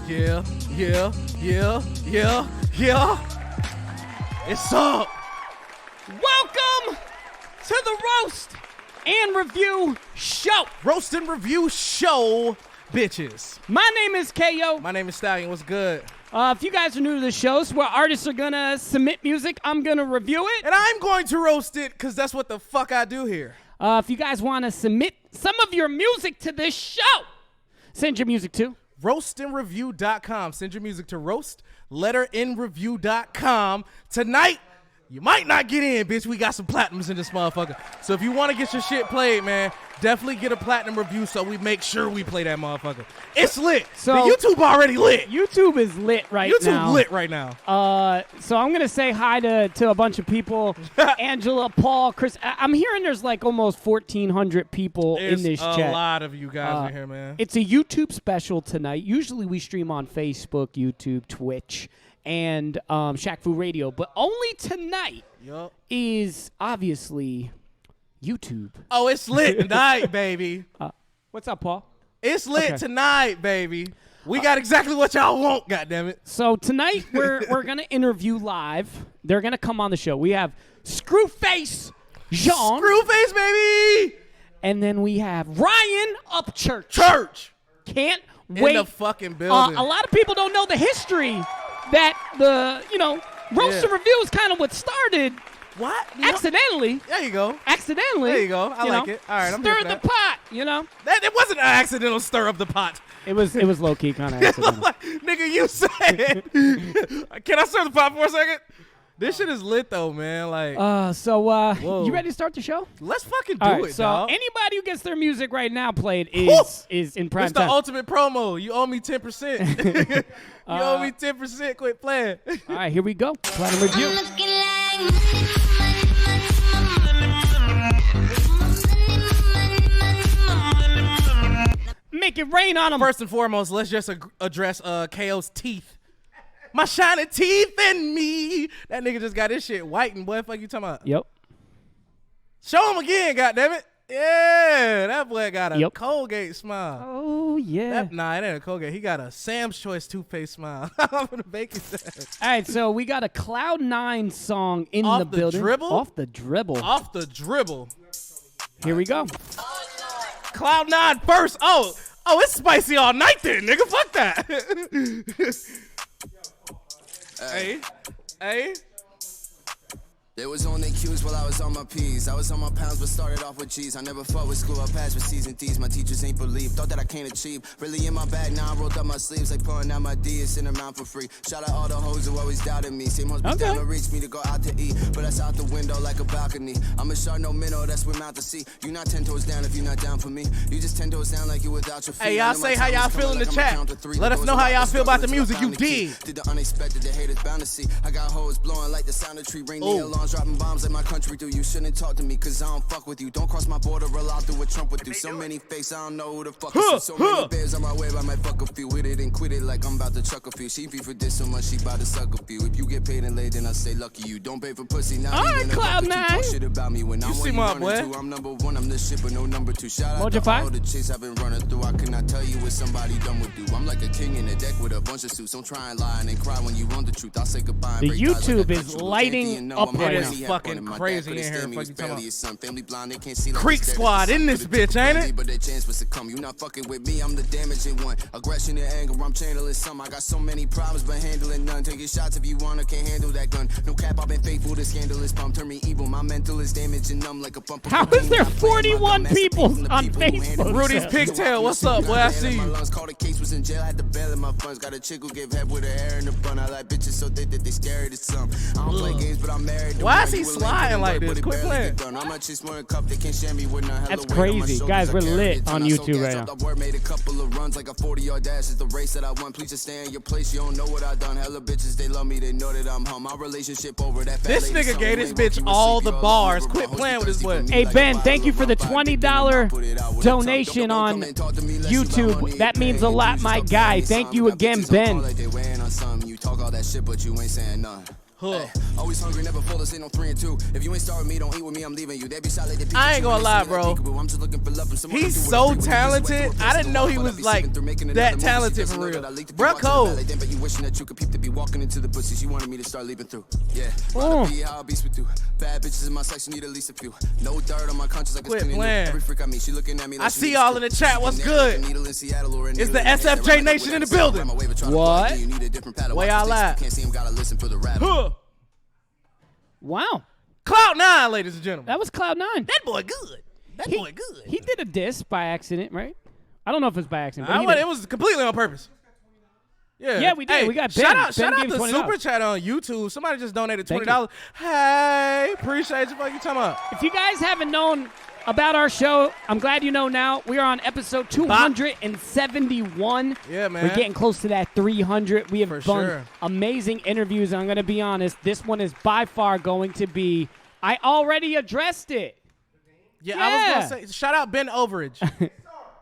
Yeah. It's up. Welcome to the Roast and Review Show. Roast and Review Show, bitches. My name is KO. My name is Stallion. What's good? If you guys are new to the shows where artists are going to submit music, I'm going to review it. And I'm going to roast it because that's what the fuck I do here. If you guys want to submit some of your music to this show, send your music to RoastNreview.com. Send your music to roastletterinreview.com. Tonight, you might not get in, bitch. We got some platinums in this motherfucker. So if you want to get your shit played, man, definitely get a platinum review so we make sure we play that motherfucker. It's lit. So the YouTube already lit. YouTube is lit now. YouTube lit right now. So I'm going to say hi to a bunch of people. Angela, Paul, Chris. I'm hearing there's like almost 1,400 people in this chat. There's a lot of you guys in here, man. It's a YouTube special tonight. Usually we stream on Facebook, YouTube, Twitch, and Shack Fu Radio. But only tonight is obviously YouTube. Oh, it's lit tonight, baby. What's up, Paul? It's lit tonight, baby. We got exactly what y'all want, goddammit. So tonight we're gonna interview live. They're gonna come on the show. We have Scruface, Jean, Scruface, baby, and then we have Ryan Upchurch. Can't wait. In the fucking building. A lot of people don't know the history that Roast and Review is kind of what started. What? Accidentally. There you go. Accidentally. There you go. I like it. All right, I'm here for Stir that. the pot, That it wasn't an accidental stir of the pot. It was low key kind of accidental. Nigga, you said. Can I stir the pot for a second? This shit is lit though, man. Like. You ready to start the show? Let's fucking do it, so dog. anybody who gets their music right now played is in prime It's time. the ultimate promo. You owe me 10%. You owe me 10%. Quit playing. All right, here we go. Platinum Review. Make it rain on them. First and foremost, let's just address KO's teeth. My shiny teeth in me. That nigga just got his shit white and boy, fuck you talking about? Yep. Show him again, goddammit. Yeah, that boy got a Yep. Colgate smile. Oh, yeah. It ain't a Colgate. He got a Sam's Choice toothpaste smile. I'm gonna bake it. All right, so we got a Cloud9 song in Off the the building. dribble? Off the dribble. Off the dribble. Here we go. Cloud9 first. Oh, it's spicy all night then, nigga. Fuck that. Hey. They was on their cues while I was on my P's. I was on my pounds, but started off with G's. I never fought with school, I passed with C's and D's. My teachers ain't believe, thought that I can't achieve. Really in my bag, now I rolled up my sleeves. Like pulling out my D, it's in them out for free. Shout out all the hoes who always doubted me. Same hoes be down to reach me to go out to eat. But that's out the window like a balcony. I'm a shark, no minnow, that's swim out to sea. You not 10 toes down if you not down for me. You just 10 toes down like you without your feet. Hey, y'all say how y'all feel in the chat. Let us know how y'all feel about the music you did. Did the unexpected, the haters bound to see. I got hoes blowing like the sound of tree. Ring the alarms, dropping bombs like my country do. You shouldn't talk to me cause I don't fuck with you. Don't cross my border, roll out through what Trump would do. So many fakes, I don't know who the fuck is. So many bears on my way, I might fuck a few with it and quit it like I'm about to chuck a few. She fee for this so much, she about to suck a few. If you get paid and laid, then I say lucky you. Don't pay for pussy, now all right, Cloud9. Talk shit about me when I'm see one, my you boy. running two. I'm number one, I'm the shit, but no number two. Shout out Mojo to 5? all the chicks I've been running through. I cannot tell you what somebody done would do. I'm like a king in the deck with a bunch of suits. Don't try and lie and then cry when you want the truth. I'll say goodbye and The break ties like YouTube a is country. lighting up right now. He had Fucking one in my crazy dad, in here. couldn't stand me, Fuck his you talking family about? is son. Family blind, they can't see like Creek his dad. Squad in this bitch, ain't it? But their chance was to come. You not fucking with me, I'm the damaging one. Aggression and anger, I'm channeling some. I got so many problems, but handling none. Taking shots if you wanna, can't handle that gun. No cap, I've been faithful, the scandal is pump. Turn me evil, my mental is damaged and numb like a bump. How is there 41 people on Facebook? Rudy's pigtail, what's up, boy? I see you. Called the case, was in jail, had to bail in my funds. Got a chick who give head with her hair in the bun. I like bitches so thick that they scary to some. I don't play games, but I'm married. Why is he sliding like this? Quit playing. I'm not just one cup, they can't share me with none. That's crazy. Guys, we're lit on YouTube right now. I made a couple of runs like a 40-yard dash. Is the race that I won. Please just stay in your place. You don't know what I done. Hella bitches, they love me. They know that I'm home. My relationship over that. This nigga gave this bitch all the bars. Quit playing with his boy. Hey, Ben, thank you for the $20 donation on YouTube. That means a lot, my guy. Thank you again, Ben. You talk all that shit, but you ain't saying none. Huh. Always hungry, never full, this ain't no 3 and 2. If you ain't starting me, don't eat with me, I'm leaving you. They be solid, they I ain't gonna lie, bro. He's so talented. I didn't know he was like that talented for real. Bruh, cold. But you wishing that you could peep to be walking into the pussies you wanted me to start leaving through. Yeah. Be how I beast with you. Bad bitches in my section need at least a few. No dirt on my conscience like it's clean. Every freak I meet, she looking at me like I see y'all in the chat. What's good? It's the SFJ Nation in the building. What? Where y'all at? Huh. Wow. Cloud9, ladies and gentlemen. That was Cloud9. That boy good. That boy good. He did a diss by accident, right? I don't know if it's by accident. But it was completely on purpose. Yeah, we did. Hey, We got Ben. Shout out gave to $20. Super Chat on YouTube. Somebody just donated $20. Hey, appreciate you. What you talking about? If you guys haven't known about our show, I'm glad you know now. We are on episode 271. Yeah, man. We're getting close to that 300. We have done sure. amazing interviews. And I'm going to be honest, this one is by far going to be, I already addressed it. Yeah, I was going to say, shout out Ben Overage.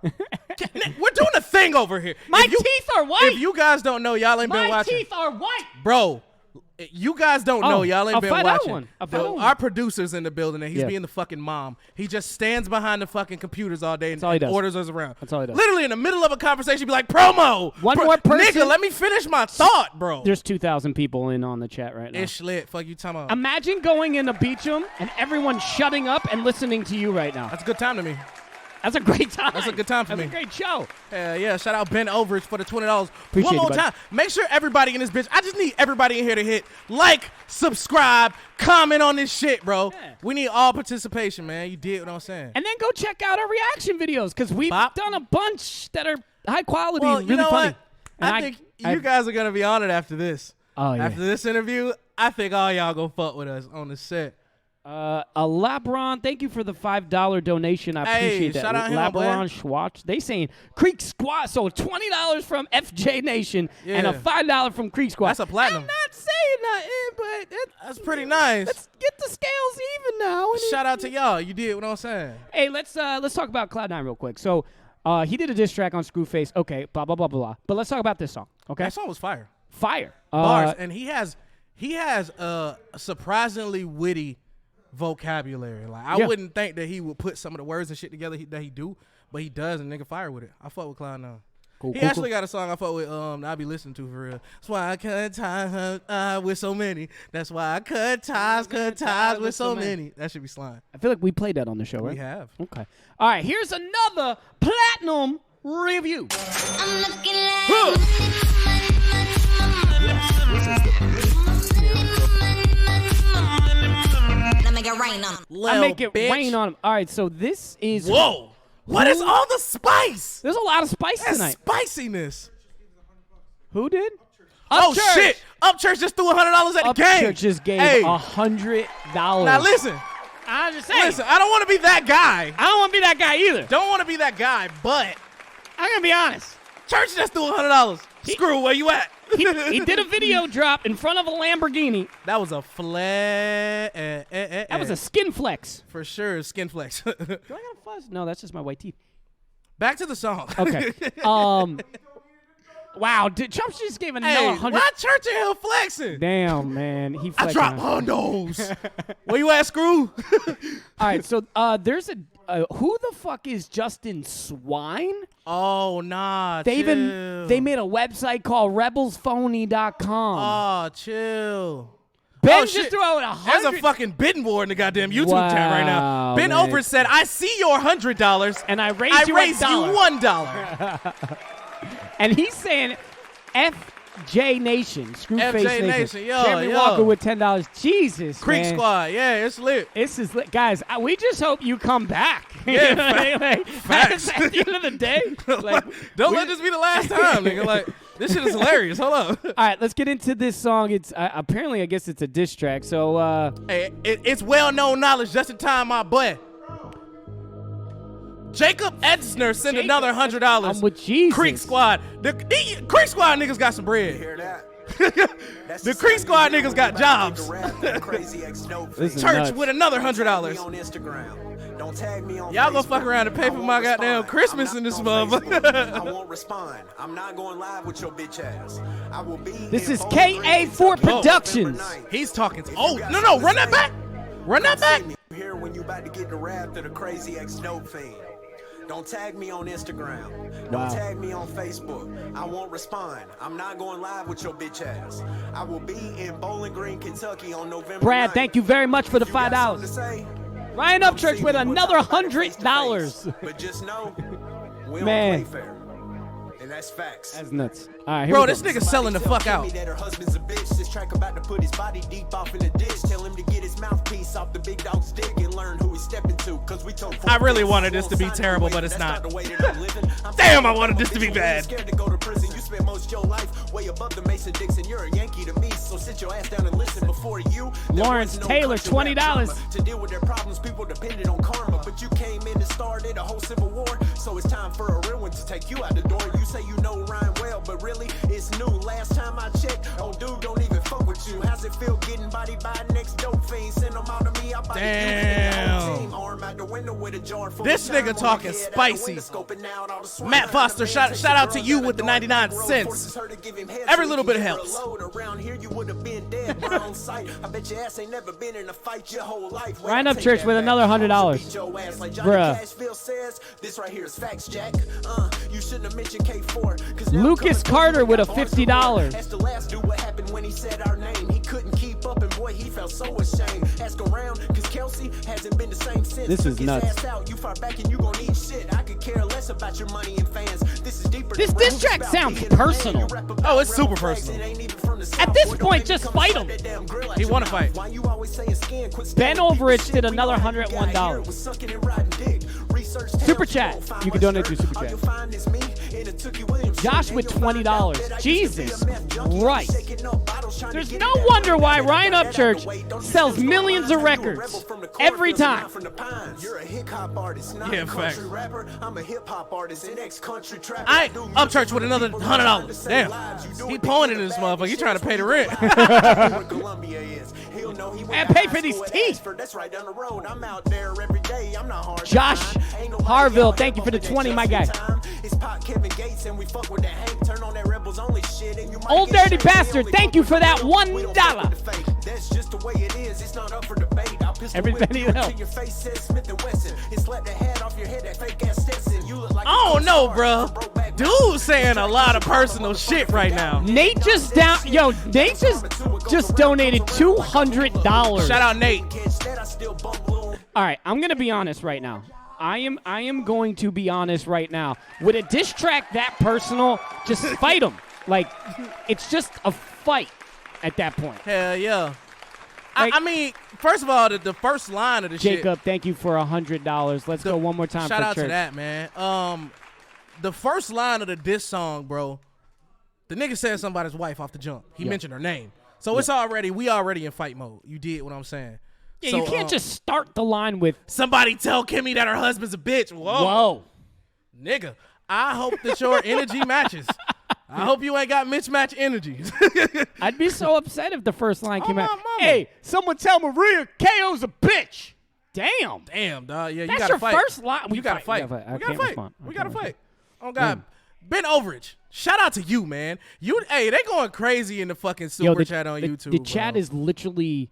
We're doing a thing over here. My teeth are white. If you guys don't know, y'all ain't been watching. My teeth are white. Bro, you guys don't know. Y'all ain't been watching. Our producer's in the building, and he's being the fucking mom. He just stands behind the fucking computers all day and orders us around. That's all he does. Literally in the middle of a conversation, be like, promo. One more person. Nigga, let me finish my thought, bro. There's 2,000 people in on the chat right now. Ish lit. Fuck you talking about. Imagine going into Beecham and everyone shutting up and listening to you right now. That's a good time to me. That's a great time. That's a good time for me. That's a great show. Yeah, shout out Ben Overage for the $20. Appreciate One more you, time. Make sure everybody in this bitch, I just need everybody in here to hit like, subscribe, comment on this shit, bro. Yeah. We need all participation, man. You did what I'm saying. And then go check out our reaction videos because we've done a bunch that are high quality and really you know funny. What? I think you guys are going to be honored after this. Oh, yeah. After this interview, I think all y'all going to fuck with us on the set. Labron, thank you for the $5 donation. I appreciate that. Shout out Labron Schwartz. They saying Creek Squad. So $20 from FJ Nation and a $5 from Creek Squad. That's a platinum. I'm not saying nothing, but that's pretty nice. Let's get the scales even now. Shout out to y'all. You did what I'm saying. Hey, let's talk about Cloud9 real quick. So he did a diss track on Scruface. Okay, blah blah blah blah. But let's talk about this song. Okay, that song was fire. Fire bars, and he has a surprisingly witty vocabulary. Like I wouldn't think that he would put some of the words and shit together that he do, but he does, and nigga fire with it. I fuck with Cloud9. He actually got a song I fuck with. I be listening to for real. That's why I cut ties with so many. That's why I cut ties with so many. That should be slime. I feel like we played that on the show, right? We have. Okay. All right. Here's another platinum review. I'm looking like make it rain on him. I make it rain on him. All right, so this is... Whoa. What is all the spice? There's a lot of spice tonight. Spiciness. Who did? Oh, shit. Upchurch just threw $100 at the game. Upchurch just gave $100. Now, listen. I'm just saying. Listen, I don't want to be that guy. I don't want to be that guy either. Don't want to be that guy, but... I'm going to be honest. Church just threw $100. Screw, where you at? He did a video drop in front of a Lamborghini. That was a flat. That was a skin flex. For sure, skin flex. Do I got a fuzz? No, that's just my white teeth. Back to the song. Okay. Wow, Trump just gave another 100. Why Church in here flexing? Damn, man. He flexing. I dropped hondos. Where you at, Screw? All right, so there's who the fuck is Justin Swine? Oh, nah, they chill. They made a website called rebelsphony.com. Oh, chill. Ben just threw out 100. There's a fucking bidding war in the goddamn YouTube chat right now. Ben man. Over said, I see your $100. And I raised you $1. And he's saying FJ Nation, Scruface Nation. Jeremy yo. Walker with $10. Jesus, Creek man. Squad, yeah, it's lit. This is lit. Guys, we just hope you come back. Yeah, facts. At the end of the day. Don't let this be the last time, nigga. Like, this shit is hilarious. Hold up. All right, let's get into this song. It's apparently, I guess it's a diss track. So, hey, it's well-known knowledge just in time, my boy. Jacob Edsner sent another $100. I'm with Jesus. Creek Squad. The Creek Squad niggas got some bread. Hear that? The Creek Squad niggas got jobs. This is Church nuts. with another $100. On Instagram. Don't tag me on Y'all gonna Facebook. fuck around and pay for my goddamn Christmas in this motherfucker. I won't respond. I'm not going live with your bitch ass. I will be. This is KA4 Productions. He's talking. Oh, no, run that back. Run that back. Here when you about to get the rap to the crazy ex-dope fiend. Don't tag me on Instagram. Don't tag me on Facebook. I won't respond. I'm not going live with your bitch ass. I will be in Bowling Green, Kentucky on November Brad, 9th. thank you very much for the If you got $5. something to say, Ryan come Upchurch see with me. We'll another talk about it face to $100. face. But just know, we don't Man. play fair. And that's facts. That's nuts. All right, here Bro, we go. this nigga selling the fuck out. That her husband's a bitch. This track about to put his body deep off in the ditch. Tell him to get his mouthpiece off the big dog's dick and learn who he's stepping to. Cause we told I really wanted this to be terrible, but it's not. Damn, I wanted this to be bad. Scared to go to prison. You spent most of your life way above the Mason Dixon. You're a Yankee to me, so sit your ass down and listen. Before you, there Lawrence was no Taylor, country rap $20. drama. To deal with their problems, people depended on karma. But you came in and started a whole civil war. So it's time for a real one to take you out the door. You say you know Ryan well, but really it's new. Last time I checked, old dude don't even fuck with you. How's it feel getting bodied by next dope fiend? Send them out to me, I'll body you and the whole team. Arm out the window with a jar full This of time nigga on talking my head, out the spicy. window scoping out all the swag. Matt Foster, shout out to you with the 99 cents. Every little bit helps. Around here you would have been dead right on sight. I bet your ass ain't never been in a fight your whole life. Ryan Upchurch with another $100. Bruh. Says, this right here is facts, Jack. You shouldn't have mentioned K4. 'Cause now Lucas coming Carter through, with a got bars galore. $50. Ask the last dude what happened when he said our name. He couldn't keep up and boy, he felt so ashamed. Ask around, cause Kelsey hasn't been the same since. This is Took his nuts. ass out, you far back and you gon' eat shit. I could care less about your money and fans. This is deeper This than diss rap. track It's about sounds being a man. personal. You rap about Oh, it's super rebel flags. personal. It ain't even from the At South. this Boy, don't point, make me just come fight slap him. that damn grill out He your wanna mouth. fight. Why you always saying skin? Quit Ben standing Overage deep in did shit. We another know how you got $101. here. Was sucking and riding dick. Research Super tales, chat. won't find You can my donate shirt. to Super All chat. you'll find is me in a Tookie Williams Josh shirt. with And you'll find out $20. that I used to be a Jesus meth junkie. Christ. Shaking up bottles, trying to There's get no it that wonder way. why Get Ryan that out the Upchurch way. Don't sells you millions of you a records rebel from the every cornfields and time. not from the pines. You're a hip hop artist, not Yeah, a country facts. rapper. I'm a hip hop artist, an ex-country trapper. I do music Upchurch for with the another people who trying to $100. save Damn. lives. You do He it to pulling get in a this bag motherfucker. and He trying to shit. pay the rent. Where Columbia is. He'll know he went And to pay high for these school at teeth. Ashford. That's right down the road. I'm out there every day. I'm not hard to Josh find. Ain't nobody Harville, out thank here you for the bumping 20, that my guy. Justin time. It's Pop Kevin Gates and we fuck with that Hank. Turn on that Rebels Only shit and you might Old get Dirty shanked. We Bastard, only thank fuck you with for the that real. We don't fuck $1. with the fake. That's just the way it is. It's not up for debate. I'll pistol Every whip penny you helps. until your face says Smith & Wesson. And slap the hat off your head, that fake ass Stetson. You look like I don't know, a bro. Brokeback Dude Mountain. saying a lot of personal shit right now. Nate just donated $200. Shout out Nate. Catch that, I still bump little. All right, I'm gonna be honest right now. I am going to be honest right now. With a diss track that personal, just fight him. Like, it's just a fight at that point. Hell yeah. Like- I mean, first of all, the first line of the shit. Jacob, thank you for $100. Let's go one more time Shout for out church. to that, man. The first line of the diss song, bro, the nigga said something about his wife off the jump. He mentioned her name. So we already in fight mode. You did what I'm saying. Yeah, So, you can't just start the line with somebody tell Kimmy that her husband's a bitch. Whoa. "Whoa." Nigga, I hope that your energy matches. I hope you ain't got mismatched energy. I'd be so upset if the first line came my out. mama. Hey, someone tell Maria KO's a bitch. Damn. Damn, dog. Yeah, you That's gotta your fight. first line. You gotta fight. I We gotta can't fight. respond. We gotta fight. Oh God, Ben Overage. Shout out to you, man. Hey, they going crazy in the fucking super chat on YouTube. The chat bro. is literally.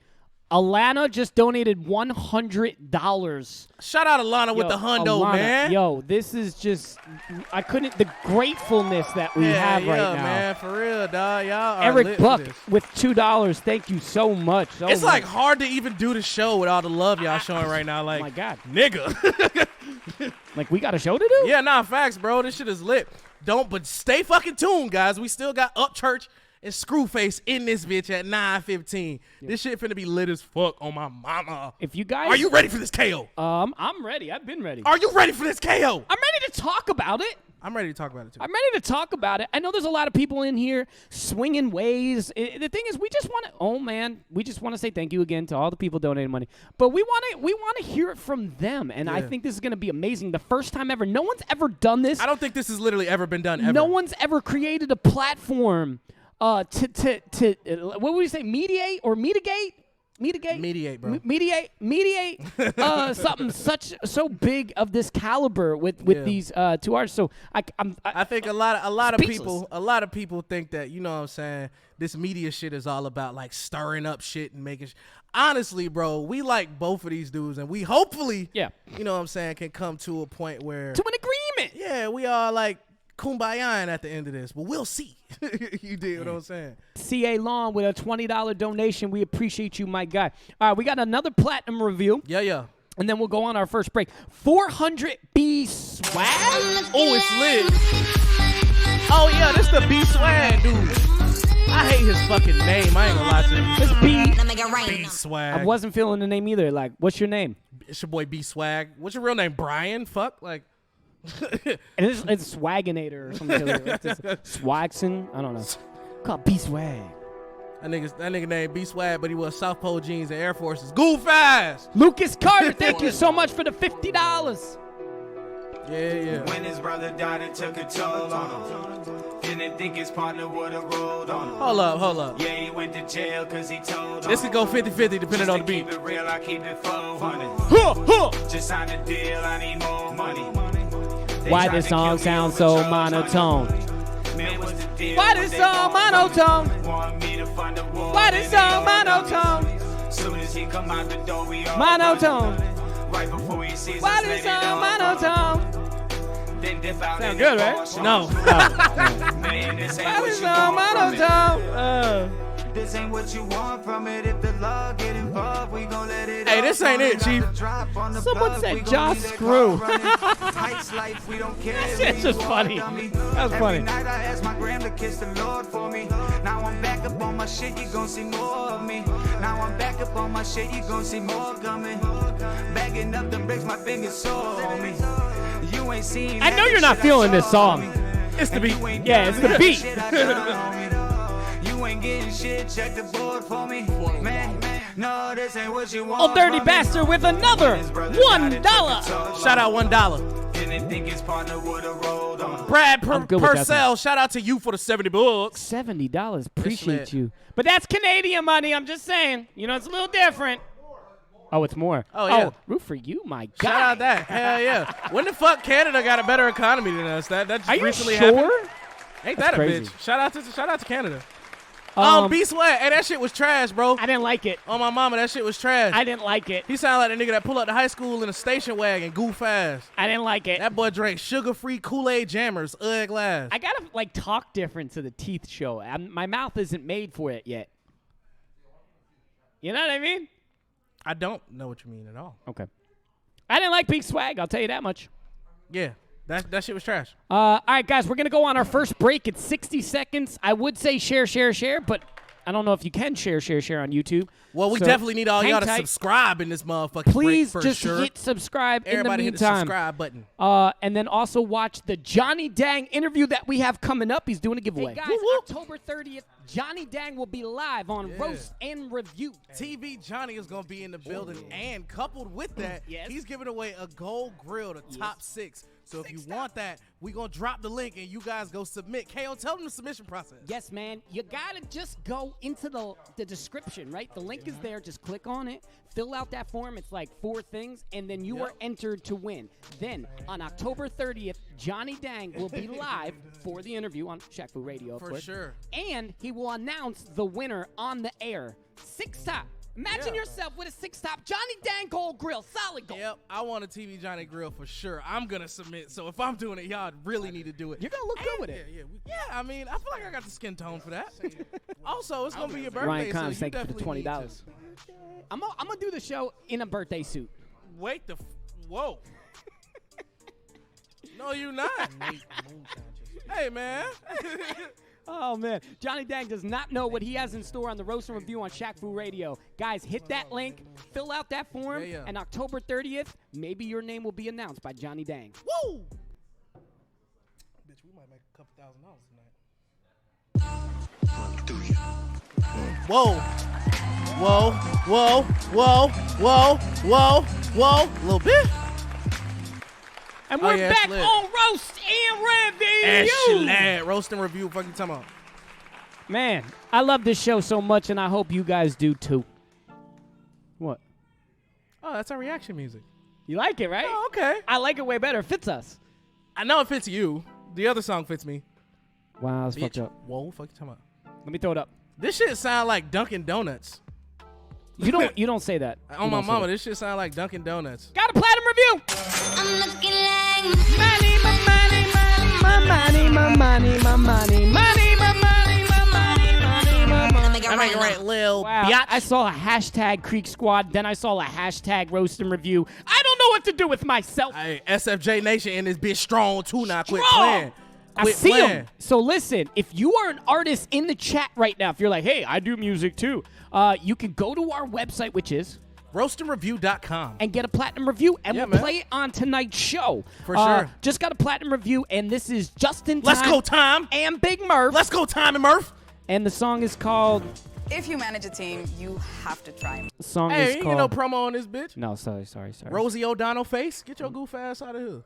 Alana just donated $100. Shout out Alana with the hundo, Alana, man. Yo, this is just. I couldn't. The gratefulness that we have right now. man, for real, dog. Y'all are Eric lit for Buck this. with $2. Thank you so much. It's like hard to even do the show with all the love y'all showing right now. Like, my God. nigga. Like, we got a show to do? Yeah, nah, facts, bro. This shit is lit. But stay fucking tuned, guys. We still got Upchurch and Scruface in this bitch at 9:15. This shit finna be lit as fuck on my mama. If you guys. Are you ready for this KO? I'm ready. I've been ready. Are you ready for this KO? I'm ready to talk about it. I'm ready to talk about it too. I'm ready to talk about it. I know there's a lot of people in here swinging ways. The thing is, we just want to. Oh man, we just want to say thank you again to all the people donating money. But we want to hear it from them, and I think this is going to be amazing. The first time ever. No one's ever done this. I don't think this has literally ever been done ever. No one's ever created a platform to what would you say, mediate or mitigate? Mediate, bro. Mediate something so big of this caliber with these two artists. So I think a lot of speechless. people think that, you know what I'm saying, this media shit is all about like stirring up shit and making honestly, bro, we like both of these dudes, and we hopefully, you know what I'm saying, can come to a point where to an agreement. Yeah, we are like kumbaya at the end of this, but we'll see. You dig what I'm saying? C.A. Long with a $20 donation. We appreciate you, my guy. All right, we got another platinum review. Yeah. And then we'll go on our first break. 400 B Swag? Oh, it's lit. Oh, yeah, this the B Swag, dude. I hate his fucking name. I ain't gonna lie to you. It's B Swag. I wasn't feeling the name either. Like, what's your name? It's your boy B Swag. What's your real name? Brian? Fuck, like. And it's Swaginator or something like that. Swagson? I don't know. Called B Swag. That nigga named B Swag, but he wore South Pole jeans and Air Forces. Gooface! Lucas Carter, thank you so much for the $50. Yeah. When his brother died, it took a toll on him. Didn't think his partner would have rolled on him. Hold up. Yeah, he went to jail because he told This could go 50-50 depending on the beat. Keep it real, I keep it 400. Just signed a deal, I need more money. Why this song sounds so monotone? Why this song monotone? Why this song monotone? Soon as he come out the door, we all monotone. Right before he sees Why this song monotone? Then dip out. Sound good, right? No. Man, this ain't Why what this you song want from it. monotone? This ain't what you want from it. If the law get involved, we gon' let it. Hey, this ain't it, Chief. Someone said Josh Screw. That's just funny. That's funny. Every night I ask my gram to kiss the Lord for me. Now I'm back up on my shit, you gon' see more of me. Now I'm back up on my shit, you gon' see more coming. Bagging up the bricks, my fingers sore on me. You ain't seen. I know you're not feeling this song. It's the beat. Yeah, it's the beat. You ain't getting shit, check the board for me. Man, no, this ain't what you want. Old Dirty Bastard with another $1. Shout out $1. Didn't think his partner would have rolled on. Brad I'm good with that Purcell, shout out to you for the $70. $70. Appreciate you. But that's Canadian money. I'm just saying. You know, it's a little different. Oh, it's more. Oh, yeah. Root for you, my God. Shout out that. Hell yeah. When the fuck Canada got a better economy than us? That just Are you recently sure? happened. Ain't That's that a crazy. bitch? Shout out to Canada. B Swag. Hey, that shit was trash, bro. I didn't like it. On my mama, that shit was trash. I didn't like it. He sounded like the nigga that pulled up to high school in a station wagon, goof fast. I didn't like it. That boy drank sugar-free Kool-Aid jammers, glass. I gotta like talk different to the teeth show. My mouth isn't made for it yet. You know what I mean? I don't know what you mean at all. Okay. I didn't like Big Swag. I'll tell you that much. Yeah, that shit was trash. All right, guys, we're gonna go on our first break. It's 60 seconds. I would say share, but I don't know if you can share on YouTube. Well, we So, definitely need all hang y'all to tight. subscribe in this motherfucking Please break for just sure. hit subscribe Everybody in hit the the meantime. subscribe button. And then also watch the Johnny Dang interview that we have coming up. He's doing a giveaway. Hey guys, October 30th, Johnny Dang will be live on Roast and Review. TV Johnny is going to be in the building, and coupled with that, he's giving away a gold grill to top 6. So if you want that, we're going to drop the link, and you guys go submit. KO, tell them the submission process. Yes, man. You got to just go into the description, right? The link is there. Just click on it. Fill out that form. It's like 4 things, and then you are entered to win. Then, on October 30th, Johnny Dang will be live for the interview on Shaq Fu Radio, of course. For sure. And he will announce the winner on the air. 6-top. Imagine yourself with a 6-top Johnny Dang Gold Grill. Solid gold. Yep, I want a TV Johnny grill for sure. I'm going to submit. So if I'm doing it, y'all really need to do it. You're going to look good with it. Yeah, I mean, I feel like I got the skin tone for that. Also, it's going to be your birthday, Ryan so Connors, you thank you for the definitely $20. need to. I'm gonna do the show in a birthday suit. Wait whoa. No, you not. Hey, man. Oh, man. Johnny Dang does not know what he has in store on the Roast and Review on Shaq Fu Radio. Guys, hit that link, fill out that form, and October 30th, maybe your name will be announced by Johnny Dang. Woo! Bitch, we might make a couple $1,000 tonight. Whoa. Whoa. Whoa. Whoa. Whoa. Whoa. Whoa. A little bit. And we're back on Roast and Review. Excellent. Roast and Review. Fucking talking about. Man, I love this show so much, and I hope you guys do too. Oh, that's our reaction music. You like it, right? Oh, okay. I like it way better. It fits us. I know it fits you. The other song fits me. Wow, that's fucked Bitch. up. Whoa, fuck you talking about? Let me throw it up. This shit sound like Dunkin' Donuts. You don't say that. On You my don't say mama, that. this shit sound like Dunkin' Donuts. Got a platinum review. I'm looking like Money, my money, my money, my money, my money, money, my money, my money, money, my money. make it I make it rain. right, Lil Wow. biatch. I saw a hashtag Creek Squad, then I saw a hashtag Roast and Review. I don't know what to do with myself. Hey, SFJ Nation and this bitch strong too now. Quit Strong. playing. I Quit see playing. them. So listen, if you are an artist in the chat right now, if you're like, hey, I do music too, you can go to our website, which is RoastNreview.com. and get a platinum review, and Yeah, we'll man. play it on tonight's show. For sure. Just got a platinum review, and this is Justin Let's go, Time. and Big Murph. Let's go, Time and Murph. And the song is called. If you manage a team, you have to try. The song Hey, is you called. get no promo on this bitch. No, sorry. Rosie O'Donnell face. Get your goof ass out of here.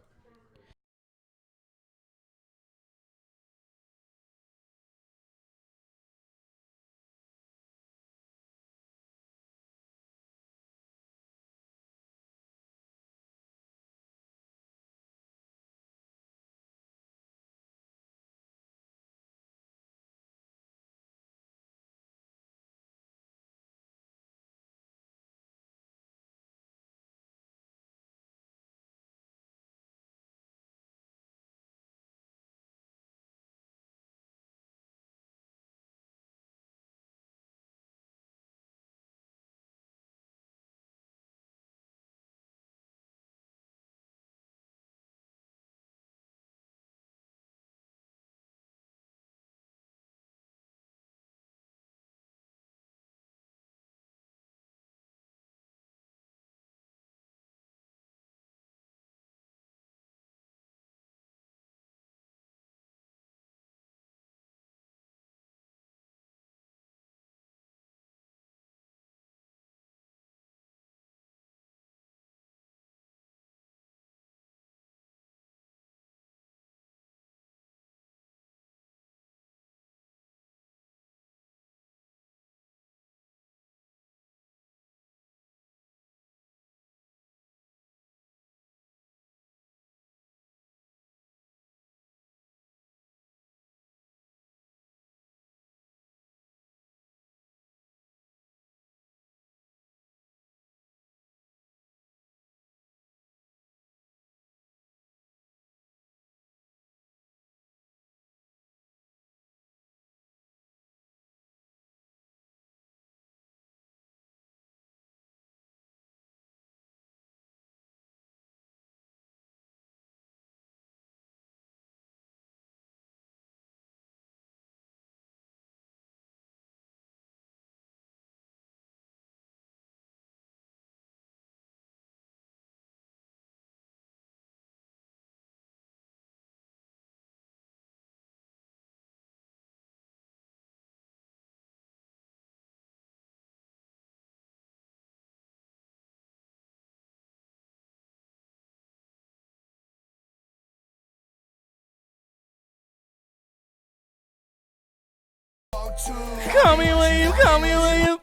Call me William.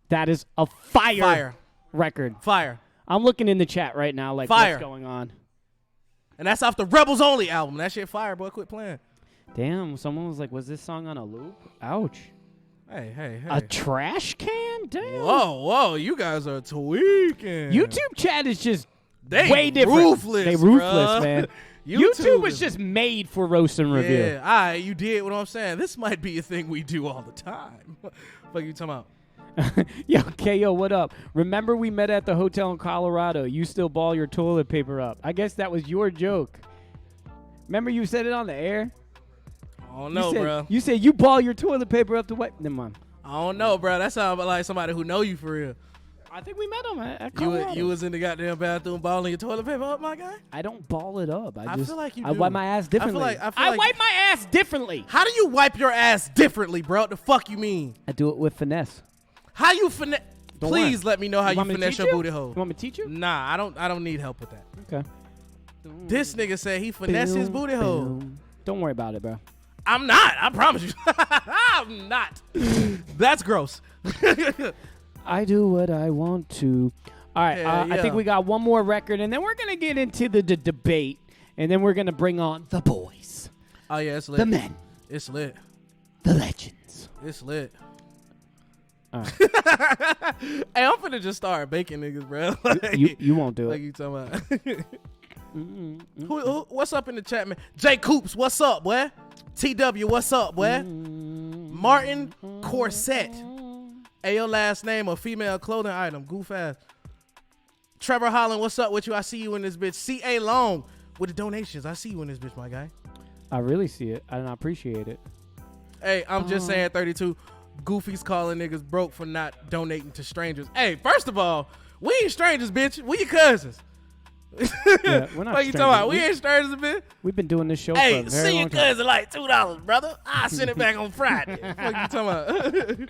That is a fire, Fire. record. Fire. I'm looking in the chat right now, like Fire. what's going on. And that's off the Rebels Only album. That shit fire, boy. Quit playing. Damn, someone was like, was this song on a loop? Ouch. Hey. A trash can? Damn. Whoa. You guys are tweaking. YouTube chat is just They way different. ruthless, They ruthless, bruh. man. YouTube was is- just made for Roast and Review. Yeah, all right, you did what I'm saying. This might be a thing we do all the time. Fuck you talking about? Yo, KO, what up? Remember we met at the hotel in Colorado. You still ball your toilet paper up. I guess that was your joke. Remember you said it on the air? I don't know, bro. You said you ball your toilet paper up to what? Never mind. I don't know, bro. That sounds like somebody who know you for real. I think we met him at You Colorado. was in the goddamn bathroom balling your toilet paper up, my guy? I don't ball it up. I feel like you I do. wipe my ass differently. I feel like- wipe my ass differently. How do you wipe your ass differently, bro? What the fuck you mean? I do it with finesse. How you finesse? Don't Please worry. let me know how you want me to finesse teach your you? booty You hole. want me to teach you? Nah, I don't need help with that. Okay. This nigga said he finessed his booty hole. Boom. Don't worry about it, bro. I'm not. I promise you. I'm not. That's gross. I do what I want to. All right, I think we got one more record, and then we're going to get into the debate, and then we're going to bring on the boys. Oh, yeah, it's lit. The men. It's lit. The legends. It's lit. All right. Hey, I'm finna just start baking niggas, bro. Like, you won't do like it. you talking about. What's up in the chat, man? Jay Coops, what's up, boy? TW, what's up, boy? Martin Corset. Hey, your last name, a female clothing item. Goof ass. Trevor Holland, what's up with you? I see you in this bitch. C.A. Long with the donations. I see you in this bitch, my guy. I really see it, and I appreciate it. Hey, I'm just saying 32. Goofy's calling niggas broke for not donating to strangers. Hey, first of all, we ain't strangers, bitch. We your cousins. Yeah, we're not what you talking about? We ain't strangers, bitch. We've been doing this show Hey, for a very see your long time. cousin like $2, brother. I'll send it back on Friday. What you talking about?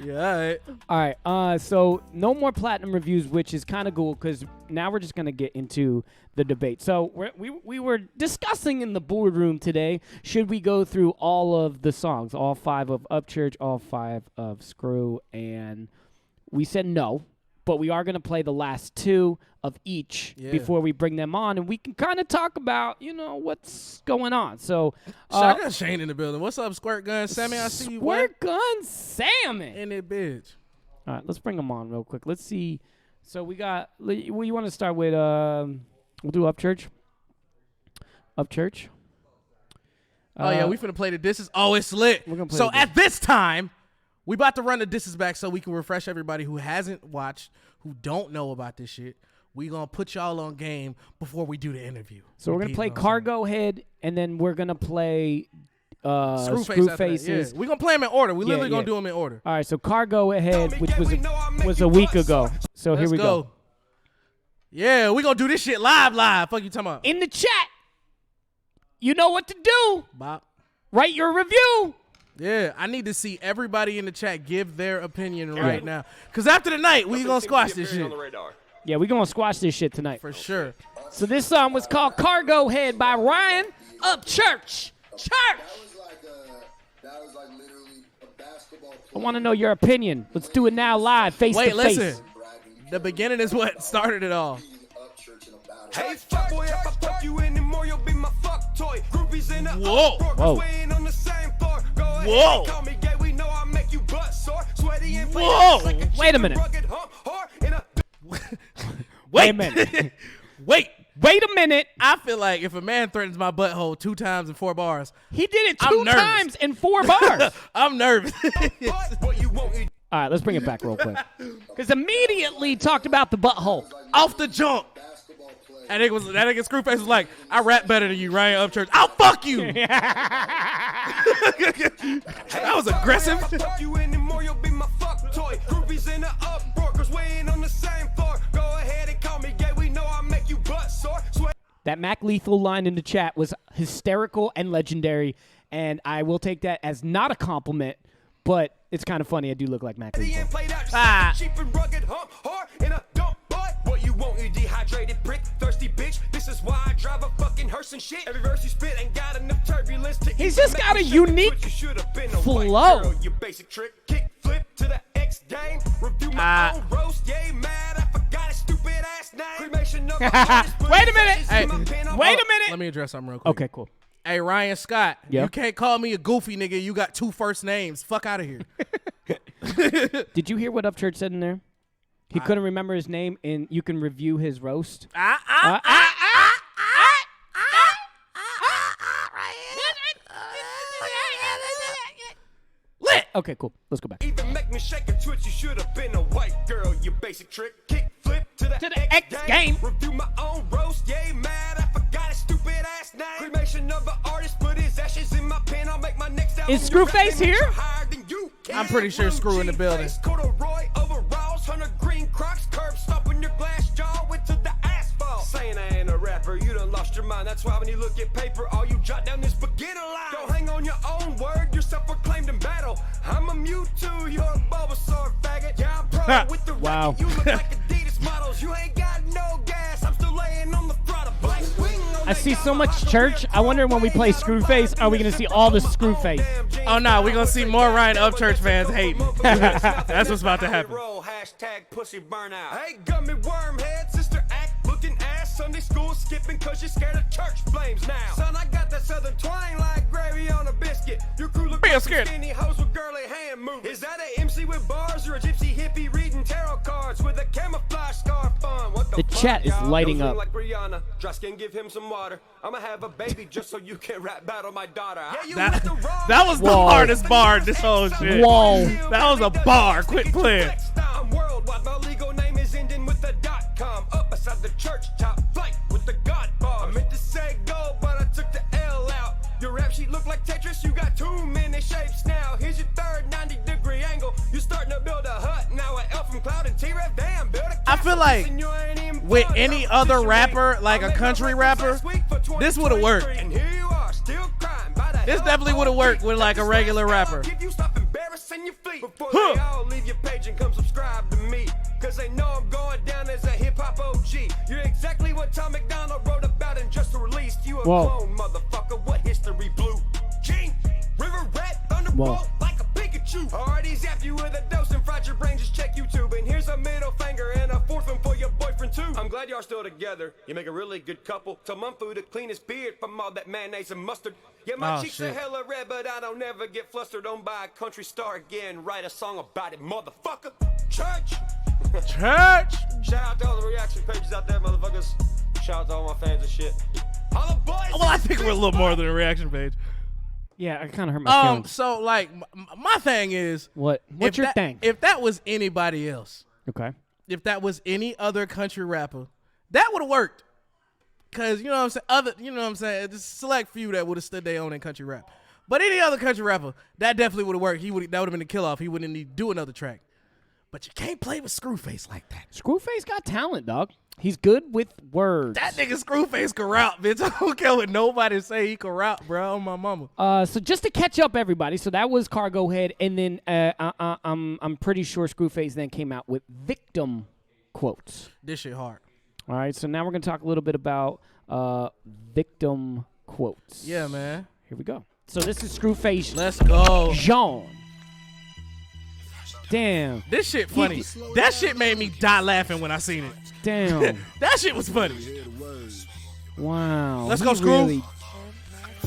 Yeah, all right. So no more platinum reviews, which is kind of cool because now we're just gonna get into the debate. So we were discussing in the boardroom today. Should we go through all of the songs, all 5 of Upchurch, all 5 of Screw, and we said no. But we are going to play the last 2 of each before we bring them on, and we can kind of talk about, what's going on. So, I got Shane in the building. What's up, Squirt Gun Sammy? I see you. Squirt Gun Salmon in it, bitch. All right, let's bring them on real quick. Let's see. So we got. Well, you want to start with? We'll do Upchurch. Upchurch. Oh yeah, we finna play the disses. Oh, it's lit. So at this time, we about to run the disses back so we can refresh everybody who hasn't watched, who don't know about this shit. We gonna put y'all on game before we do the interview. So we're gonna play Cargo Head, and then we're gonna play Scrufaces. Yeah. We're gonna play them in order. We literally gonna do them in order. All right, so Cargo Ahead, which was a week ago. So here we go. Yeah, we gonna do this shit live. Fuck you talking about. In the chat, you know what to do. Bop. Write your review. Yeah, I need to see everybody in the chat give their opinion right now. Because after the night, we gonna squash this shit. Yeah, we gonna squash this shit tonight. For sure. So this song was called Cargo Head by Ryan Upchurch. Church! I want to know your opinion. Let's do it now live, face to face. Wait, listen. The beginning is what started it all. Hey, fuck boy, if I fuck you anymore, you'll be my fuck toy. Groupies in the Whoa. Weighing on the same floor. Go ahead, Whoa. call me gay, we know I make you butt sore. Sweaty and Whoa. like Wait a minute. Wait a minute. Wait a minute. I feel like if a man threatens my butthole 2 times in 4 bars, he did it 2 times in 4 bars. I'm nervous. All right, let's bring it back real quick. Because immediately talked about the butthole. Off the jump. That nigga Scruface was like, I rap better than you, Ryan Upchurch. I'll fuck you. That was aggressive. Fuck you anymore, you'll be my fuck toy. Groupies in the uproar, weighing on the same floor. Go ahead and call me gay, we know I make you butt sore. That Mac Lethal line in the chat was hysterical and legendary, and I will take that as not a compliment, but it's kind of funny. I do look like Mac Lethal. Cheap and rugged hump hard in a dump butt. What you want, you dehydrated prick, thirsty bitch. This is why I drive a fucking hearse and shit. Every verse you spit ain't got enough turbulence to He's just got a unique flow. You basic trick, kick flip to the X game. Review my own roast, yay mad. I forgot a stupid ass name. Cremation of Wait a minute. Hey, wait a minute. Let me address something real quick. Okay, cool. Hey, Ryan Scott, Yep. You can't call me a goofy nigga. You got 2 first names. Fuck out of here. Did you hear what Upchurch said in there? He couldn't remember his name, and you can review his roast. Lit. Okay, cool. Let's go back. Even make me shake a twitch, you should have been a white girl, you basic trick. Kick flip to the X game. Review my own roast, yay mad. I forgot a stupid ass name. Cremation of an artist, put his ashes in my pen. I'll make my next album. Is Scruface here? I'm pretty sure Screw in the building. Corduroy overalls, 100 green Crocs, curb stomping your glass jaw into the asphalt. Saying I ain't a rapper, you done lost your mind. That's why when you look at paper, all you jot down is beginner line. Go hang on your own word, you're self-proclaimed in battle. I'm a Mewtwo, you're a Bulbasaur faggot. Yeah, I'm pro with the Wow. racket. You look like Adidas models. You ain't got no gas. I'm still laying on the throttle. Black wing on I see so much church. I wonder when we play Scruface, are we going to see all the Scruface? Oh no, we gonna see more Ryan Upchurch fans hating. That's what's about to happen. Hashtag pussy burnout. Hey, gummy worm head, sister act looking ass. Sunday school skipping cause you're scared of church flames now. Son, I got that southern twang like gravy on a biscuit. Your crew look like skinny hoes with girly hand movements. Is that an MC with bars or a gypsy hippie reading tarot cards with a camouflage scarf on? What the fuck, chat is y'all? lighting Don't up. feel like Rihanna. Dry skin, give him some water. I'ma have a baby just so you can rap battle my daughter. Yeah, you went the wrong That was the hardest bar in this whole shit. Whoa. That was a bar. Quit playing. I'm worldwide. My legal name is ending with a .com. Up beside the church top flight with the God bar. I meant to say go, but I took the L out. Your rap sheet look like Tetris. You got too many shapes now. Here's your third 90-degree angle. You starting to build a hut. Now an elf from Cloud and T-Rev. Damn, build a castle. I feel like with any other rapper, like a country rapper, this would have worked. And here you are, still crying by the This definitely would have worked with like a regular rapper. Give you stop embarrassing your feet before they all leave your page and come subscribe to me. Cause they know I'm going down as a hip-hop OG. You're exactly what Tom McDonald wrote about and just released. You a clone, motherfucker. What history blue? King, river rat, thunderbolt like a Pikachu. Already zapped you with a dose and fried your brain. Just check YouTube. And here's a middle finger and a fourth one for your boyfriend too. I'm glad y'all still together. You make a really good couple. Tell Mumfu to clean his beard from all that mayonnaise and mustard. Yeah, my cheeks are hella red, but I don't never get flustered. Don't buy a country star again. Write a song about it, motherfucker. Church. Church. Shout out to all the reaction pages out there, motherfuckers. Shout out to all my fans and shit. All the boys. Well, I think we're a little more than a reaction page. Yeah, I kind of hurt my feelings. So like my thing is what's your thing? If that was anybody else, Okay. if that was any other country rapper, that would have worked. Cause you know what I'm saying, There's a select few that would have stood their own in country rap. But any other country rapper, that definitely would have worked. That would have been a kill off. He wouldn't need to do another track. But you can't play with Scruface like that. Scruface got talent, dog. He's good with words. That nigga Scruface can rap, bitch. I don't care what nobody say. He can rap, bro. On my mama. So just to catch up, everybody. So that was Cargo Head, and then I'm pretty sure Scruface then came out with victim quotes. This shit hard. All right. So now we're gonna talk a little bit about victim quotes. Yeah, man. Here we go. So this is Scruface. Let's go. Jean. Damn. This shit funny. That shit made me die laughing when I seen it. Damn. That shit was funny. Wow. Let's go, Screw.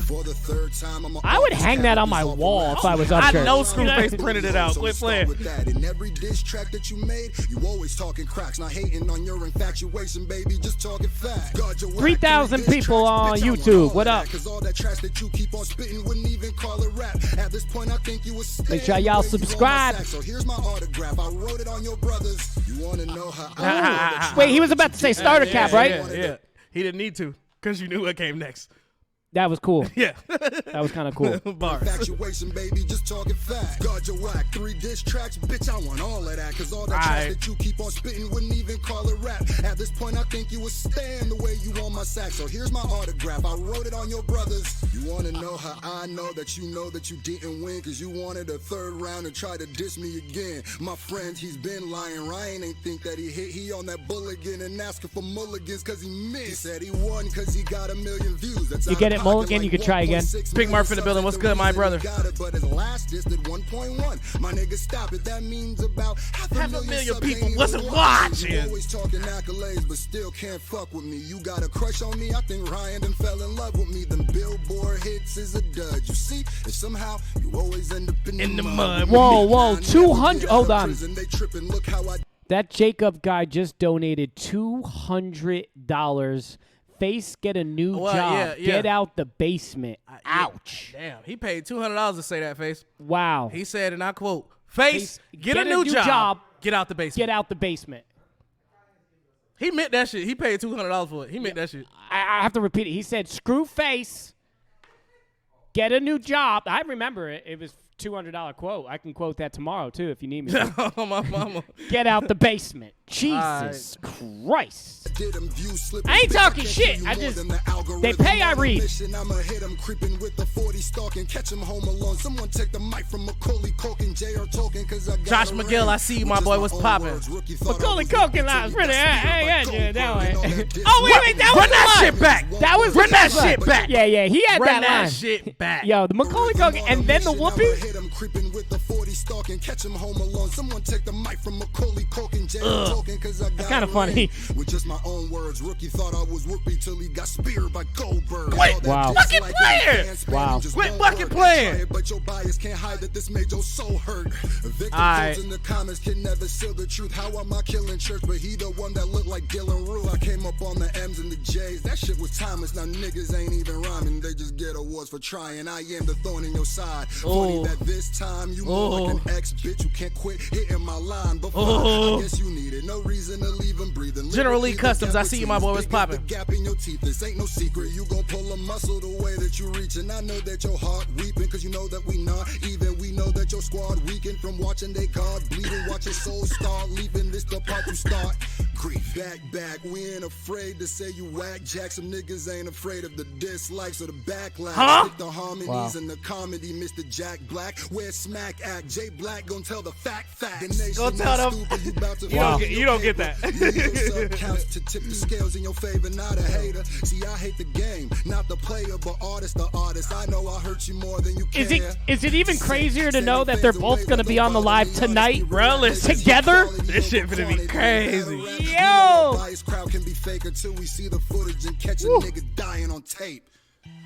For the third time, I would hang that on my wall if I was Upchurch. I know Scruface printed it out. Quit playing. In every diss track that you made, you always talking cracks, not hating on your infatuation, baby, just talking facts. 3,000 people on YouTube. What up? Cause all that trash that you keep on spitting wouldn't even call it rap. At this point, I think you was make sure y'all subscribe. So here's my autograph. I wrote it on your brothers. You wanna know how Wait, he was about to say starter cap, right? Yeah. He didn't need to, because you knew what came next. That was cool. Yeah. That was kind of cool. Infatuation, baby, just talking facts. God, your whack. 3 diss tracks, bitch, I want all of that. Cause all that trash that you keep on spitting wouldn't even call it rap. At this point, I think you would stand the way you on my sack. So here's my autograph. I wrote it on your brothers. You wanna know how I know that you didn't win? Cause you wanted a 3rd round and tried to diss me again. My friend, he's been lying. Ryan ain't think that he hit. He on that bulligan and asking for mulligans cause he missed. He said he won cause he got 1 million views. That's you get it, Mulligan, you could try again. Big Murph in the building. What's good, my brother? But his last diss did 1.1. My nigga, stop it. That means about half a million people wasn't watching. Always talking accolades, but still can't fuck with me. You got a crush on me? I think Ryan done fell in love with me. Them Billboard hits is a dud. You see, if somehow you always end up in the mud. Whoa, 200. Hold on. That Jacob guy just donated $200. Face, get a new job. Yeah. Get out the basement. Ouch. Damn, he paid $200 to say that, Face. Wow. He said, and I quote, Face, get a new job. Get out the basement. Get out the basement. He meant that shit. He paid $200 for it. He meant that shit. I have to repeat it. He said, Scruface, get a new job. I remember it. It was $200 quote. I can quote that tomorrow, too, if you need me to. Oh, my mama. Get out the basement. Jesus Christ. I ain't talking shit. They pay, I read. I'ma hit him creeping with the 40 stalking, catch him home alone. Someone take the mic from Macaulay Culkin, JR talking, cause I got Josh McGill, I see you, my boy. What's poppin'? Macaulay Culkin, I was pretty. That one. Oh, wait, that was Run that shit back. That was Run that shit back. Yeah, he had Run that line. Shit back. Yo, the Macaulay Culkin, and then the whoopee. Hit him creeping with the 40 stalking, catch him home alone. Someone take the mic from Macaulay Culkin. That's kind of funny. With just my own words, rookie thought I was whoopee till he got speared by Goldberg. Quit fucking playing. Wow. Quit fucking playing. But your bias can't hide that this made your soul hurt. Victims in the comments can never seal the truth. How am I killing church? But he the one that looked like Dylan Rue. I came up on the M's and the J's. That shit was timeless. Now niggas ain't even rhyming. They just get awards for trying. I am the thorn in your side. Funny that this time you more like an ex-bitch. You can't quit hitting my line. But I guess you needed no reason to leave him breathing. General Lee Customs, I see you, my boy. What's poppin'? The gap in your teeth. This ain't no secret. You gon' pull a muscle the way that you reach. And I know that your heart weeping. Cause you know that we not even. We know that your squad weakened from watching they God bleeding. Watch your soul start leaving. This the part you start. Grief. Back. We ain't afraid to say you whack jack. Some niggas ain't afraid of the dislikes or the backlash. Stick the harmonies and the comedy. Mr. Jack Black. Where smack act. Jay Black gon' tell the fact. The nation Go tell them. You don't get that. Yourself counts to tip the scales in your favor, not a hater. See, I hate the game, not the player, but artist the artist. I know I hurt you more than you care. Is it even crazier to know that they're both gonna be on the live tonight, together? This shit gonna be crazy. Yo! Biased crowd can be fake until we see the footage and catch a nigga dying on tape.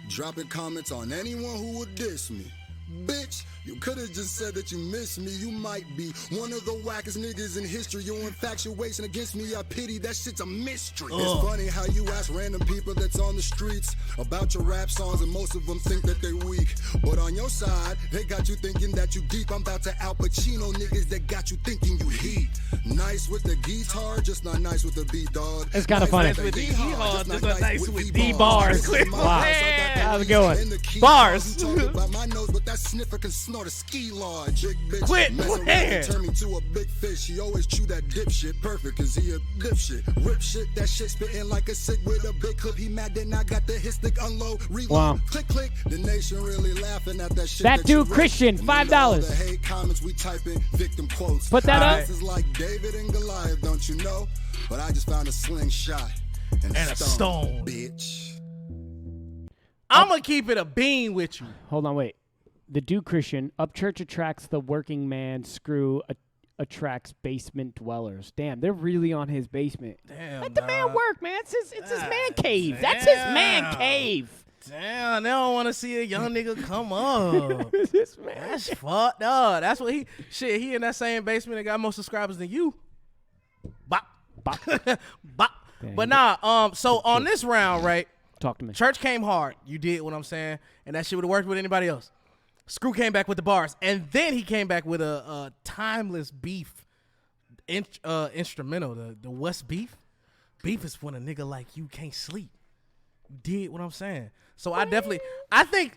Dropping comments on anyone who would diss me. Bitch, you could've just said that you miss me. You might be one of the wackest niggas in history. Your infatuation against me, I pity. That shit's a mystery. It's funny how you ask random people that's on the streets about your rap songs, and most of them think that they weak. But on your side, they got you thinking that you deep. I'm about to Al Pacino niggas that got you thinking you heat. Nice with the guitar, just not nice with the beat, dog. It's kind of funny. Nice with the just not nice with the bars. Wow. How's it going? Bars. About my nose, but that sniffer can snort a ski lodge. Big bitch, Quit mess around playing. and turn me to a big fish. He always chew that dipshit. Perfect, cause he a dipshit. Rip shit, that shit spitting like a sick with a big clip. He mad, then I got the hit stick unload. Reload. Wow. Click, click. The nation really laughing at that shit. That you dude, wrote. Christian, And $5. all the hate comments we type in, victim quotes. Put that up. This is like David and Goliath, don't you know? But I just found a slingshot and a stone, bitch. I'm gonna keep it a bean with you. Hold on, wait. The dude Christian, Upchurch attracts the working man, Screw attracts basement dwellers. Damn, they're really on his basement. Damn, Let the man work, man. It's his man cave. That's his man cave. Damn, they don't want to see a young nigga come up. It's his man. That's fucked up. That's what he in that same basement that got more subscribers than you. Bop. Bop. Bop. Damn, But nah, so on this round, right? Talk to me. Church came hard. You did what I'm saying. And that shit would have worked with anybody else. Screw came back with the bars. And then he came back with a timeless beef instrumental. The West Beef. Beef is when a nigga like you can't sleep. You did what I'm saying. So I think,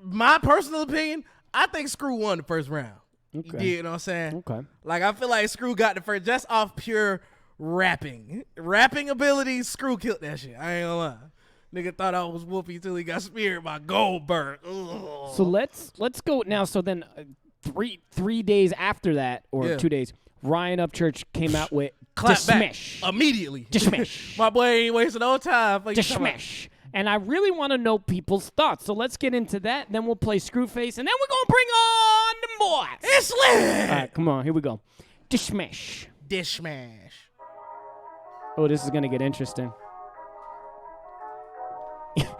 my personal opinion, I think Screw won the first round. Okay. You did what I'm saying? Okay. Like, I feel like Screw got the first, just off pure rapping. Rapping ability, Screw killed that shit. I ain't gonna lie. Nigga thought I was Whoopi till he got speared by Goldberg. Ugh. So let's go now. So then 3 days after that, or 2 days, Ryan Upchurch came out with Clap back Dismish. immediately. Dismish. My boy ain't wasting no time. Dismish. And I really want to know people's thoughts. So let's get into that. Then we'll play Scruface. And then we're going to bring on the boys. It's lit. All right, come on. Here we go. Dismish. Dishmash. Oh, this is going to get interesting.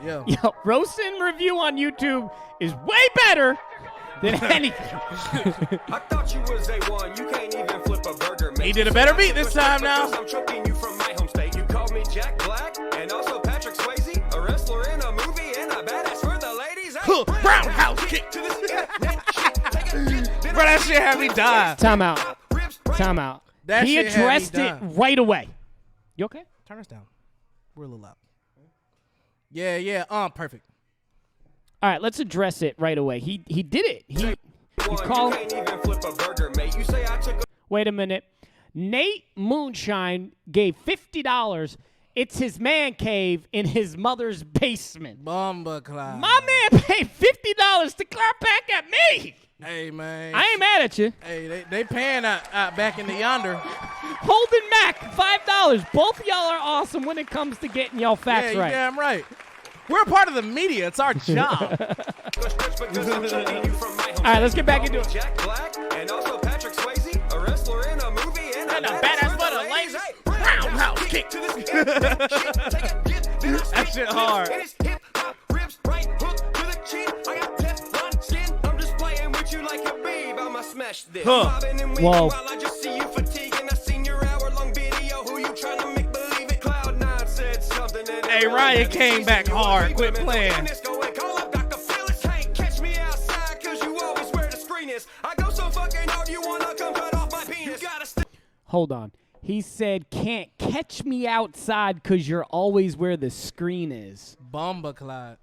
Yo. Yo, RoastNreview on YouTube is way better than anything. I thought you was A1. You can't even flip a burger, mate. He did a better beat this time now. I'm choking you from my home state. You called me Jack Black and also Patrick Swayze, a wrestler in a movie and a badass for the ladies. Hey, roundhouse kick. to this shit. Bro, that shit had me die. Time out. That He shit had me addressed it die. right away. You okay? Turn us down. We're a little loud. Yeah. Perfect. All right, let's address it right away. He did it. He called. You can't even flip a burger, mate. You say I took a Wait a minute. Nate Moonshine gave $50. It's his man cave in his mother's basement. Bumba Clyde. My man paid $50 to clap back at me. Hey, man. I ain't mad at you. Hey, they paying out back in the yonder. Holden Mack, $5. Both of y'all are awesome when it comes to getting y'all facts Yeah, right. you damn right. We're a part of the media. It's our job. All right, let's get back into it. Jack Black and also Patrick Swayze, a wrestler in a movie and a badass butter, lazy roundhouse kick. That shit hard. I'm just playing with you like a babe. I'ma smash this. Huh. Whoa. I just see you fatigue and I seen your hour-long video. Who you trying to make believe it? Cloud9 said something. Hey, Ryan came back hard. Quit playing. Hold on. He said, can't catch me outside because you're always where the screen is. Bomba Clyde.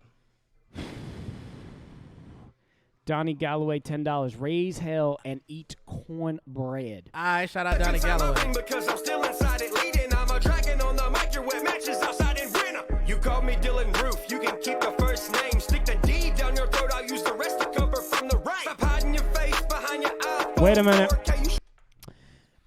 Donnie Galloway, $10. Raise hell and eat cornbread. All right, shout out Donnie Galloway. Because I'm still inside it leading. I'm a dragon on the microwave matches outside in winter. You call me Dylan Roof. You can keep the first name. Stick the D down your throat. I'll use the rest to cover from the right. Stop hiding your face behind your eye. Wait a minute.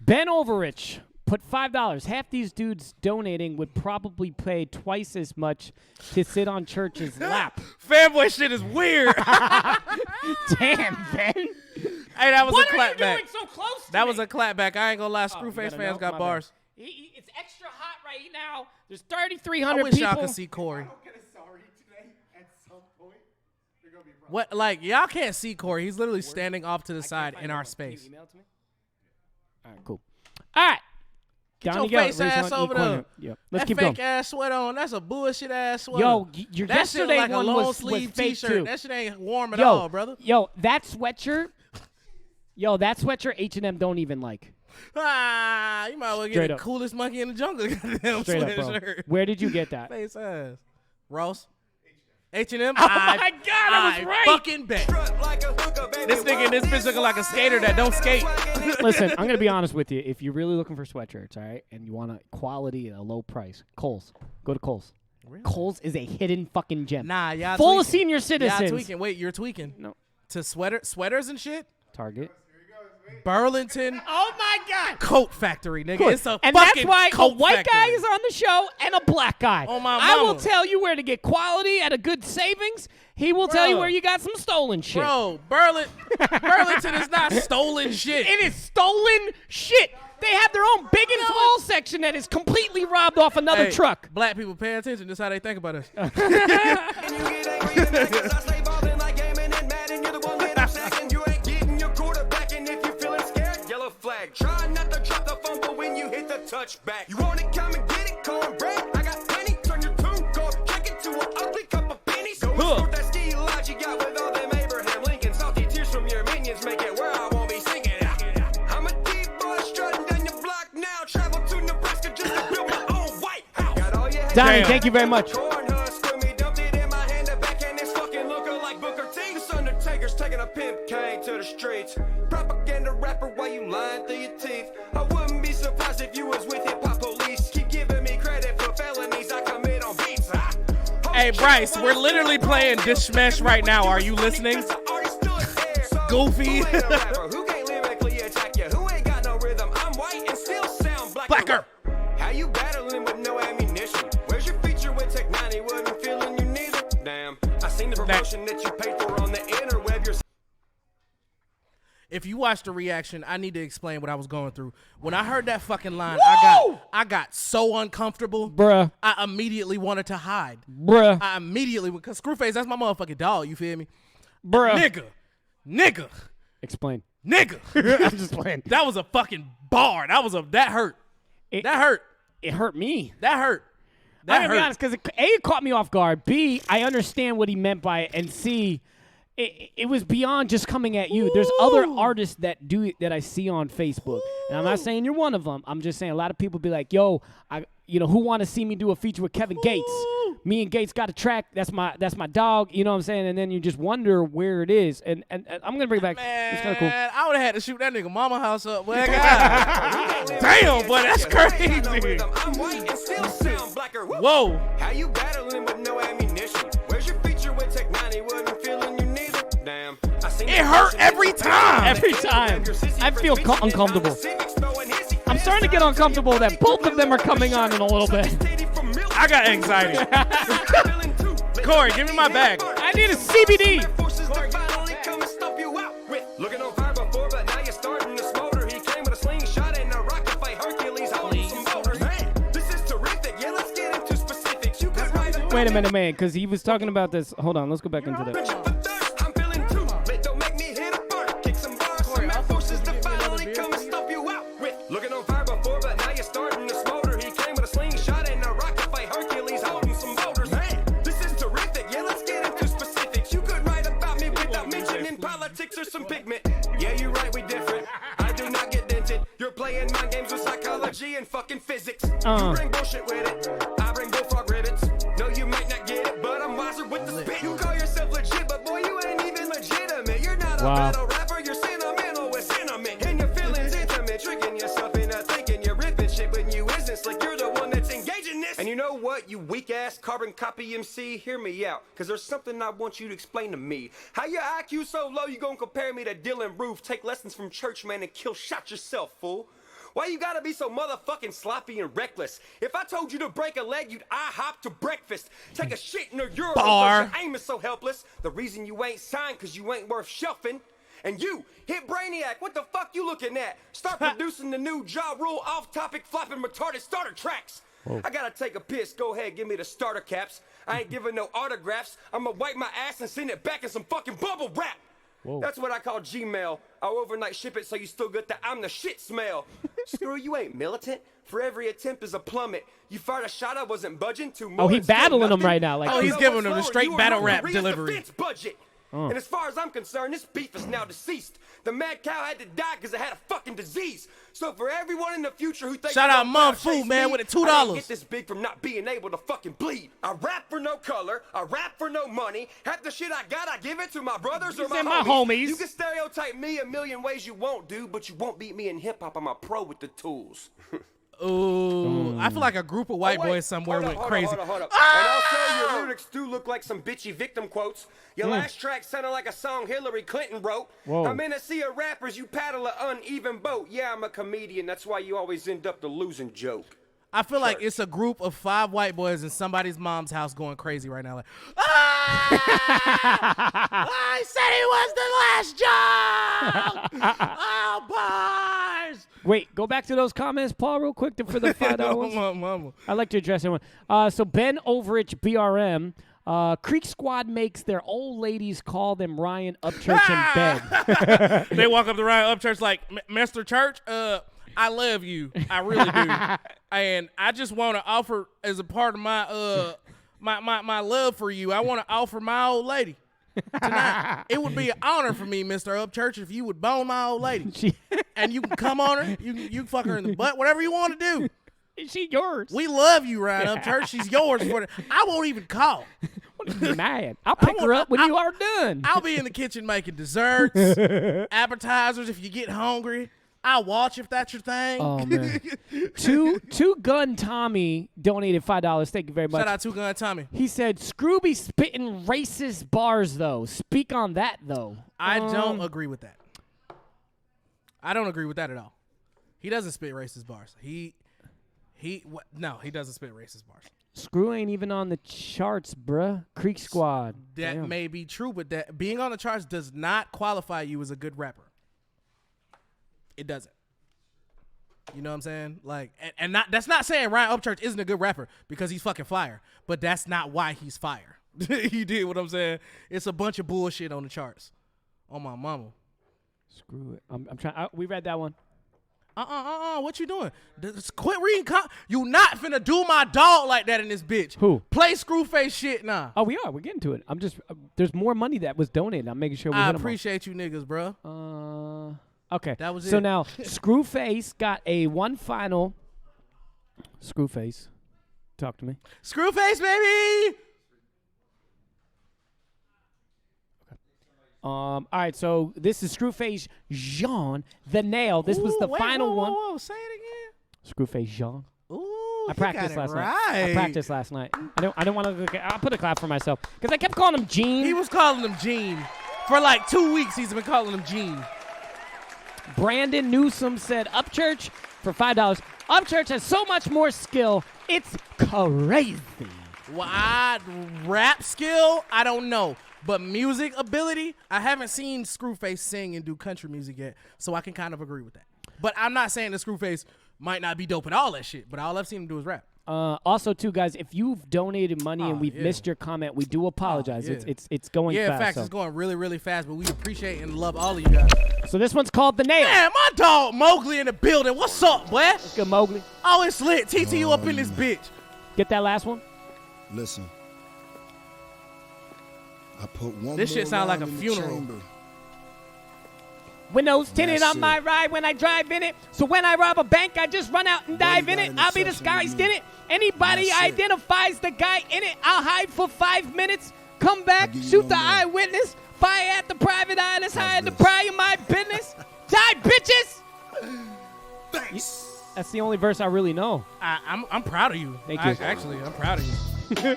Ben Overich put $5. Half these dudes donating would probably pay twice as much to sit on Church's lap. Fanboy shit is weird. Damn, Ben. Hey, that was What a are you clapback. doing so close to That me? was a clapback. I ain't gonna lie. Oh, Scruface you fans gotta know? got My bars. bad. It's extra hot right now. There's I 3,300 wish people. y'all could see Corey. What? Like, y'all can't see Corey. He's literally standing off to the side in our space. Email it to me? All right, cool. All right. Get Donnie your face Galloway, ass raise on over equal- there. Yep. Let's That keep fake going. ass sweater on. That's a bullshit ass sweater. Yo, your that shit yesterday like a one long was sleeve fake t-shirt. too. That shit ain't warm at Yo, all, brother. that sweatshirt. That sweatshirt H&M don't even like. Ah, you might as well get Straight the up. coolest monkey in the jungle. Goddamn Straight up, bro. sweatshirt. Where did you get that? Face ass. Ross. H&M. Oh my God, I was right. Fucking bet. This nigga in this bitch looking like a skater that don't skate. Listen, I'm gonna be honest with you. If you're really looking for sweatshirts, all right, and you want a quality at a low price, Kohl's. Go to Kohl's. Really? Kohl's is a hidden fucking gem. Nah, y'all Full of tweaking. senior citizens. Y'all tweaking. Wait, you're tweaking. No. To sweaters and shit? Target. Burlington Oh my God. Coat Factory, nigga. Good. It's a And fucking that's why a coat white guy factory. is on the show and a black guy. Oh, my I will mama. tell you where to get quality at a good savings. He will tell you Bro. where you got some stolen shit. Bro, Burlington is not stolen shit. It is stolen shit. They have their own big and tall section that is completely robbed off another Hey, truck. Black people pay attention. That's how they think about us. Try not to drop the fumble when you hit the touchback. You want it, come and get it, cornbread. I got plenty. Turn your tune, go kick it to an ugly cup of pennies. Go snort that ski lodge you got with all them Abraham Lincoln. Salty tears from your minions make it where I won't be singing. I'm a deep boy strutting down your block now. Travel to Nebraska just to build my own White House. Got all your Donnie, Damn. thank you very much. corn husk with me, dumped it in my hand. The backhand is fucking looking like Booker T. This Undertaker's taking a pimp cane to the streets. Propaganda rapper, why you lying through your teeth? I wouldn't be surprised if you was with hip hop police. Keep giving me credit for felonies I commit on beats. Hey, Bryce, we're literally playing Dishmesh right now. Are you listening? Goofy. Who can't lyrically attack you? Who ain't got no rhythm? I'm white and still sound black. Blacker. How you battling with no ammunition? Where's your feature with Tech 90? Wasn't feeling you neither. Damn, I seen the promotion that you paid for on the interweb. You're If you watch the reaction, I need to explain what I was going through. When I heard that fucking line, I got so uncomfortable. Bruh. I immediately wanted to hide. Bruh. I immediately, because Screwface, that's my motherfucking dog, you feel me? Bruh. Nigga. Explain. Nigga. I'm just playing. That was a fucking bar. That hurt. It- That hurt. It hurt me. That hurt. I'm That gonna be hurt. honest, because A, it caught me off guard. B, I understand what he meant by it, and C, it was beyond just coming at you. There's other artists that do it that I see on Facebook, and I'm not saying you're one of them. I'm just saying a lot of people be like, "Yo, who want to see me do a feature with Kevin Gates? Me and Gates got a track. That's my dog. You know what I'm saying?" And then you just wonder where it is. And I'm gonna bring it back. It's kind of cool. Man, I would have had to shoot that nigga mama house up. Boy. Damn, boy, that's crazy. I'm white and still sound blacker. Whoa. How you battling with no ammunition? Where's your feature with Tech 90? Wasn't feeling you neither. Damn, I seen It hurt every time. Every time. I feel uncomfortable. I'm starting to get uncomfortable that both of them are coming on in a little bit. I got anxiety. Corey, give me my bag. I need a CBD. wait a minute, man, because he was talking about this. Hold on, let's go back into that. I'm feeling too lit, don't make me hit a bar. Kick some bars, some mad forces to finally come and stomp you out with. Looking on fire before, but now you're starting to smolder. He came with a slingshot and a rocket fight. Hercules holding some boulders. Man, this is terrific. Yeah, let's get into specifics. You could write about me without mentioning politics or some pigment. Yeah, you're right, we different. I do not get dented. You're playing mind games with psychology and fucking physics. You bring bullshit with it. I bring bullfrog ribbons. No, you might not get it, but I'm wiser with the spit. You call yourself legit, but boy, you ain't even legitimate. You're not a battle rapper, you're sentimental with sentiment. And your feelings intimate, tricking yourself into thinking you're ripping shit when you isn't slick. You're the one that's engaging this. And you know what, you weak-ass carbon copy MC? Hear me out, because there's something I want you to explain to me. How your IQ so low, you gonna compare me to Dylan Roof? Take lessons from church, man, and kill shot yourself, fool. Why you gotta be so motherfucking sloppy and reckless? If I told you to break a leg, you'd IHOP to breakfast. Take a shit in a urinal, but your aim is so helpless. The reason you ain't signed, cause you ain't worth shelfing. And you, hit Brainiac, what the fuck you looking at? Start producing the new Ja Rule off-topic flopping retarded starter tracks. I gotta take a piss, go ahead, give me the starter caps. I ain't giving no autographs. I'ma wipe my ass and send it back in some fucking bubble wrap. That's what I call Gmail. I'll overnight ship it so you still get the I'm the shit smell. Screw you ain't militant. For every attempt is a plummet. You fired a shot, I wasn't budging too much. Oh, he's battling him right now. Like, he's giving him the straight battle rap delivery. Budget. And as far as I'm concerned, this beef is now deceased. The mad cow had to die because it had a fucking disease. So for everyone in the future who thinks shout out Mom Fu, man, with the $2. I didn't get this big from not being able to fucking bleed. I rap for no color. I rap for no money. Half the shit I got, I give it to my brothers or my homies. You can stereotype me a million ways you won't, dude, but you won't beat me in hip hop. I'm a pro with the tools. Ooh, I feel like a group of white boys somewhere went crazy. Hold up. And I'll say your lyrics do look like some bitchy victim quotes. Your last track sounded like a song Hillary Clinton wrote. I'm in a sea of rappers, you paddle an uneven boat. Yeah, I'm a comedian, that's why you always end up the losing joke. I feel like it's a group of 5 white boys in somebody's mom's house going crazy right now. Like, I said he was the last joke. Bars. Wait, go back to those comments, Paul, real quick for the $5 ones. I'd like to address everyone. So Ben Overich, BRM, Creek Squad makes their old ladies call them Ryan Upchurch in bed. They walk up to Ryan Upchurch like, Mr. Church, I love you. I really do. And I just want to offer as a part of my my love for you, I want to offer my old lady tonight. It would be an honor for me, Mr. Upchurch, if you would bone my old lady. And you can come on her. You can fuck her in the butt, whatever you want to do. Is she yours? We love you, Ryan Upchurch. She's yours. I won't even call. Man, I'll pick her up when you are done. I'll be in the kitchen making desserts, appetizers if you get hungry. I'll watch if that's your thing. Oh, man. Two Gun Tommy donated $5. Thank you very much. Shout out Two Gun Tommy. He said, Scrooby spitting racist bars, though. Speak on that, though. I don't agree with that. I don't agree with that at all. He doesn't spit racist bars. No, he doesn't spit racist bars. Screw ain't even on the charts, bruh. Creek Squad. That may be true, but that being on the charts does not qualify you as a good rapper. It doesn't. You know what I'm saying? Like, and that's not saying Ryan Upchurch isn't a good rapper because he's fucking fire, but that's not why he's fire. You did what I'm saying? It's a bunch of bullshit on the charts. On my mama. Screw it. I'm trying. We read that one. What you doing? Quit reading. You not finna do my dog like that in this bitch. Who? Play Scruface shit now. Oh, we are. We're getting to it. I'm just. There's more money that was donated. I'm making sure we I hit appreciate you niggas, bro. Okay. That was it. So now, Scruface got a one final. Scruface, talk to me. Scruface, baby. All right, so this is Scruface Jean the Nail. This was the final one. Whoa, say it again. Scruface Jean. Ooh, I practiced last night. Right. I practiced last night. I don't want to. I'll put a clap for myself because I kept calling him Gene. He was calling him Gene for like 2 weeks. He's been calling him Gene. Brandon Newsom said Upchurch for $5. Upchurch has so much more skill. It's crazy. Well, rap skill, I don't know. But music ability, I haven't seen Scruface sing and do country music yet, so I can kind of agree with that. But I'm not saying that Scruface might not be dope at all that shit, but all I've seen him do is rap. Also, too, guys, if you've donated money and we've missed your comment, we do apologize. It's going fast. Yeah, in fact, it's going really, really fast, but we appreciate and love all of you guys. So this one's called The Nail. Man, my dog Mowgli in the building. What's up, boy? Good, Mowgli. Oh, it's lit. TTU up in this bitch. Get that last one? Listen. I put one this shit sound like a funeral. Chamber. Windows tinted on my ride when I drive in it. So when I rob a bank, I just run out and dive in it. I'll be disguised in it. Anybody identifies the guy in it, I'll hide for 5 minutes. Come back, shoot the eyewitness. Fire at the private eye that's hide the pry of my business. Die, bitches! Thanks. That's the only verse I really know. I'm proud of you. Thank you. Actually, I'm proud of you.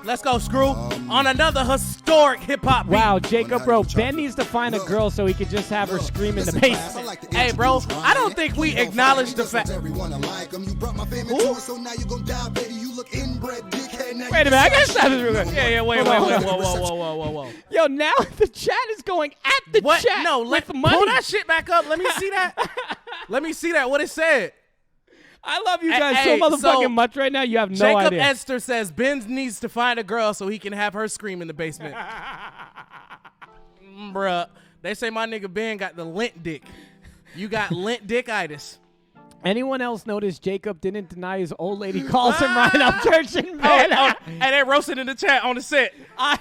Let's go, Screw, on another historic hip-hop beat. Wow, Jacob, bro, Ben needs to find a girl so he could just have her scream in the bass. Hey, bro, I don't think we acknowledge the fact. Wait a minute, I gotta stop this real quick. Yeah, wait, whoa. Yo, now the chat is going at the chat. No, with money. Pull that shit back up. Let me see that. Let me see that. What it said. I love you guys so motherfucking much right now. You have no Jacob idea. Esther says Ben needs to find a girl so he can have her scream in the basement. Bruh, they say my nigga Ben got the lint dick. You got lint dickitis. Anyone else notice Jacob didn't deny his old lady calls him Ryan Upchurch in bed? And they roasted in the chat on the set. I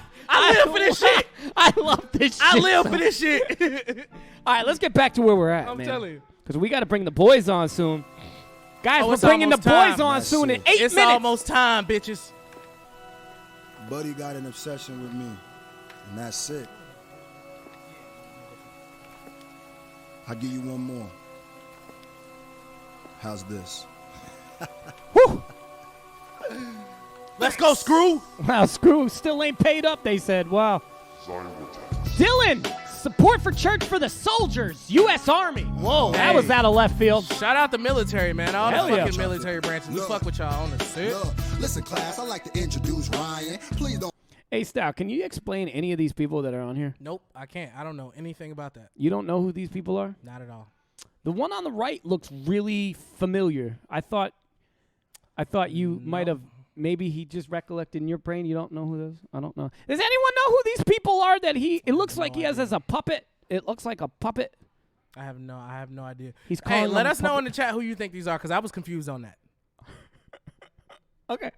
live for this shit. I love this shit. I live for this shit. All right, let's get back to where we're at, I'm man. telling you. Because we got to bring the boys on soon. Guys, we're it's bringing the almost boys on That's soon it. in 8 minutes. It's almost time, bitches. Buddy got an obsession with me, and that's it. I'll give you one more. How's this? Whew. Let's go, Screw. Wow, Screw still ain't paid up, they said. Wow. Dylan, support for church for the soldiers, U.S. Army. Whoa, that was out of left field. Shout out the military, man. All Hell the yeah. fucking military branches. We fuck with y'all on the set. Listen, class, I'd like to introduce Ryan. Please don't. Hey, Stout, can you explain any of these people that are on here? Nope, I can't. I don't know anything about that. You don't know who these people are? Not at all. The one on the right looks really familiar. I thought you might have. Maybe he just recollected in your brain. You don't know who this is? I don't know. Does anyone know who these people are that it looks like he has as a puppet? It looks like a puppet. I have no idea. He's calling Hey, let them us know puppet. in the chat who you think these are, because I was confused on that. Okay.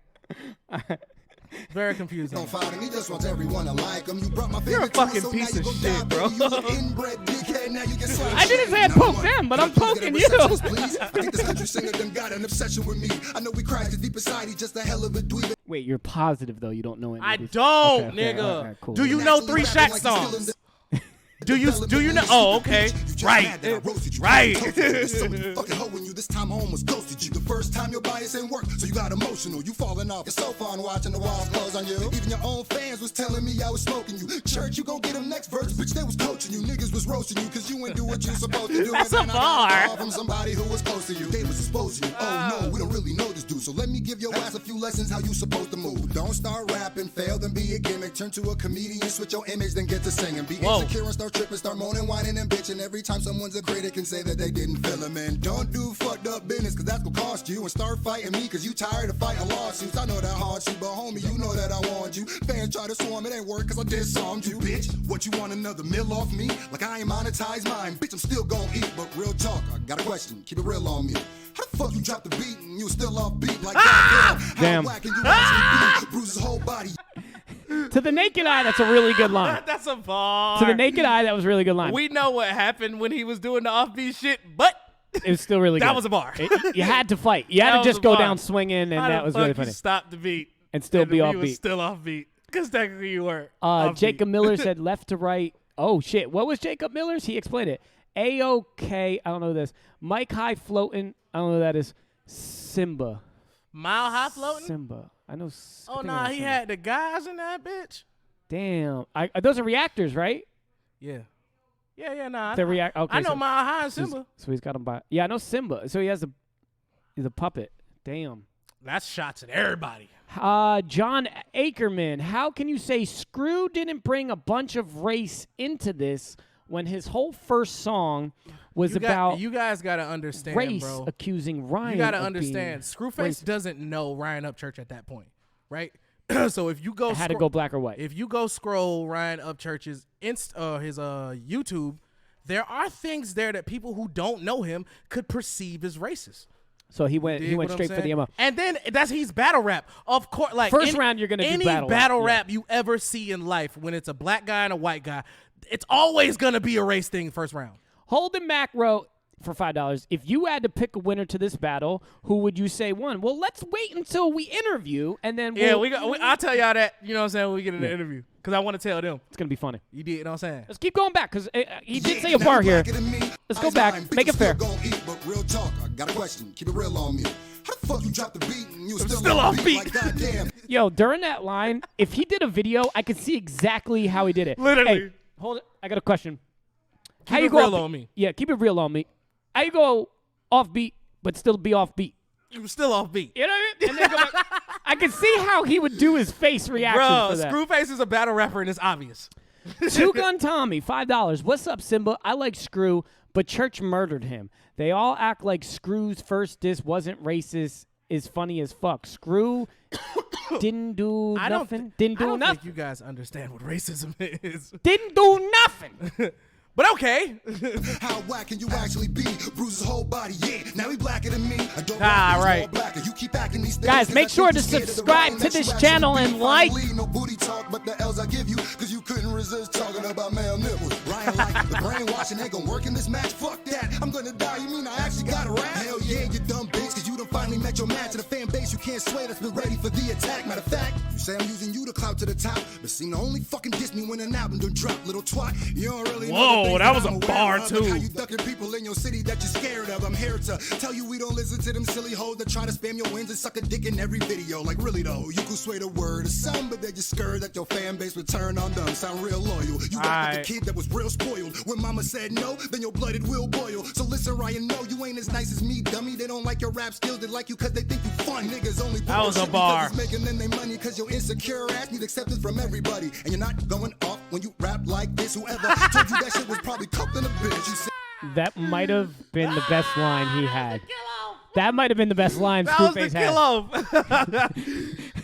Very confused on Don't that. find me, just want everyone to like him. You brought my You're a favorite fucking toy, piece so of now you gon' shit, die, bro. baby. You an inbred dickhead, now you get slapped. I didn't say I poked them, but I'm poking you. Please. I think this country singer done got an obsession with me. I know we crashed deep inside, he just a hell of a dweeb. Wait, you're positive though? You don't know any I of these? don't, Okay, nigga. all right, cool. Do you know 3 Shaq songs? Do you know? Oh, okay. Right. Right. Fucking hoe when you this time I almost ghosted you. The first time your bias ain't work, so you got emotional. You falling off. It's so fun watching the walls close on you. Even your own fans was telling me I was smoking you. Church, you gon' get them next verse. Bitch, they was coaching you. Niggas was roasting you because you ain't do what you supposed to do. That's And a then I got bar. call from somebody who was close to you. They was exposing you. Oh no, we don't really know this dude. So let me give your ass a few lessons how you supposed to move. Don't start rapping, fail, then be a gimmick. Turn to a comedian, switch your image, then get to singing. Be insecure and start tripping, start moaning, whining and bitching. Every time someone's a critic and say that they didn't feel him in. Don't do fucked up business, cause that's gonna cost you. And start fighting me, cause you tired of fighting lawsuits. I know that hard shit, but homie, you know that I warned you. Fans try to swarm, it ain't work, cause I disarmed you. Bitch, what you want another meal off me? Like I ain't monetized mine. Bitch, I'm still gon' eat, but real talk, I got a question, keep it real on me. How the fuck you drop the beat and you still off beat like that? Damn. How whack can you actually be? Bruise his whole body. To the naked eye, that's a really good line. That's a bar. To the naked eye, that was a really good line. We know what happened when he was doing the offbeat shit, but It was still really good. that was a bar. You had to fight. You had That to was just a go bar. down swinging, and How that the was fuck really you funny. stop the beat And still be the off beat was beat. still off beat, because technically you were. off beat. Jacob Miller said left to right. Oh, shit. What was Jacob Miller's? He explained it. A-OK. I don't know this. Mike High floating. I don't know who that is. Simba. Mile High floating. Simba. I know. Oh nah, he had the guys in that bitch. Damn. Those are reactors, right? Yeah. Nah. The react. Okay. I know so, Mile High and Simba. So he's got him by. Yeah, I know Simba. So he's a puppet. Damn. That's shots at everybody. John Ackerman, how can you say Screw didn't bring a bunch of race into this when his whole first song was about you guys gotta understand, race bro. accusing Ryan. You gotta of understand. being Scruface racist. doesn't know Ryan Upchurch at that point, right? So if you go, It had to go black or white. If you go scroll Ryan Upchurch's his YouTube, there are things there that people who don't know him could perceive as racist. So he went Dig what I'm straight for the saying? MO. And then he's battle rap. Of course, like First round, you're gonna do any battle rap, yeah. you ever see in life, when it's a black guy and a white guy, it's always gonna be a race thing first round. Holden Mack wrote for $5, if you had to pick a winner to this battle, who would you say won? Well, let's wait until we interview, and then I'll tell y'all that, you know what I'm saying, when we get in the interview. Because I want to tell them. It's going to be funny. You did, you know what I'm saying? Let's keep going back, because he did say a bar here. Let's go back. Make it fair. Eat, but real talk, I got a question. Keep it real on me. How the fuck you drop the beat and you still off beat? Like, goddamn. Yo, during that line, if he did a video, I could see exactly how he did it. Literally. Hey, hold it. I got a question. Keep it real on me. Yeah, keep it real on me. How you go off beat, but still be off beat? You were still off beat. You know what I mean? And then go back. I can see how he would do his face reaction Bro, for that. Scruface is a battle rapper, and it's obvious. Two Gun Tommy, $5. What's up, Simba? I like Screw, but Church murdered him. They all act like Screw's first diss wasn't racist. Is funny as fuck. Screw didn't do nothing. I don't think you guys understand what racism is. Didn't do nothing. But okay. How whack can you actually be? Bruises whole body, yeah. Now he blacker than me. I don't right. Blacker. You keep acting these Guys, make sure to subscribe to this channel and like. No booty talk, but the L's I give you, because you couldn't resist talking about male nipples. Ryan like the brainwashing ain't gonna work in this match. Fuck that. I'm gonna die. You mean I actually got a rap? Hell yeah, you dumb bitch, because you done finally met your match. And a fan base you can't sway that's been ready for the attack. Matter of fact, you say I'm using you to clout to the top, but seem to only fucking diss me when an album done drop. Little twat, you don't really know. Oh, that was a bar too. How you ducking people in your city that you're scared of. I'm here to tell you we don't listen to them silly hoes that try to spam your wins and suck a dick in every video. Like really though, you could sway the word of some, but they're just scared that your fan base would turn on them. Sound real loyal. You got the kid that was real spoiled. When mama said no, then your blooded will boil. So listen, Ryan, no, you ain't as nice as me, dummy. They don't like your rap skills. They like you cause they think you fun. Niggas only that was a bar. It's making them their money cause your insecure ass need acceptance from everybody. And you're not going off when you rap like this. Whoever told you that shit was probably cooked in a bitch. You said That might have been the best line he had. That might have been the best line Scruface had.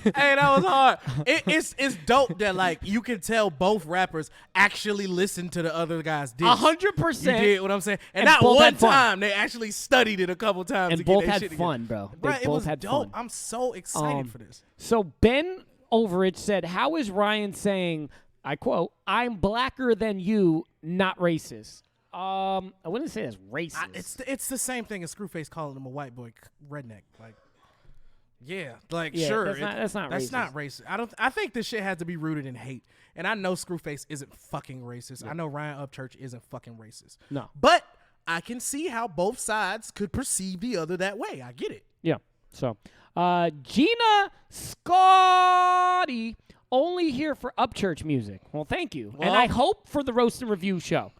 Hey, that was hard. It's dope that like you can tell both rappers actually listen to the other guy's diss. 100%. You did what I'm saying, and not both one had fun. time they actually studied it a couple times. And to both get had shit fun, together. bro. They It both was had dope. fun. I'm so excited for this. So Ben Overage said, "How is Ryan saying, I quote, I'm blacker than you, not racist?" I wouldn't say that's racist. It's the same thing as Scruface calling him a white boy redneck. Like, yeah, like Yeah, sure, that's not that's racist. not racist. I think this shit has to be rooted in hate. And I know Scruface isn't fucking racist. I know Ryan Upchurch isn't fucking racist. No, but I can see how both sides could perceive the other that way. I get it. Yeah. So, Gina Scotty, only here for Upchurch music. Well, thank you, and I hope for the Roast and Review show.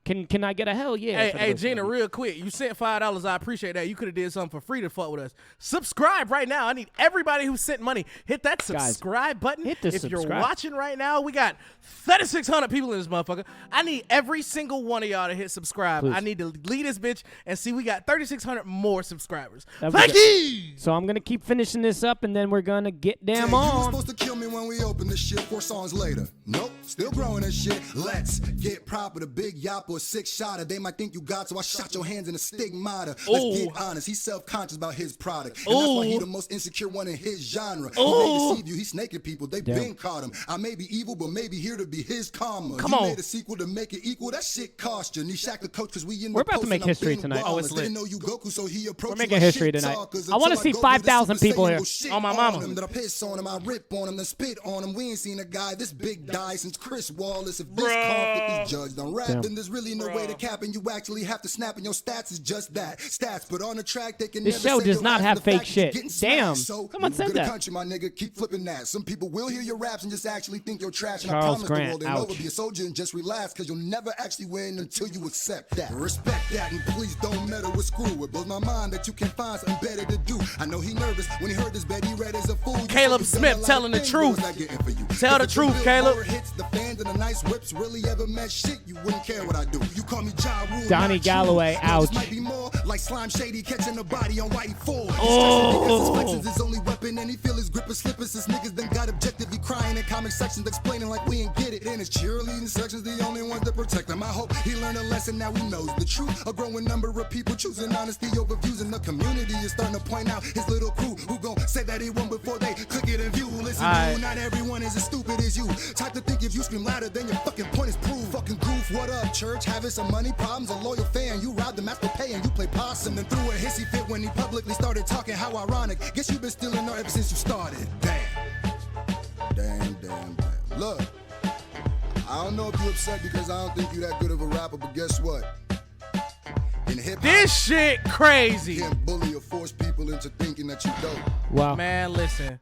Can I get a hell yeah? Hey, Gina, real quick. You sent $5. I appreciate that. You could have did something for free to fuck with us. Subscribe right now. I need everybody who sent money. Hit that subscribe button. Hit the if subscribe. You're watching right now, we got 3,600 people in this motherfucker. I need every single one of y'all to hit subscribe. Please. I need to lead this bitch and see we got 3,600 more subscribers. That'd Thank be you. So I'm gonna keep finishing this up, and then we're gonna get damn You were on. supposed to kill me when we opened this shit 4 songs later. Nope, still growing this shit. Let's get proper. The big yop or 6-shotter. They might think you got, so I shot your hands in a stigmata. Let's get honest. He's self-conscious about his product. And that's why he's the most insecure one in his genre. He may deceive you. He's snaking people. They been caught him. I may be evil, but maybe here to be his karma. Come on. Made a sequel to make it equal. That shit cost you. Nishak the coach, because we in We're the about to make history tonight. Oh, it's lit. Didn't know you Goku, so he approached We're you making like history shit tonight. talkers I wanna until see go do 5,000 the Super people Saiyan here. go shit On my mama. him, that I piss on him, I rip on him, then spit on him. We ain't seen a guy this big die since Chris Wallace. If this conflict is judged on rap, then there's really no way to cap, and you actually have to snap, and your stats is just that. Stats, but on the track, they can This never show say does your not ass have for the fake fact that you're shit. getting Damn. smashed. So, Someone said good that. country, my nigga, keep flipping that. Some people will hear your raps and just actually think you're trash, and I Charles promise Grant, the world they'll ouch. never be a soldier and just relax, because you'll never actually win until you accept that. Respect that, and please don't meddle with Screw. It blows my mind that you can find something better to do. I know he nervous when he heard this bet he read as a fool. Caleb Smith telling the truth. Tell the truth, Caleb. Hits, the fans and the nice whips really ever meant shit, you wouldn't care what I do. You call me Ja Rule, Donnie not Galloway, true. ouch. This might be more like Slime Shady catching a body on Whitey Ford. Oh. Because his flex is his only weapon and he feel his grip is slippers. Since niggas then got objective, he crying in comic sections explaining like we ain't get it. And his cheerleading sections the only ones that protect him. I hope he learned a lesson, now he knows the truth. A growing number of people choosing honesty over views, and the community is starting to point out his little crew who gon' say that he won before they click it and view. Listen, dude, not everyone is as stupid as you. Type to think if you scream louder, then your fucking point is proved. Fucking goof, what up, church? Having some money problems, a loyal fan. You robbed him after paying, you play possum. Then threw a hissy fit when he publicly started talking. How ironic. Guess you've been stealing art ever since you started. Damn. Look, I don't know if you're upset because I don't think you're that good of a rapper, but guess what? In hip-hop, This shit crazy. you can't bully or force people into thinking that you dope. Wow. Man, listen.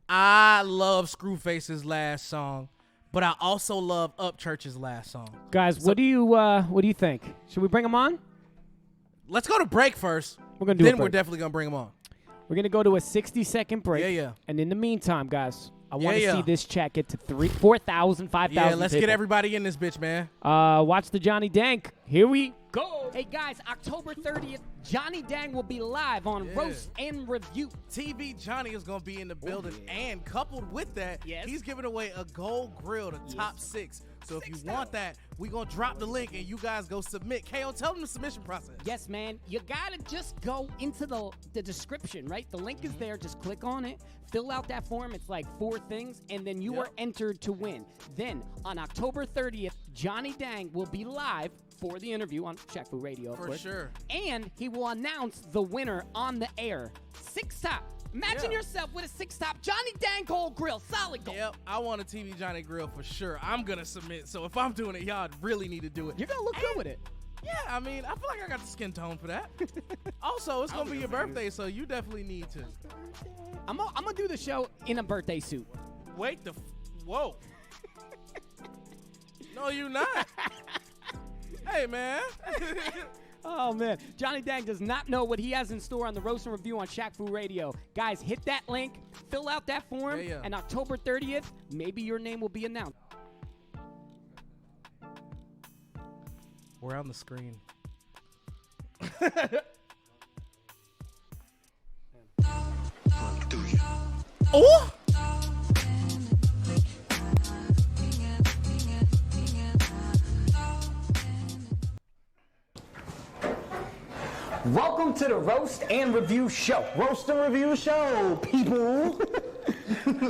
I love Scruface's last song, but I also love Upchurch's last song. Guys, what do you think? Should we bring him on? Let's go to break first. We're gonna do Then a we're break. definitely gonna bring him on. We're going to go to a 60-second break. Yeah. And in the meantime, guys, I want to Yeah. see this chat get to 4,000, 5,000 Yeah, let's people. get everybody in this bitch, man. Watch the Johnny Dank. Here we go. Hey, guys, October 30th, Johnny Dang will be live on Roast and Review. TV Johnny is gonna be in the building, and coupled with that, he's giving away a gold grill to top 6. So if you want that, we gonna drop the link and you guys go submit. KO, tell them the submission process. Yes, man. You got to just go into the description, right? The link is there. Just click on it. Fill out that form. It's like 4 things, and then you are entered to win. Then, on October 30th, Johnny Dang will be live for the interview on Shaq Fu Radio, of For course. sure. And he will announce the winner on the air. 6-top. Imagine yourself with a 6-top Johnny Dang Gold Grill. Solid gold. Yep, I want a TV Johnny grill for sure. I'm gonna submit. So if I'm doing it, y'all really need to do it. You're going to look good with it. Yeah, I mean, I feel like I got the skin tone for that. Also, it's gonna be your birthday, so you definitely need to. I'm going to do the show in a birthday suit. Wait the whoa. No, you not. Hey, man. Oh, man. Johnny Dang does not know what he has in store on the Roast and Review on Shaq Fu Radio. Guys, hit that link, fill out that form, and October 30th, maybe your name will be announced. We're on the screen. Oh! Welcome to the Roast and Review Show. Roast and Review Show, people.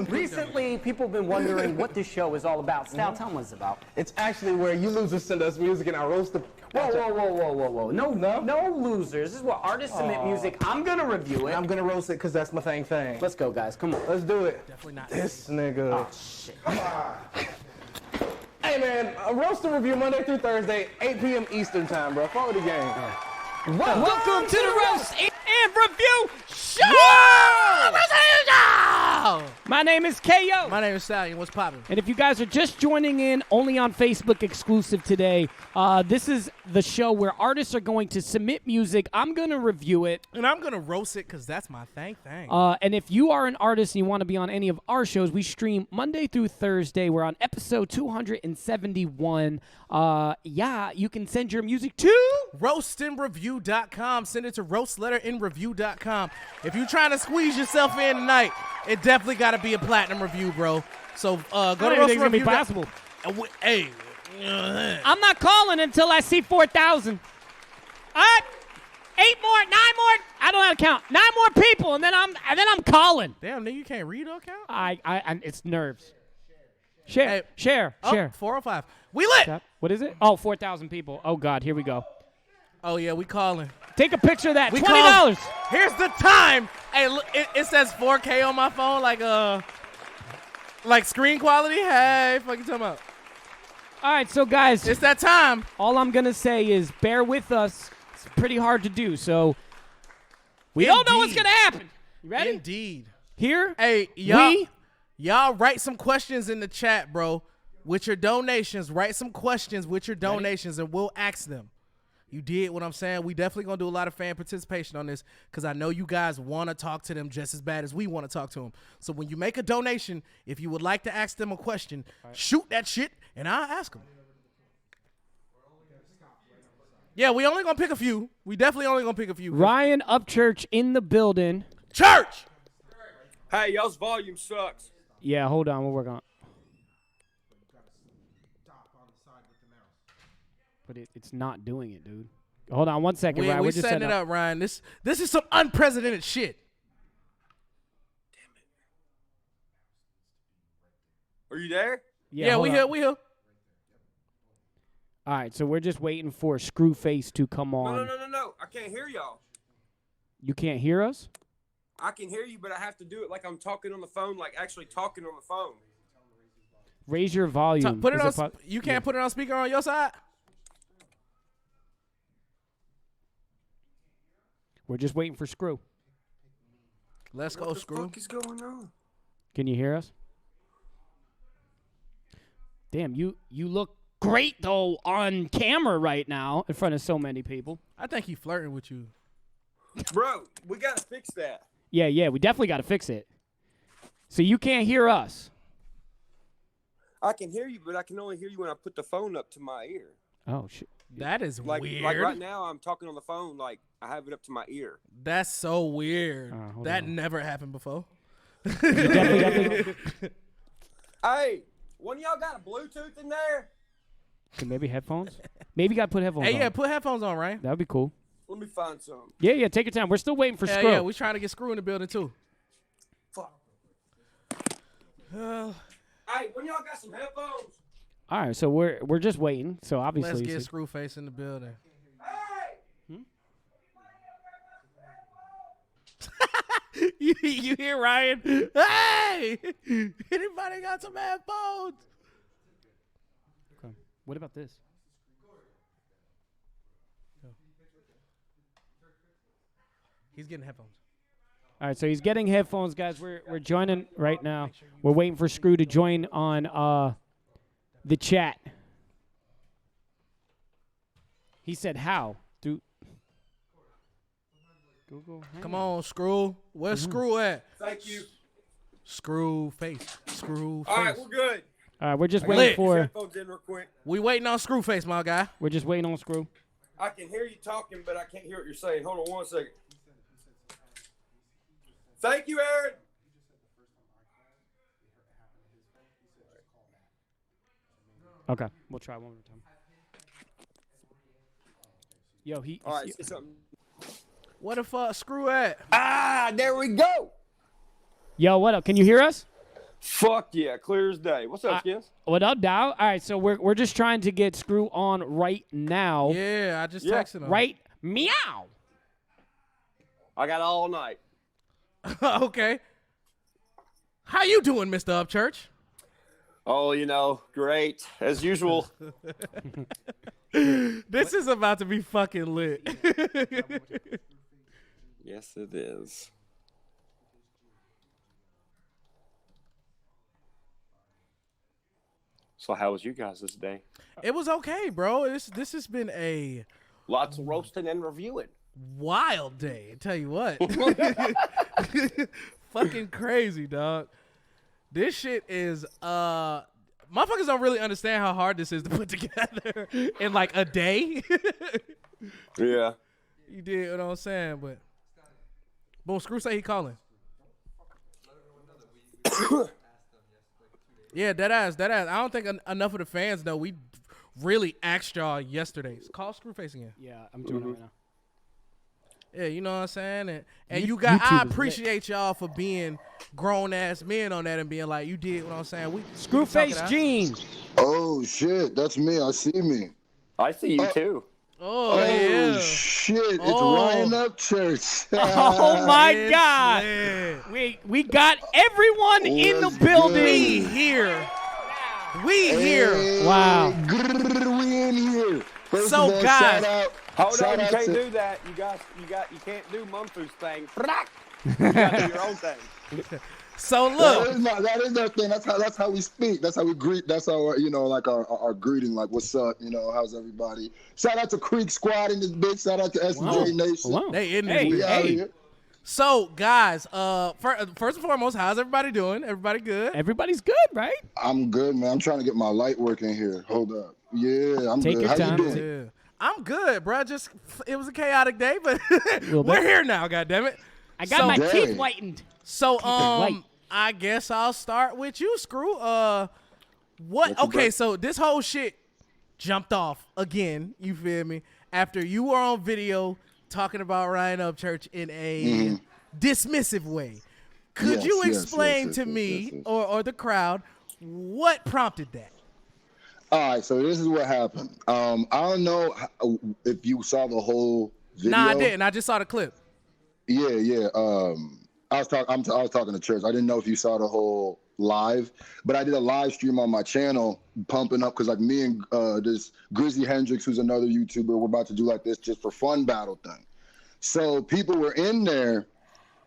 Recently, people have been wondering what this show is all about. Sal, tell them what it's about. It's actually where you losers send us music and I roast the... Whoa. No losers. This is where artists submit music. I'm going to review it. I'm going to roast it because that's my thing. Let's go, guys. Come on. Let's do it. Definitely not. This nigga. Oh, shit. Hey, man, a roast and review Monday through Thursday, 8 p.m. Eastern time, bro. Follow the game. Welcome to the Roast and Review Show! My name is KO. My name is Stallion. What's poppin'? And if you guys are just joining in, only on Facebook exclusive today, this is the show where artists are going to submit music. I'm going to review it. And I'm going to roast it because that's my thing. And if you are an artist and you want to be on any of our shows, we stream Monday through Thursday. We're on episode 271. You can send your music to RoastNreview.com. Send it to RoastLetterInReview.com. If you're trying to squeeze yourself in tonight, it definitely got to be a platinum review, bro. So go to Anything's gonna be RoastNreview. possible. Hey. I'm not calling until I see 4,000. All right, 8 more, 9 more. I don't know how to count. 9 more people, and then I'm calling. Damn, nigga, you can't read or count? I it's nerves. Share. 405. We lit. What is it? Oh, 4,000 people. Oh God, here we go. Oh yeah, we calling. Take a picture of that. We $20. Here's the time. Hey, look, it says 4K on my phone, like screen quality. Hey, fuck you talking about? All right, so guys, it's that time. All I'm gonna say is bear with us. It's pretty hard to do, so we don't know what's gonna happen. You ready? Indeed. Here, hey, y'all write some questions in the chat, bro. With your donations, write some questions with your donations, and we'll ask them. You did what I'm saying. We definitely going to do a lot of fan participation on this because I know you guys want to talk to them just as bad as we want to talk to them. So when you make a donation, if you would like to ask them a question, shoot that shit and I'll ask them. Yeah, we only gonna pick a few. We definitely only gonna pick a few. Ryan Upchurch in the building. Church! Hey, y'all's volume sucks. Yeah, hold on. We'll work on it. But it's not doing it, dude. Hold on 1 second, Ryan. We're just setting it up, Ryan. This is some unprecedented shit. Are you there? Yeah, we here. All right, so we're just waiting for Scruface to come on. No. I can't hear y'all. You can't hear us? I can hear you, but I have to do it like I'm talking on the phone, like actually talking on the phone. Raise your volume. Put it on. You can't put it on speaker on your side? We're just waiting for Screw. Let's go, Screw. What the fuck is going on? Can you hear us? Damn, you look great, though, on camera right now in front of so many people. I think he's flirting with you. Bro, we got to fix that. Yeah, we definitely got to fix it. So you can't hear us. I can hear you, but I can only hear you when I put the phone up to my ear. Oh, shit. That is Like weird. Like right now, I'm talking on the phone, like I have it up to my ear. That's so weird. That on. never happened before. Hey, one of y'all got a Bluetooth in there? So maybe headphones? Maybe you got to put headphones on. Hey, yeah, put headphones on, Ryan. That would be cool. Let me find some. Yeah, take your time. We're still waiting for Screw. Yeah, we're trying to get Screw in the building, too. Fuck. Hey, when y'all got some headphones? All right, so we're just waiting. So obviously, let's get Screwface in the building. Hey! you hear Ryan? Hey! Anybody got some headphones? Okay. What about this? He's getting headphones. All right, so he's getting headphones, guys. We're joining right now. We're waiting for Screw to join on the chat. He said how? Through Google. Come on, Screw. Where's Screw at? Thank you. Screwface. Screwface. All right, we're good. All right, we're just waiting for. Headphones in real quick. We waiting on Screwface, my guy. We're just waiting on Screw. I can hear you talking, but I can't hear what you're saying. Hold on 1 second. Thank you, Aaron. Okay, we'll try one more time. Yo, All right, say something. What the fuck, Screw at? Ah, there we go. Yo, what up? Can you hear us? Fuck yeah, clear as day. What's up, Skins? What up, Dow? All right, so we're just trying to get Screw on right now. Yeah, I just texted him. Right, meow. I got all night. Okay. How you doing, Mr. Upchurch? Oh, you know, great as usual. This is about to be fucking lit. Yes, it is. So how was you guys this day? It was okay, bro. This has been a Lots of roasting and reviewing. wild day. I tell you what. Fucking crazy, dog. This shit is motherfuckers don't really understand how hard this is to put together in like a day. Yeah. You did what I'm saying, but boom, Screw say he calling. Yeah, that ass. I don't think enough of the fans know. We really asked y'all yesterday. Call Screwface again. Yeah, I'm doing it right now. Yeah, you know what I'm saying? And you got, I appreciate y'all for being grown-ass men on that and being like, you did what I'm saying. Screwface Gene. Oh, shit. That's me. I see me. I see you too. Oh, yeah. Shit. It's Ryan Upchurch. Oh, my God. We got everyone in the building. We here. We here. Wow. We in here. First So, of all, guys. shout out. Hold on, you out can't to- do that. You can't do Mumfoo's thing. You gotta do your own thing. So look, that is our thing. That's how we speak. That's how we greet. That's our like our greeting. Like, what's up? How's everybody? Shout out to Creek Squad in this bitch. Shout out to S&J Nation. Wow. they in Hey, this. We out here. So, guys, first and foremost, how's everybody doing? Everybody good? Everybody's good, right? I'm good, man. I'm trying to get my light working here. Hold up. Yeah, I'm Take good. your How time. you doing? Yeah. I'm good, bro. It was a chaotic day, but Little we're bit. here now, goddammit. I got my Dang. teeth whitened. So, white. I guess I'll start with you, Screw. Okay, so this whole shit jumped off again, you feel me? After you were on video talking about Ryan Upchurch in a dismissive way. Could you explain to me or the crowd what prompted that? All right, so this is what happened. I don't know if you saw the whole video. Nah, I didn't. I just saw the clip. Yeah. I was talking to Church. I didn't know if you saw the whole live, but I did a live stream on my channel, pumping up because like me and this Grizzly Hendrix, who's another YouTuber, we're about to do like this just for fun battle thing. So people were in there,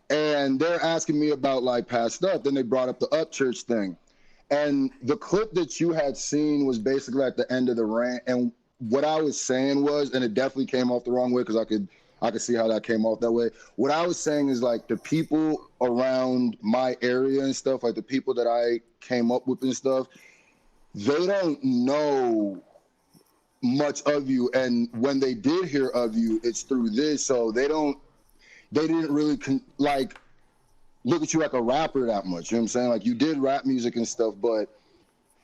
and they're asking me about like past stuff. Then they brought up the Upchurch thing. And the clip that you had seen was basically at the end of the rant. And what I was saying was, and it definitely came off the wrong way because I could see how that came off that way. What I was saying is like the people around my area and stuff, like the people that I came up with and stuff, they don't know much of you. And when they did hear of you, it's through this. So they didn't really look at you like a rapper that much. You know what I'm saying? Like you did rap music and stuff, but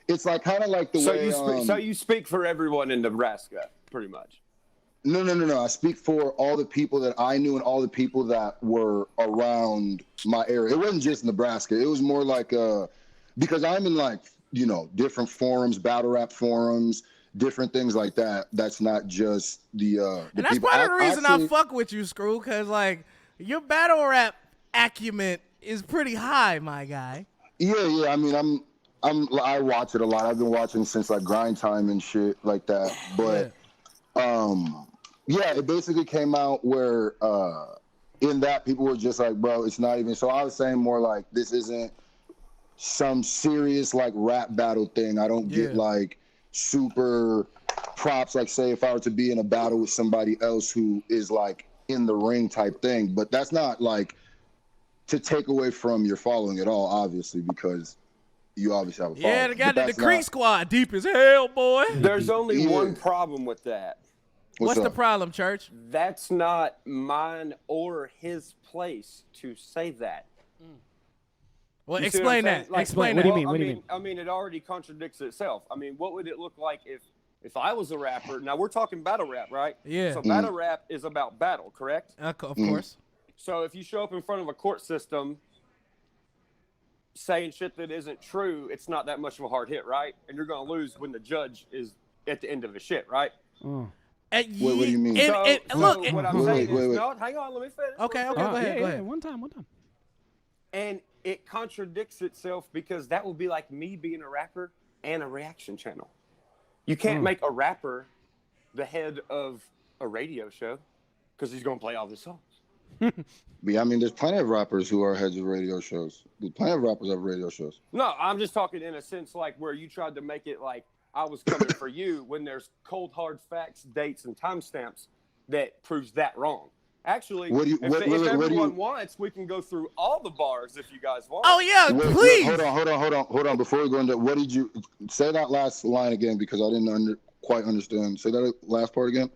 it's like kind of like the way. So you speak for everyone in Nebraska, pretty much. No. I speak for all the people that I knew and all the people that were around my area. It wasn't just Nebraska. It was more like because I'm in like, you know, different forums, battle rap forums, different things like that. That's not just the and that's people. part of the reason I fuck with you, Screw, because like your battle rap acumen is pretty high, my guy. Yeah. I mean, I watch it a lot. I've been watching since like grind time and shit like that. But it basically came out where in that people were just like, bro, it's not even. So I was saying more like this isn't some serious like rap battle thing. I don't get like super props. Like say if I were to be in a battle with somebody else who is like in the ring type thing, but that's not like to take away from your following at all, obviously, because you obviously have a following. Yeah, the guy did the Creek Squad deep as hell, boy. There's only one problem with that. What's the problem, Church? That's not mine or his place to say that. Well, explain that. Like, explain what that. do you mean? I mean, it already contradicts itself. I mean, what would it look like if I was a rapper? Now, we're talking battle rap, right? Yeah. So battle rap is about battle, correct? Of course. So if you show up in front of a court system saying shit that isn't true, it's not that much of a hard hit, right? And you're going to lose when the judge is at the end of his shit, right? What do you mean? What I'm saying is, no, hang on, let me finish. Okay, go ahead. One time. And it contradicts itself because that would be like me being a rapper and a reaction channel. You can't make a rapper the head of a radio show because he's going to play all the songs. Yeah, I mean, there's plenty of rappers who are heads of radio shows. There's plenty of rappers have radio shows. No, I'm just talking in a sense like where you tried to make it like I was coming for you when there's cold, hard facts, dates, and timestamps that proves that wrong. Actually, if everyone wants, we can go through all the bars if you guys want. Oh, yeah, please. Hold on. Before we go into what did you say that last line again? Because I didn't quite understand. Say that last part again.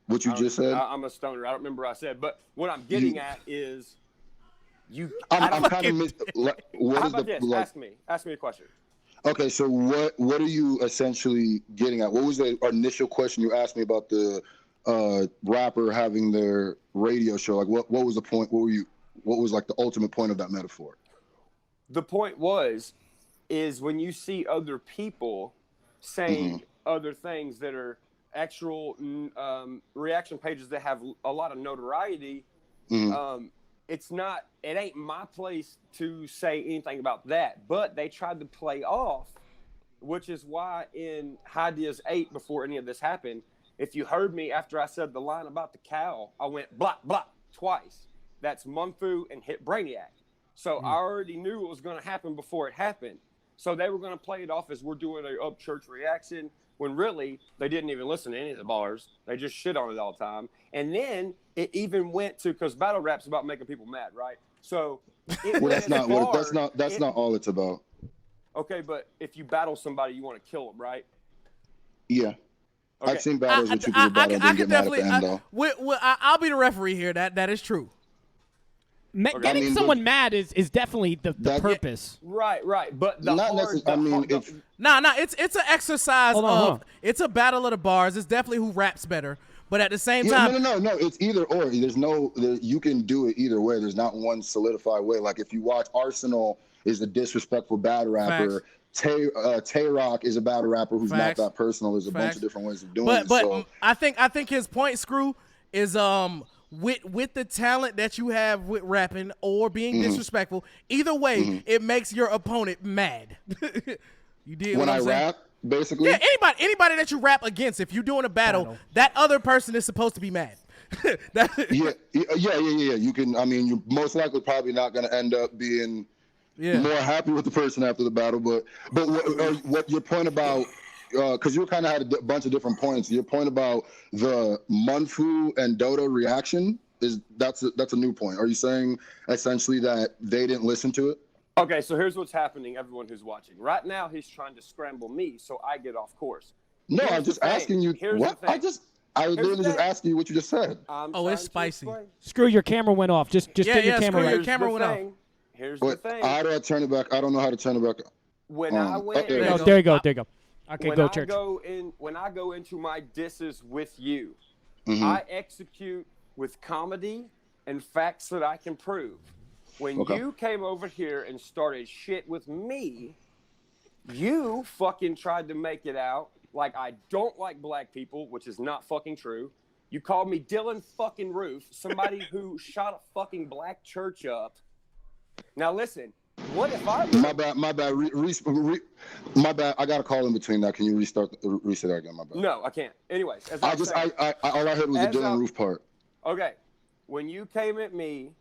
What you just said? I'm a stoner. I don't remember what I said. But what I'm getting at is you. I'm kind of how about this? Ask me a question. Okay, so what are you essentially getting at? What was the initial question you asked me about the rapper having their radio show? Like, what was the point? What was like the ultimate point of that metaphor? The point is when you see other people saying other things that are actual reaction pages that have a lot of notoriety, it ain't my place to say anything about that. But they tried to play off, which is why in High Diaz 8, before any of this happened, if you heard me after I said the line about the cow, I went blah, blah twice. That's Munfu and hit Brainiac. So I already knew what was going to happen before it happened. So they were going to play it off as we're doing an Upchurch reaction. when really they didn't even listen to any of the bars. They just shit on it all the time. And then it even went to, because battle rap's about making people mad, right? So that's not all it's about. Okay, but if you battle somebody, you want to kill them, right? Yeah. Okay. I've seen battles with two people battle and get mad at the end, though. I'll be the referee here. That is true. Getting someone mad is definitely the purpose. Right. But the not necessarily. It's an exercise it's a battle of the bars. It's definitely who raps better. But at the same time, no. It's either or. You can do it either way. There's not one solidified way. Like if you watch Arsenal is a disrespectful battle rapper. Tay-Rock is a battle rapper who's not that personal. There's a bunch of different ways of doing it. But I think his point, Screw, is with the talent that you have with rapping or being disrespectful, either way, it makes your opponent mad. You did when I rap, basically. Yeah, anybody that you rap against, if you're doing a battle, that other person is supposed to be mad. Yeah. You can. I mean, you're most likely probably not going to end up being more happy with the person after the battle. But what your point about? Because you kind of had a bunch of different points. Your point about the Munfu and Dodo reaction that's a new point. Are you saying essentially that they didn't listen to it? Okay, so here's what's happening, everyone who's watching. Right now, he's trying to scramble me so I get off course. No, I'm just asking you. What? I literally just asked you what you just said. It's spicy. Screw, your camera went off. Just get your camera right. Your camera went off. Here's the thing. How do I turn it back? I don't know how to turn it back. When I went, there you go. Okay, go, Church. When I go into my disses with you, I execute with comedy and facts that I can prove. When you came over here and started shit with me, you fucking tried to make it out like I don't like black people, which is not fucking true. You called me Dylan fucking Roof, somebody who shot a fucking black church up. Now listen, what if I... My bad. My bad. I got a call in between that. Can you reset that again? My bad. No, I can't. Anyways, all I heard was the Dylan Roof part. Okay. When you came at me,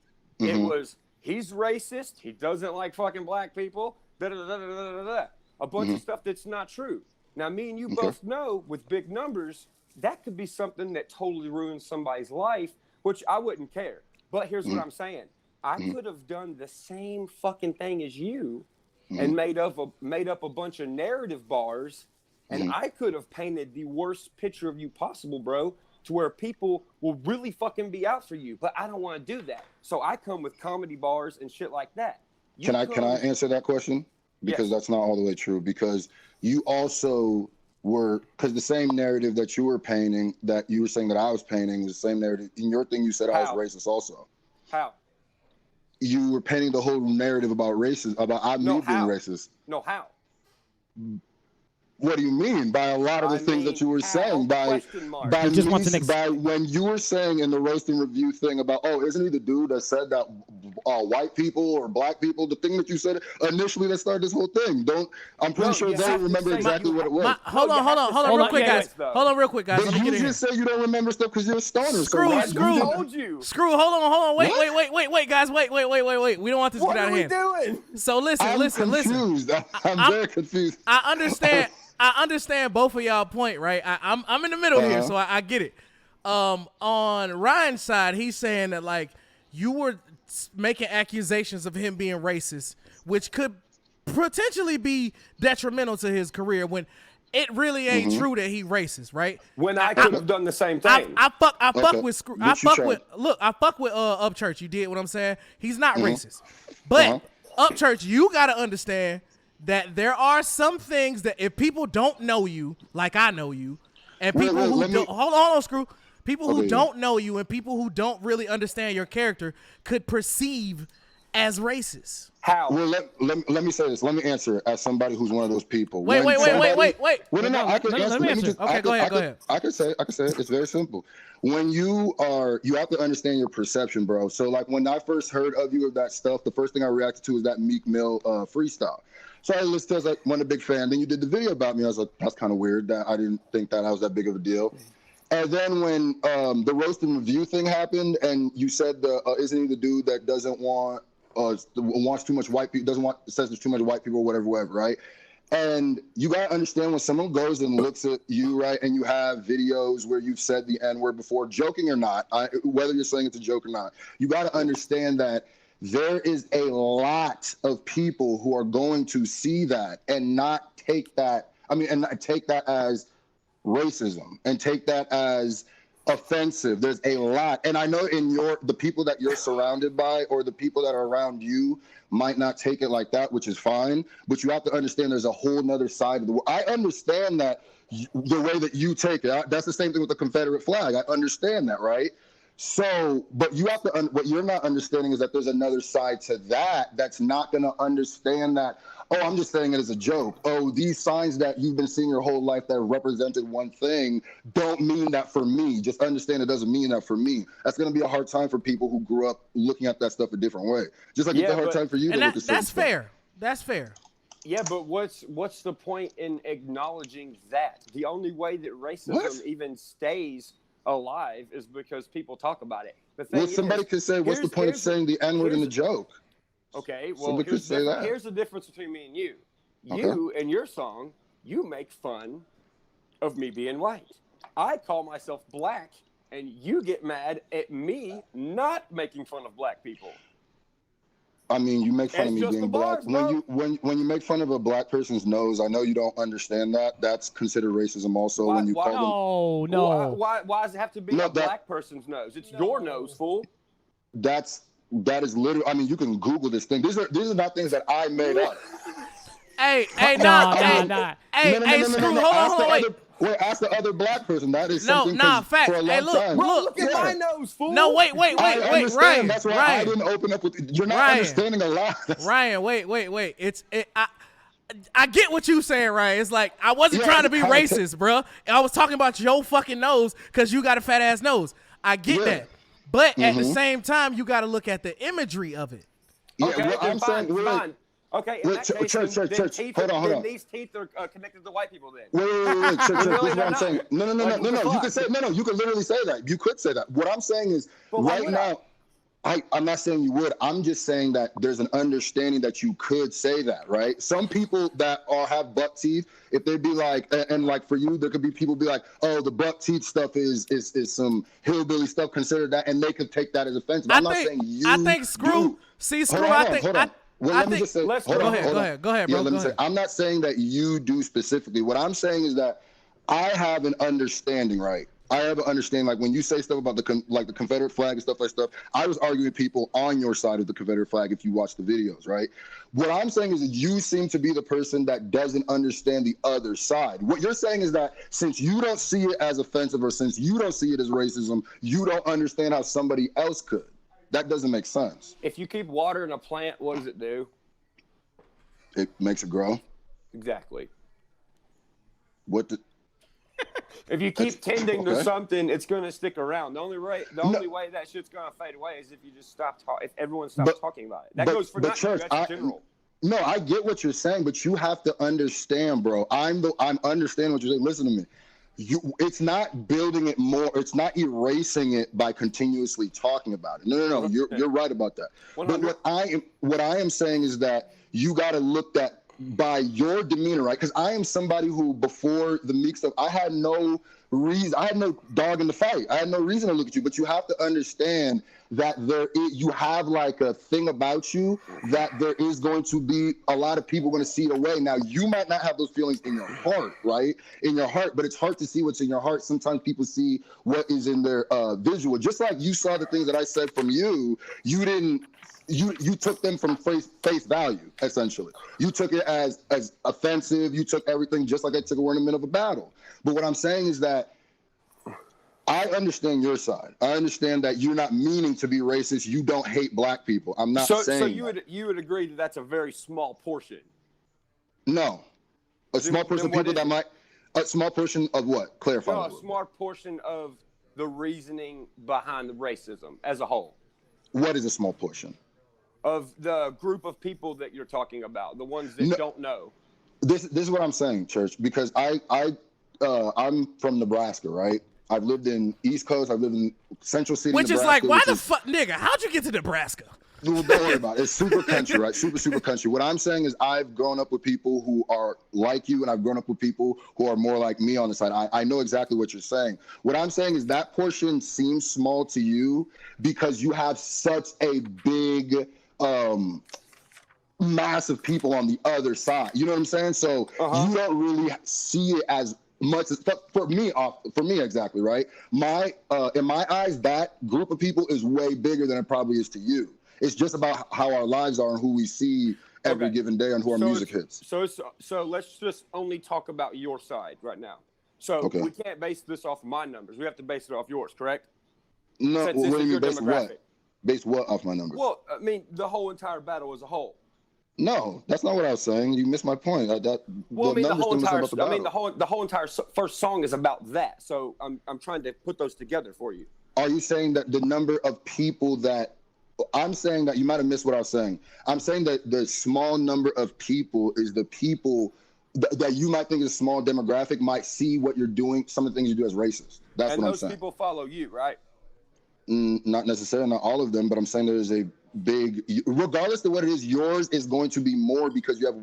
it was, he's racist. He doesn't like fucking black people. A bunch of stuff that's not true. Now, me and you both know with big numbers, that could be something that totally ruins somebody's life, which I wouldn't care. But here's what I'm saying. I could have done the same fucking thing as you and made up a bunch of narrative bars, and I could have painted the worst picture of you possible, bro, to where people will really fucking be out for you. But I don't want to do that. So I come with comedy bars and shit like that. Can I answer that question? Because that's not all the way true. Because you also were, because the same narrative that you were painting, that you were saying that I was painting, is the same narrative. In your thing, you said I was racist also. How? You were painting the whole narrative about racism, about me being racist. No, how? What do you mean? By a lot of the things that you were saying, by when you were saying in the roast and review thing about, isn't he the dude that said that white people or black people, the thing that you said initially that started this whole thing? I'm pretty sure they remember exactly what it was. Hold on real quick, guys. Hold on real quick, guys. But you just say you don't remember stuff because you're a stoner. Screw. Told you. Screw, hold on. Wait, guys. Wait. We don't want this to get out of hand. What are we doing? So listen. I'm very confused. I understand both of y'all point, right? I'm in the middle here, so I get it. On Ryan's side, he's saying that like you were making accusations of him being racist, which could potentially be detrimental to his career when it really ain't true that he racist, right? When I could have done the same thing. I fuck with Upchurch. You did what I'm saying? He's not racist. But Upchurch, you gotta understand that there are some things that if people don't know you, like I know you, and people hold on, Screw. People who don't know you and people who don't really understand your character could perceive as racist. How? Well, let me say this. Let me answer it as somebody who's one of those people. Wait. Well, no, I can answer. Let me answer. Okay, go ahead. I can say it. It's very simple. When you have to understand your perception, bro. So like when I first heard of you of that stuff, the first thing I reacted to was that Meek Mill freestyle. So I listened to it, I was like, wasn't a big fan. Then you did the video about me. I was like, that's kind of weird. That I didn't think that I was that big of a deal. And then when the roast and review thing happened, and you said, isn't he the dude that doesn't want wants too much white people, says there's too much white people, whatever, right? And you got to understand when someone goes and looks at you, right, and you have videos where you've said the N-word before, joking or not, whether you're saying it's a joke or not, you got to understand that there is a lot of people who are going to see that and not take that, and not take that as racism and take that as offensive. There's a lot. And I know the people that you're surrounded by or the people that are around you might not take it like that, which is fine. But you have to understand there's a whole nother side of the world. I understand that the way that you take it. That's the same thing with the Confederate flag. I understand that, right? So, but you have to, what you're not understanding is that there's another side to that that's not going to understand that, oh, I'm just saying it as a joke. Oh, these signs that you've been seeing your whole life that represented one thing don't mean that for me. Just understand it doesn't mean that for me. That's going to be a hard time for people who grew up looking at that stuff a different way. Just like it's a hard time for you to look at certain That's fair. That's fair. Yeah, but what's the point in acknowledging that? The only way that racism even stays alive is because people talk about it. Somebody could say, what's the point of saying the N-word in a joke? Okay, well, here's the difference between me and you. You, in your song, you make fun of me being white. I call myself black, and you get mad at me not making fun of black people. You make fun of me being black. When you make fun of a black person's nose, I know you don't understand that. That's considered racism also. Why does it have to be a black person's nose? It's your nose, fool. That is literally. You can Google this thing. These are not things that I made up. Hey, Screw, hold on, wait. Wait, ask the other black person. That is something fact. For a long time. Look at my nose, fool. No, wait, Ryan. That's why I didn't open up with. You're not understanding a lot. Ryan, wait. I get what you saying, Ryan. It's like I wasn't trying to be racist, bro. I was talking about your fucking nose because you got a fat ass nose. I get that, but at the same time, you got to look at the imagery of it. Okay, I'm saying. Okay, in that case, Church. Hold on. These teeth are connected to white people then. Wait, Church. This is what I'm saying. No. You can say You can literally say that. You could say that. What I'm saying is right now. I'm not saying you would. I'm just saying that there's an understanding that you could say that, right? Some people that have buck teeth, if they'd be like, and like for you, there could be people be like, oh, the buck teeth stuff is some hillbilly stuff, consider that, and they could take that as offensive. I'm not saying you. I think Screw. Hold on. Well, let me just say, go ahead, bro. Yeah, let me say, I'm not saying that you do specifically. What I'm saying is that I have an understanding, right? I have an understanding, like when you say stuff about the Confederate flag and stuff like stuff, I was arguing with people on your side of the Confederate flag if you watch the videos, right? What I'm saying is that you seem to be the person that doesn't understand the other side. What you're saying is that since you don't see it as offensive or since you don't see it as racism, you don't understand how somebody else could. That doesn't make sense. If you keep watering a plant, what does it do? It makes it grow. Exactly. If you keep tending to something, it's going to stick around. The only way that shit's going to fade away is if you just stop talking. If everyone stops talking about it, that goes for not church, in general. No, I get what you're saying, but you have to understand, bro. I'm understanding what you're saying. Listen to me. It's not building it more. It's not erasing it by continuously talking about it. No. You're right about that. 100. But what I am saying is that you got to look at by your demeanor, right? Because I am somebody who, before the Meek stuff, I had no reason. I had no dog in the fight. I had no reason to look at you. But you have to understand that you have like a thing about you that there is going to be a lot of people going to see it away. Now, you might not have those feelings in your heart, right? In your heart, but it's hard to see what's in your heart. Sometimes people see what is in their visual. Just like you saw the things that I said from you, you didn't. You took them from face value, essentially. You took it as offensive. You took everything just like I took it. We're in the middle of a battle. But what I'm saying is that I understand your side. I understand that you're not meaning to be racist. You don't hate black people. I'm not saying so you would agree that that's a very small portion? No. A small portion of people that might – a small portion of what? Clarify. No, a small portion of the reasoning behind the racism as a whole. What is a small portion? Of the group of people that you're talking about, the ones that don't know. This is what I'm saying, Church, because I'm from Nebraska, right? I've lived in East Coast. I've lived in Central City, Which Nebraska, is like, why the fuck, nigga, how'd you get to Nebraska? Well, don't worry about it. It's super country, right? Super country. What I'm saying is I've grown up with people who are like you, and I've grown up with people who are more like me on the side. I know exactly what you're saying. What I'm saying is that portion seems small to you because you have such a big mass of people on the other side. You know what I'm saying? So you don't really see it as much as for me exactly, right? In my eyes, that group of people is way bigger than it probably is to you. It's just about how our lives are and who we see every given day and who our music hits. So let's just only talk about your side right now. So we can't base this off my numbers. We have to base it off yours, correct? No, what do you mean base what? Base what off my numbers? Well, I mean the whole entire battle as a whole. No, that's not what I was saying. You missed my point. The whole entire first song is about that. So I'm trying to put those together for you. Are you saying that the number of people that I'm saying that you might have missed what I was saying. I'm saying that the small number of people is the people that you might think is a small demographic might see what you're doing, some of the things you do as racist. That's what I'm saying. And those people follow you, right? Not necessarily, not all of them, but I'm saying there's a big, regardless of what it is, yours is going to be more because you have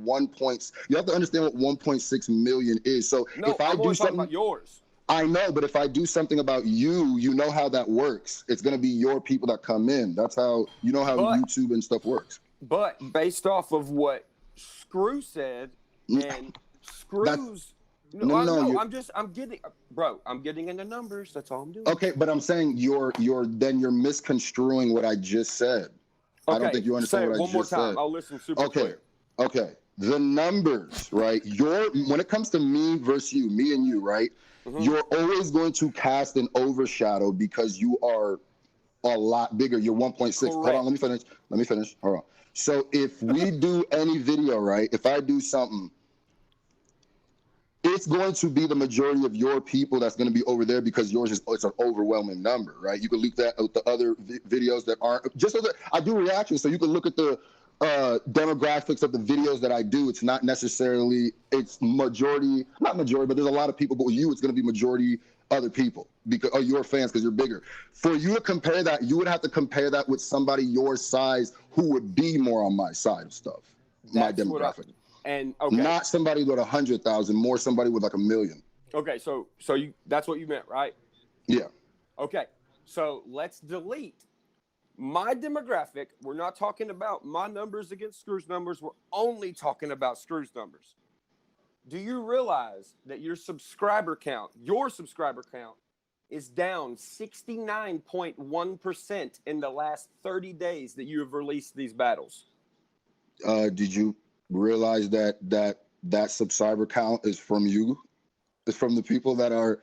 you have to understand what 1.6 million is. So if I do something about yours. I know, but if I do something about you, you know how that works. It's going to be your people that come in. That's how, you know how YouTube and stuff works. But based off of what Screw said, and Screw's... I'm getting into numbers. That's all I'm doing. Okay, but I'm saying you're misconstruing what I just said. Okay, I don't think you understand what I just said. One more time. I'll listen super clear. Okay. The numbers, right? When it comes to me versus you, me and you, right? Mm-hmm. You're always going to cast an overshadow because you are a lot bigger. You're 1.6. Hold on, let me finish. Hold on. So if we do any video, right? If I do something, it's going to be the majority of your people that's going to be over there because yours it's an overwhelming number, right? You can leak that with the other videos that aren't. Just so that I do reactions, so you can look at the demographics of the videos that I do. It's not necessarily, it's majority, not majority, but there's a lot of people, but with you, it's going to be majority other people because your fans, because you're bigger. For you to compare that, you would have to compare that with somebody your size who would be more on my side of stuff, my demographic. Not somebody with 100,000, more somebody with like 1 million. Okay, so that's what you meant, right? Yeah. Okay, so let's delete my demographic. We're not talking about my numbers against Screw's numbers. We're only talking about Screw's numbers. Do you realize that your subscriber count is down 69.1% in the last 30 days that you have released these battles? Did you realize that subscriber count is from you? It's from the people that are...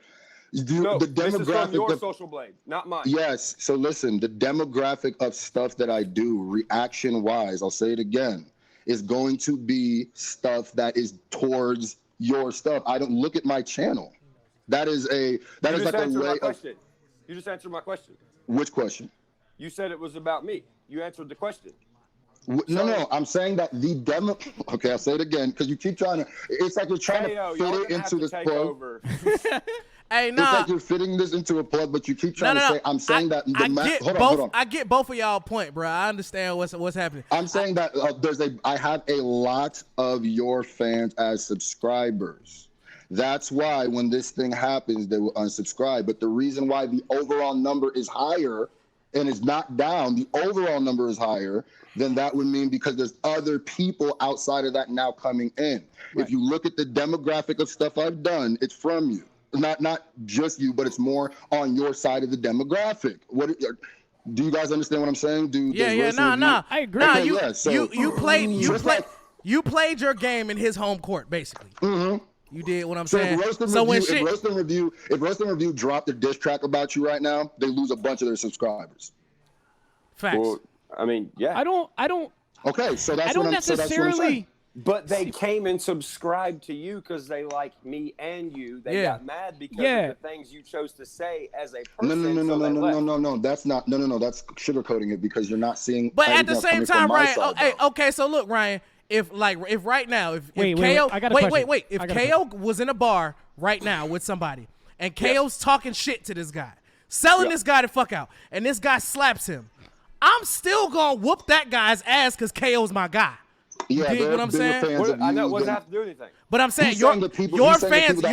No, the demographic, this is from your social blade, not mine. Yes. So listen, the demographic of stuff that I do, reaction-wise, I'll say it again, is going to be stuff that is towards your stuff. I don't look at my channel. That is like a way of... You just answered my question. Which question? You said it was about me. You answered the question. No, I'm saying that the demo. Okay, I'll say it again because you keep trying to. It's like you're trying to fit it into this plug. Hey, It's like you're fitting this into a plug, but you keep trying to say. I'm saying that hold on. I get both of y'all point, bro. I understand what's happening. I'm saying that I have a lot of your fans as subscribers. That's why when this thing happens, they will unsubscribe. But the reason why the overall number is higher and it's not down, the overall number is higher, then that would mean because there's other people outside of that now coming in. Right. If you look at the demographic of stuff I've done, it's from you. Not just you, but it's more on your side of the demographic. Do you guys understand what I'm saying? I agree. You played your game in his home court, basically. Mm-hmm. You did what I'm saying. If Roast and Review dropped a diss track about you right now, they lose a bunch of their subscribers. Facts. Well, I mean, yeah. I don't. Okay, so that's I don't necessarily. But they came and subscribed to you because they like me and you. They got mad because of the things you chose to say as a person. No. That's not. No. That's sugarcoating it because you're not seeing. But at the same time, Ryan. Okay. So look, Ryan. If right now, if KO, if KO was in a bar right now with somebody and KO's talking shit to this guy, selling this guy the fuck out, and this guy slaps him, I'm still gonna whoop that guy's ass because KO's my guy. Yeah, you dig what I'm saying? I know it doesn't have to do anything. But I'm saying your fans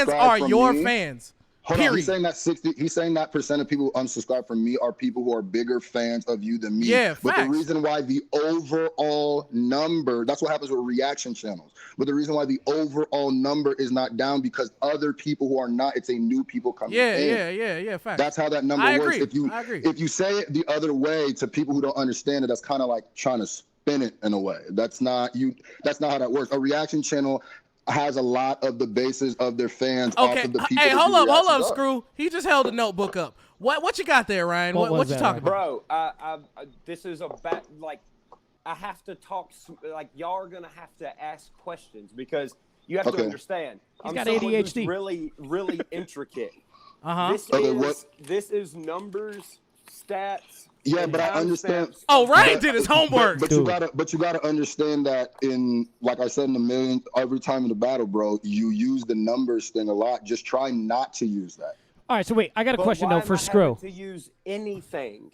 are your fans. Hold on, he's saying that he's saying that percent of people who unsubscribe from me are people who are bigger fans of you than me. Yeah, but facts. the reason why the overall number, that's what happens with reaction channels. But the reason why the overall number is not down because other people who are not, it's a new people coming in. Yeah, facts. That's how that number works. I agree. If you say it the other way to people who don't understand it, that's kind of like trying to spin it in a way. That's not how that works. A reaction channel has a lot of the basis of their fans off of the people. Hey, hold up, Screw. He just held a notebook up. What you got there, Ryan? What you talking about? Bro, this is like, I have to talk, like, y'all are going to have to ask questions because you have to understand. He's got ADHD. Really, really intricate. This is numbers, stats. Yeah, but I understand. Oh, Ryan did his homework. But you gotta understand that like I said in the million, every time in the battle, bro, you use the numbers thing a lot. Just try not to use that. All right, so wait, I got a question though for Screw. To use anything.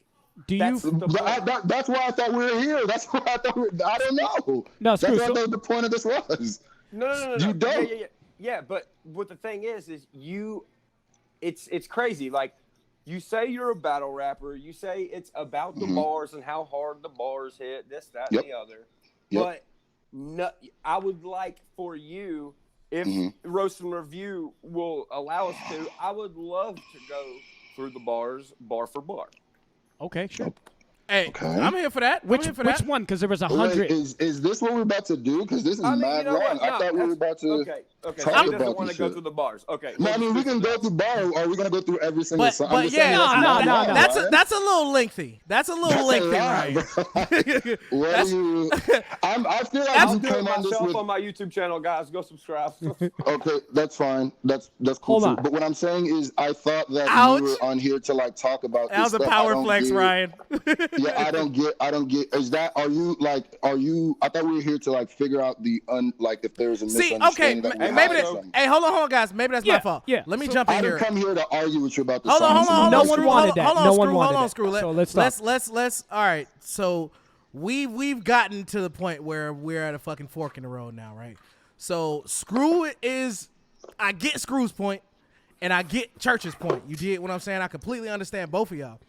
That's why I thought we were here. That's why I thought I don't know. No, Screw. That's what the point of this was. No. You don't. Yeah, but what the thing is it's crazy. Like, you say you're a battle rapper. You say it's about the bars and how hard the bars hit, this, that, and the other. But I would like for you, if Roast and Review will allow us to, I would love to go through the bars, bar for bar. Okay, sure. Hey, I'm here for that. Which one? Because there was 100. Is this what we're about to do? Because this is mad wrong. I thought we were about to talk He doesn't about want this to go shit. through the bars. Okay. No, I mean, we can go through bars, or are we going to go through every single song? But yeah, no. That's a little lengthy. That's a little lengthy, right? What do you... I feel like I'll you do came it on this myself with... on my YouTube channel, guys. Go subscribe. Okay, that's fine. That's cool. Hold too. on. But what I'm saying is, I thought that we were on here to like talk about that was this a stuff. power flex, Ryan. Yeah, I don't get. Is that? Are you? I thought we were here to like figure out if there's a misunderstanding. Hey, hold on, guys. Maybe that's my fault. Yeah. Let me jump in here. I didn't come here to argue with you about this. Hold on. No one wanted that. No one wanted that. Screw. So let's stop. Let's. All right. So we've gotten to the point where we're at a fucking fork in the road now, right? So Screw is. I get Screw's point, and I get Church's point. You did what I'm saying. I completely understand both of y'all.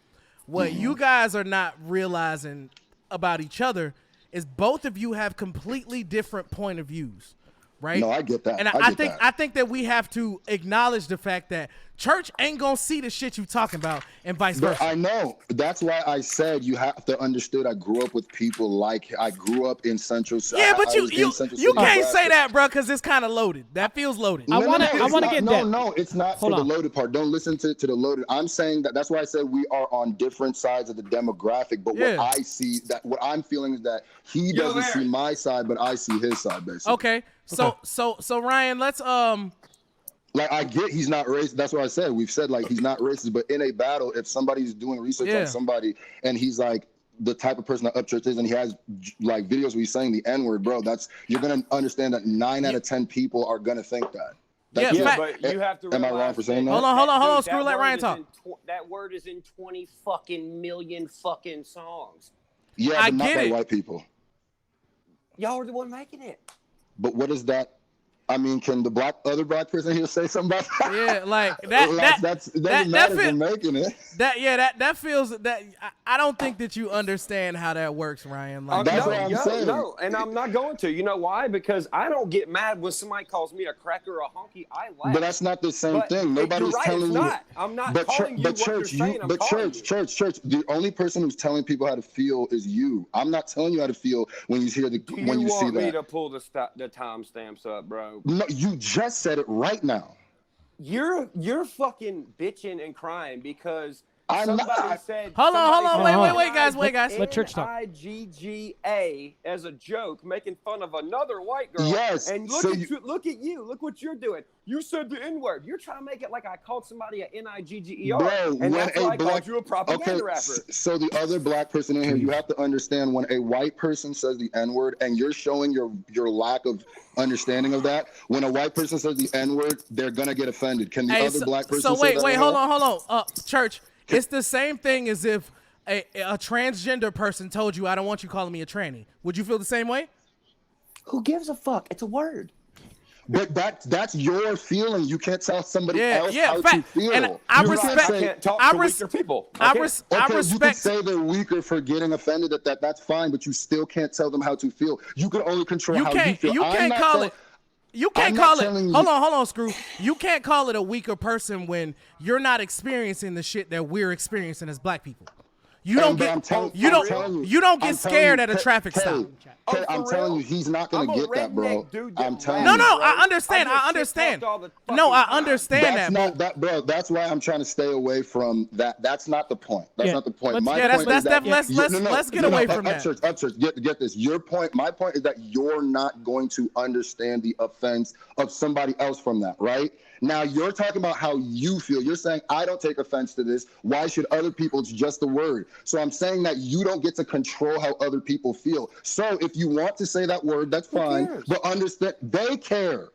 What you guys are not realizing about each other is both of you have completely different point of views, right? No, I get that. And I think that we have to acknowledge the fact that Church ain't gonna see the shit you talking about, and vice versa. I know. That's why I said you have to understand. I grew up with people I grew up in Central. Yeah, but you can't say that, bro, because it's kind of loaded. That feels loaded. I want to get that. No, it's not for the loaded part. Don't listen to the loaded. I'm saying that's why I said we are on different sides of the demographic. But what I see, what I'm feeling is that he doesn't see my side, but I see his side, basically. Okay. So Ryan, let's Like, I get he's not racist. That's what I said. We've said, like, he's not racist. But in a battle, if somebody's doing research on somebody and he's, like, the type of person that Upchurch is and he has, like, videos where he's saying the N-word, bro, you're going to understand that 9 out of 10 people are going to think that. But you have to realize. Am I wrong for saying that? Hold on. Screw, let Ryan talk. That word is in 20 fucking million fucking songs. Yeah, but not by white people. Y'all are the one making it. But what is that? I mean, can the other black person here say something about that? Yeah, like that. That doesn't matter for making it. That feels that. I don't think that you understand how that works, Ryan. Like, that's what I'm saying. No, and I'm not going to. You know why? Because I don't get mad when somebody calls me a cracker or a honky. I laugh. But that's not the same thing. Nobody's telling you. I'm not calling you what you're saying. Church. The only person who's telling people how to feel is you. I'm not telling you how to feel when you hear when you see that. You want me to pull the timestamps up, bro? No, you just said it right now. You're fucking bitching and crying because I'm somebody said. Hold on. Wait, guys. Let Church talk. IGGA as a joke, making fun of another white girl. Yes. And look at you. Look what you're doing. You said the N-word. You're trying to make it like I called somebody a N-I-G-G-E-R. Bro, and that's why I called you a propaganda rapper. So the other black person in here, you have to understand when a white person says the N-word and you're showing your lack of understanding of that. When a white person says the N-word, they're going to get offended. Can the other black person say that? Wait, hold on. Church, it's the same thing as if a transgender person told you, I don't want you calling me a tranny, would you feel the same way? Who gives a fuck? It's a word. But that's your feeling. You can't tell somebody else how to feel. And I respect. I can't talk to weaker people. I respect. You can say they're weaker for getting offended at that. That's fine, but you still can't tell them how to feel. You can only control how you feel. You can't call it. You can't call it. Hold on, Screw. You can't call it a weaker person when you're not experiencing the shit that we're experiencing as black people. You don't get. You don't get scared at a traffic stop. I'm telling you, he's not gonna get that, bro. I'm telling you. No, I understand. I understand. No, I understand that. Bro, that's why I'm trying to stay away from that. That's not the point. That's not the point. Let's get away from that. Upchurch, get this. Your point. My point is that you're not going to understand the offense of somebody else from that, right? Now you're talking about how you feel. You're saying, I don't take offense to this. Why should other people? It's just a word. So I'm saying that you don't get to control how other people feel. So if you want to say that word, that's fine. But understand, they care.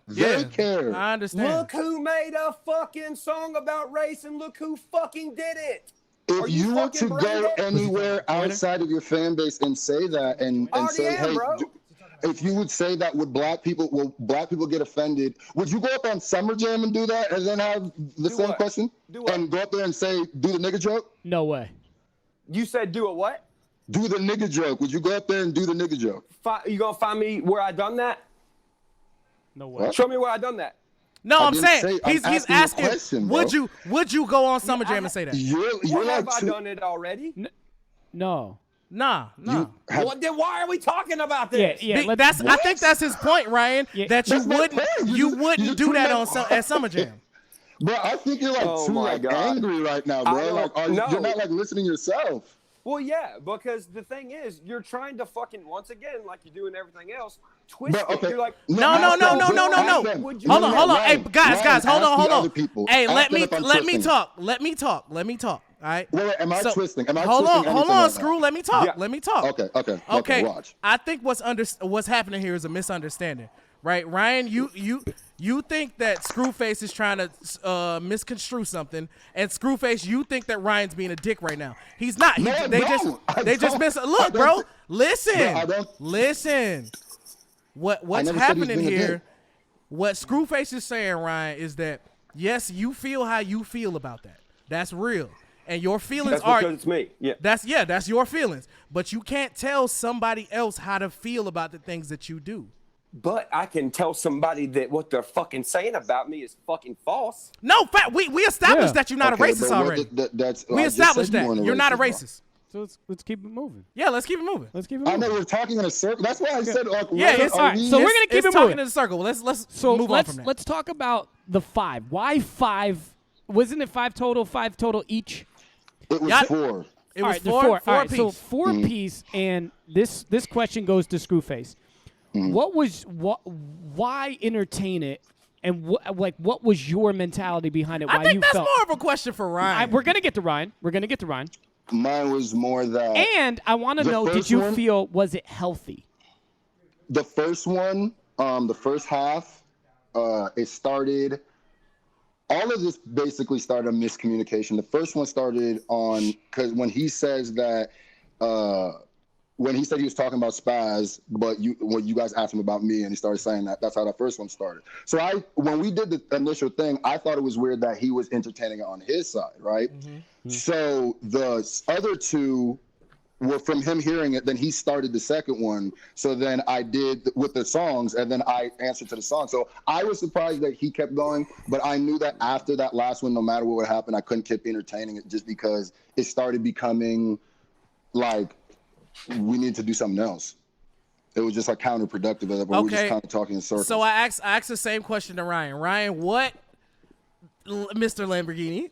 They care. I understand. Look who made a fucking song about race, and look who fucking did it. If you were to go anywhere outside of your fan base and say that and say, hey, if you would say that, will black people get offended? Would you go up on Summer Jam and do that and then have the same question? And go up there and say, do the nigga joke? No way. You said do a what? Do the nigga joke. Would you go up there and do the nigga joke? You gonna find me where I done that? No way. Show me where I done that. No, I'm saying he's asking. Question, would you go on Summer Jam and say that? Have I done it already? No. Nah. Well, then why are we talking about this? I think that's his point, Ryan. That you wouldn't do that at Summer Jam. Bro, I think you're angry right now, bro. You're not listening yourself. Well, yeah, because the thing is, you're trying to fucking once again, like you do in everything else, twist it. You're like, no. Hold on. Hey, guys, hold on. Hey, let me talk. All right. Wait, am I twisting? Hold on, Screw. Let me talk. Yeah. Let me talk. Okay. Watch. I think what's happening here is a misunderstanding, right? Ryan, you think that Scruface is trying to misconstrue something, and Scruface, you think that Ryan's being a dick right now. He's not. Look, bro. Listen. What's happening here? What Scruface is saying, Ryan, is that yes, you feel how you feel about that. That's real. And your feelings that's because it's me. Yeah. That's your feelings. But you can't tell somebody else how to feel about the things that you do. But I can tell somebody that what they're fucking saying about me is fucking false. No, we established that you're not a racist already. We established that you're not a racist. So let's keep it moving. Yeah, let's keep it moving. I know we're talking in a circle. That's why I said all right. So we're gonna keep it talking moving in a circle. Let's move on from that. Let's talk about the 5. Why 5? Wasn't it 5 total? 5 total each? It was 4. It was 4 All right, piece. so 4 piece, and this question goes to Scruface. Why entertain it, and what was your mentality behind it? I think that's more of a question for Ryan. We're gonna get to Ryan. Mine was more that. And I want to know, did you feel, was it healthy? The first one, the first half, it started. All of this basically started a miscommunication. The first one started because when he says that, when he said he was talking about Spaz, but when you guys asked him about me and he started saying that's how that first one started. So when we did the initial thing, I thought it was weird that he was entertaining it on his side, right? Mm-hmm. So the other 2 were from him hearing it, then he started the second one. So then I did with the songs, and then I answered to the song. So I was surprised that he kept going, but I knew that after that last one, no matter what would happen, I couldn't keep entertaining it just because it started becoming like we need to do something else. It was just like counterproductive. We were just kind of talking in circles. So I asked the same question to Ryan. Ryan, what, Mr. Lamborghini?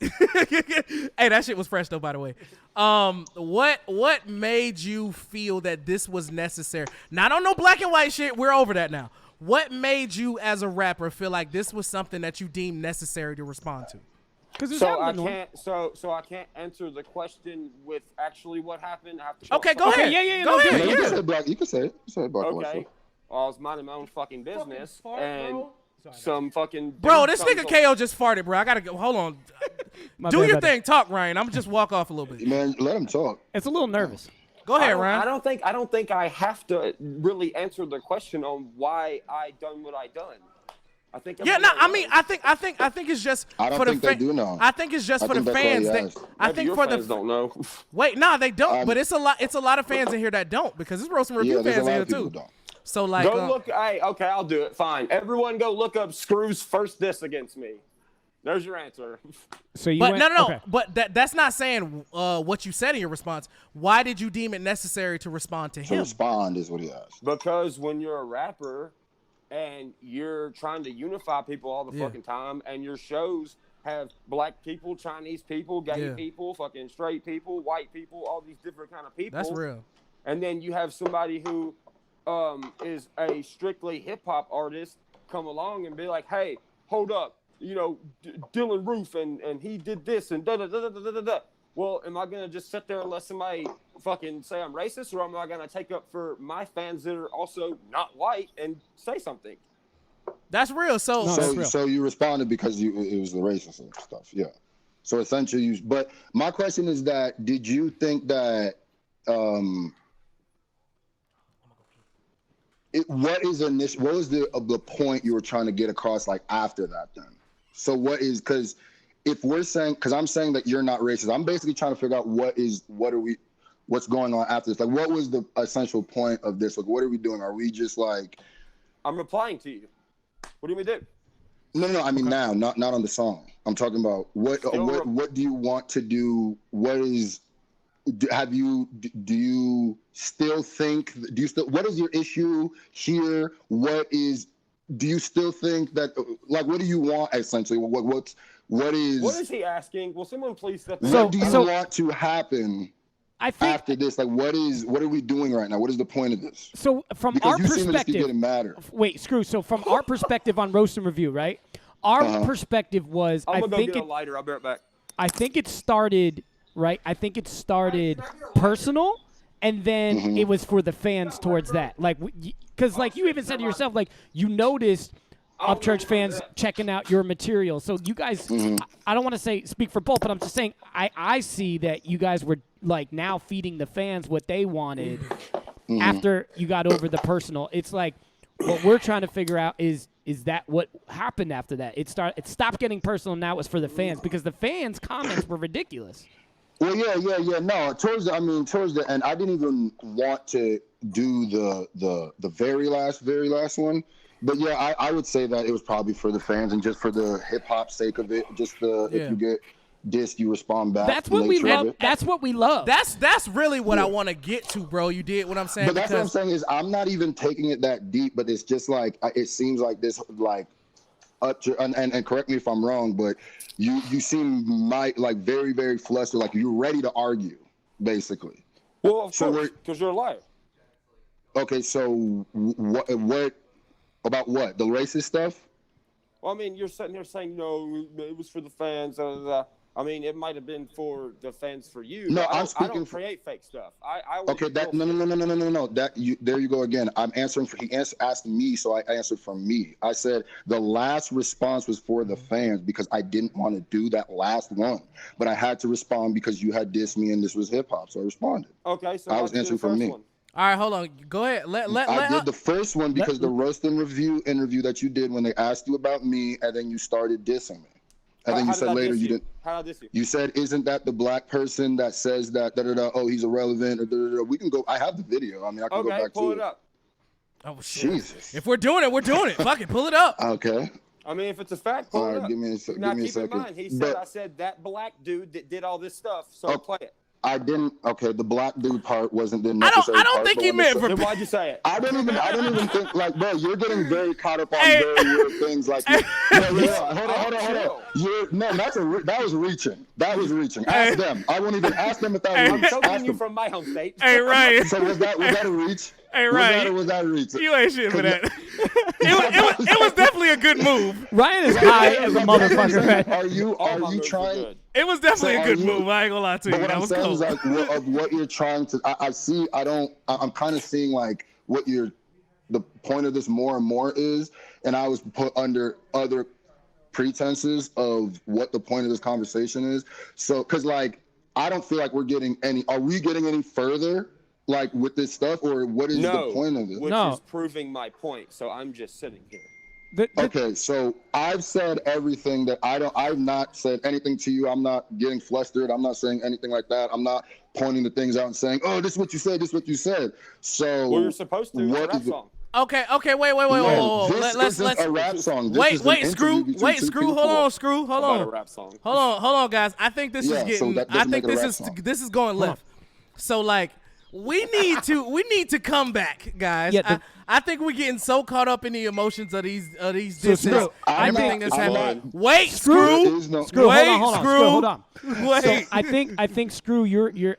Hey, that shit was fresh though, by the way. What made you feel that this was necessary? Not on no black and white shit. We're over that now. What made you, as a rapper, feel like this was something that you deemed necessary to respond to? So I can't answer the question with actually what happened. I have to go ahead. Go ahead. You can say it. Okay. Well, I was minding my own fucking business, and some fucking bro. This nigga KO just farted, bro. I gotta go. Hold on. Do your thing. Talk, Ryan. I'm gonna just walk off a little bit. Man, let him talk. It's a little nervous. Go ahead, Ryan. I don't think I have to really answer the question on why I done what I done. I think. I think it's just. I don't think they do know. I think it's just for the fans. I think for the fans don't know. Wait, no, they don't. But it's a lot. It's a lot of fans in here that don't because it's Roast and Review fans in here too. So like, go look. Hey, okay, I'll do it. Fine. Everyone, go look up Screw's first diss against me. There's your answer. So you. But went, no. Okay. But that's not saying what you said in your response. Why did you deem it necessary to respond to him? To respond is what he asked. Because when you're a rapper and you're trying to unify people all the fucking time, and your shows have black people, Chinese people, gay people, fucking straight people, white people, all these different kind of people. That's real. And then you have somebody who is a strictly hip hop artist come along and be like, hey, hold up. You know, Dylan Roof and he did this and da-da-da-da-da-da-da. Well, am I going to just sit there and let somebody fucking say I'm racist, or am I going to take up for my fans that are also not white and say something? That's real. So you responded because it was the racist stuff. Yeah. So essentially but my question is that, did you think that, what was the point you were trying to get across like after that then? So because if we're saying, because I'm saying that you're not racist, I'm basically trying to figure out what's going on after this. Like, what was the essential point of this? Like, what are we doing? Are we just like? I'm replying to you. What do you mean do? No. I mean now, not on the song. I'm talking about what do you want to do? What is? Do you still think? What is your issue here? Do you still think that, like, what do you want essentially? What is he asking? Will someone please step in? What do you want to happen after this? Like, what are we doing right now? What is the point of this? So from our perspective, wait, Screw. So from our perspective on Roast and Review, right? Our perspective was, I'm gonna go get a lighter. I'll be right back. I think it started right. I think it started personal. And then it was for the fans towards that. Like, because like you even said to yourself, like you noticed Upchurch fans checking out your material. So you guys, I don't want to speak for both, but I'm just saying I see that you guys were like now feeding the fans what they wanted after you got over the personal. It's like what we're trying to figure out is that what happened after that? It stopped getting personal. Now it was for the fans because the fans' comments were ridiculous. Well, yeah. No, towards the end, I didn't even want to do the very last one. But yeah, I would say that it was probably for the fans and just for the hip hop sake of it. Just if you get dissed, you respond back. That's what we love. That's what we love. That's really what I want to get to, bro. You did what I'm saying. But that's what I'm saying is I'm not even taking it that deep. But it's just like it seems like this like. And correct me if I'm wrong, but you seem like very, very flustered, like you're ready to argue, basically. Well, of course, because you're a liar. Okay, so what about what? The racist stuff? Well, I mean, you're sitting here saying, no, it was for the fans. I mean, it might have been for the fans for you. No, I don't create fake stuff. Okay, no. There you go again. I'm answering he asked me, so I answered from me. I said the last response was for the fans because I didn't want to do that last one, but I had to respond because you had dissed me and this was hip hop, so I responded. Okay, so I was answering from me. One. All right, hold on. Go ahead. I did the first one because the Roast and Review interview that you did when they asked you about me, and then you started dissing me. And then you said later you didn't. How did I diss you? You said, "Isn't that the black person that says that? Oh, he's irrelevant." Or we can go. I have the video. I mean, I can go back to it. Okay, pull it up. Oh shit! Jesus. If we're doing it, we're doing it. Fuck it, pull it up. Okay. I mean, if it's a fact, pull it up. Give me a second. Keep in mind, he said I said that black dude that did all this stuff. So play it. I didn't. Okay, the black dude part wasn't the necessary. I don't think he meant for. Then why'd you say it? I don't even think like, bro. You're getting very caught up on very weird things. Like, hold on. That was reaching. Ask them. I won't even ask them if that was. I'm choking you from my home state. Hey, Ryan. So was that a reach? Hey, Ryan. Was that a reach? You ain't shit for that. It was definitely a good move. Ryan is high as a motherfucker. Are you trying? It was definitely a good move. I ain't gonna lie to you. But what that I'm was saying cool. is like of what you're trying to. I'm kind of seeing like what the point of this more and more is, and I was put under other pretenses of what the point of this conversation is. So, because like, I don't feel like we're getting any. Are we getting any further, like with this stuff, or what is the point of it? Which is proving my point. So I'm just sitting here. Okay, so I've said everything that I've not said anything to you. I'm not getting flustered. I'm not saying anything like that. I'm not pointing the things out and saying, "Oh, this is what you said. This is what you said." So well, you're supposed to. It's a rap song. Okay, wait. Let's a rap song. Wait, Screw. Hold on, Screw. Hold on. A rap song. Hold on, guys. I think this is getting. So I think this is going left. So like, we need to come back, guys. Yeah, I think we're getting so caught up in the emotions of these disses. Everything that's happening. Wait, Screw. Hold on. Wait. So I think Screw,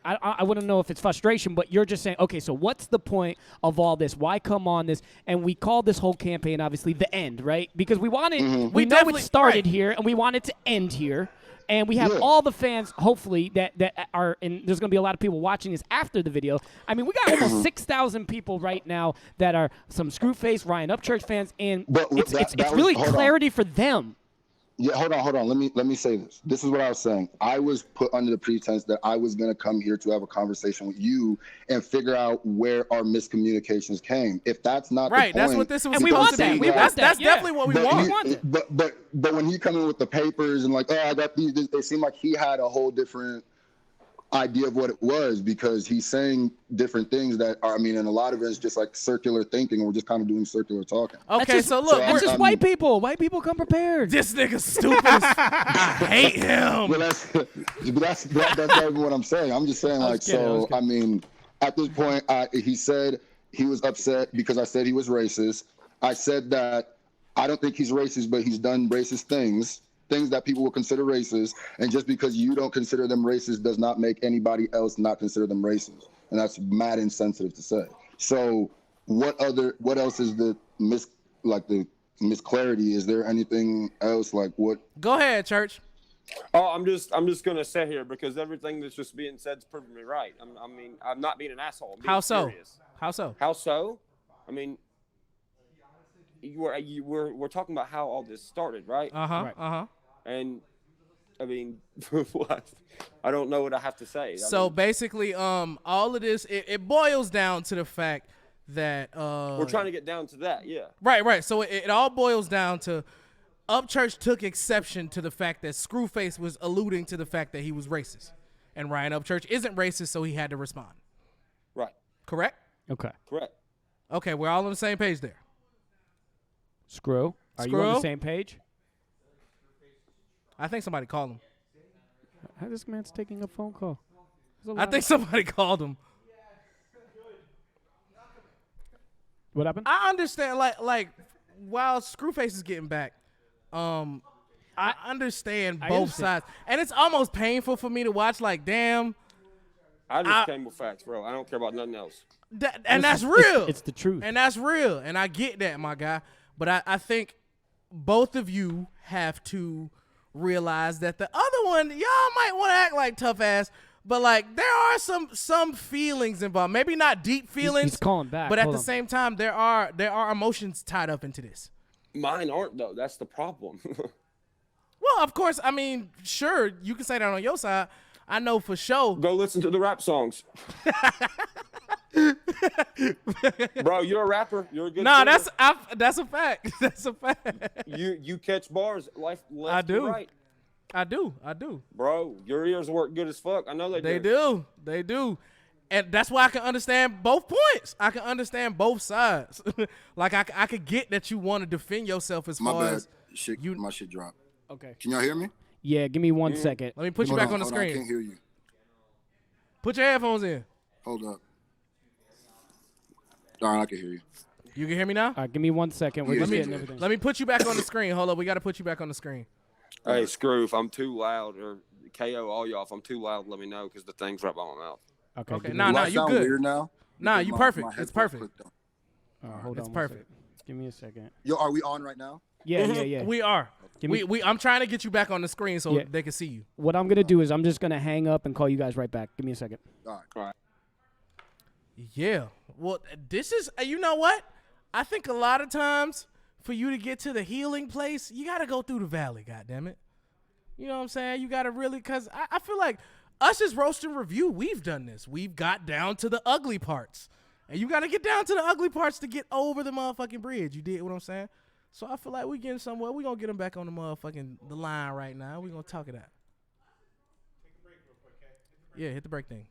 I wouldn't know if it's frustration, but you're just saying, okay, so what's the point of all this? Why come on this? And we call this whole campaign obviously the end, right? Because we wanted, we know it started here, and we want it to end here. And we have all the fans, hopefully, that are, and there's going to be a lot of people watching this after the video. I mean, we got almost 6,000 people right now that are some Scruface, Ryan Upchurch fans, and it's really clarity for them. Yeah, hold on. Let me say this. This is what I was saying. I was put under the pretense that I was going to come here to have a conversation with you and figure out where our miscommunications came. If that's not right, the point, that's what this was. And we want that. That's definitely what we want. But when he come in with the papers and like, oh, I got these, it seemed like he had a whole different idea of what it was, because he's saying different things that are, I mean, and a lot of it is just like circular thinking. We're just kind of doing circular talking. Okay, so look, that's just white people. White people come prepared. This nigga's stupid. I hate him. But that's not even what I'm saying. I'm just saying, like, so I mean, at this point, he said he was upset because I said he was racist. I said that I don't think he's racist, but he's done racist things that people will consider racist, and just because you don't consider them racist does not make anybody else not consider them racist, and that's mad insensitive to say. So what else is the misclarity? Is there anything else? Like what? Go ahead, Church. Oh, I'm just gonna sit here because everything that's just being said is proving me right. I'm not being an asshole. How so? Serious. How so? How so? I mean, we're talking about how all this started, right? And I mean, what? I don't know what I have to say. So basically, all of this it boils down to the fact that we're trying to get down to that, yeah. Right. So it all boils down to Upchurch took exception to the fact that Scruface was alluding to the fact that he was racist, and Ryan Upchurch isn't racist, so he had to respond. Right. Correct. Okay. Correct. Okay, we're all on the same page there. Screw, are you on the same page? I think somebody called him. This man's taking a phone call. I think somebody called him. What happened? I understand, like while Scruface is getting back, I understand both sides, and it's almost painful for me to watch. Like, damn. I just came with facts, bro. I don't care about nothing else. That's real. It's the truth. And that's real, and I get that, my guy. But I think both of you have to realize that the other one, y'all might want to act like tough ass, but like there are some feelings involved. Maybe not deep feelings. He's calling back. But at the same time, there are emotions tied up into this. Mine aren't though. That's the problem. Well, of course, I mean, sure, you can say that on your side. I know for sure. Go listen to the rap songs. Bro, you're a rapper. You're a good singer. That's a fact. That's a fact. You catch bars left I do. and right. I do. Bro, your ears work good as fuck. I know they do. They do. And that's why I can understand both points. I can understand both sides. Like I could get that you want to defend yourself as far as my shit dropped. Okay. Can y'all hear me? Yeah, give me 1 second. Let me put you back on the screen. I can't hear you. Put your headphones in. Hold up. All right, I can hear you. You can hear me now? All right, give me 1 second. We're just getting everything. Let me put you back on the screen. Hold up. We got to put you back on the screen. Hey, Screw, if I'm too loud, or KO all y'all, if I'm too loud, let me know because the thing's right by my mouth. Okay. Nah, you good. Weird now? Nah, you perfect. It's perfect. Hold on. It's perfect. Give me a second. Yo, are we on right now? Yeah. We are. I'm trying to get you back on the screen so they can see you. What I'm gonna do is I'm just gonna hang up and call you guys right back. Give me a second. All right. Yeah. Well, this is. You know what? I think a lot of times for you to get to the healing place, you got to go through the valley, goddammit. You know what I'm saying? You got to really, because I feel like us as Roast and Review, we've done this. We've got down to the ugly parts. And you got to get down to the ugly parts to get over the motherfucking bridge. You did what I'm saying? So I feel like we getting somewhere. We're going to get them back on the line right now. We're going to talk it out. Take a break real quick, okay? Yeah, hit the break thing.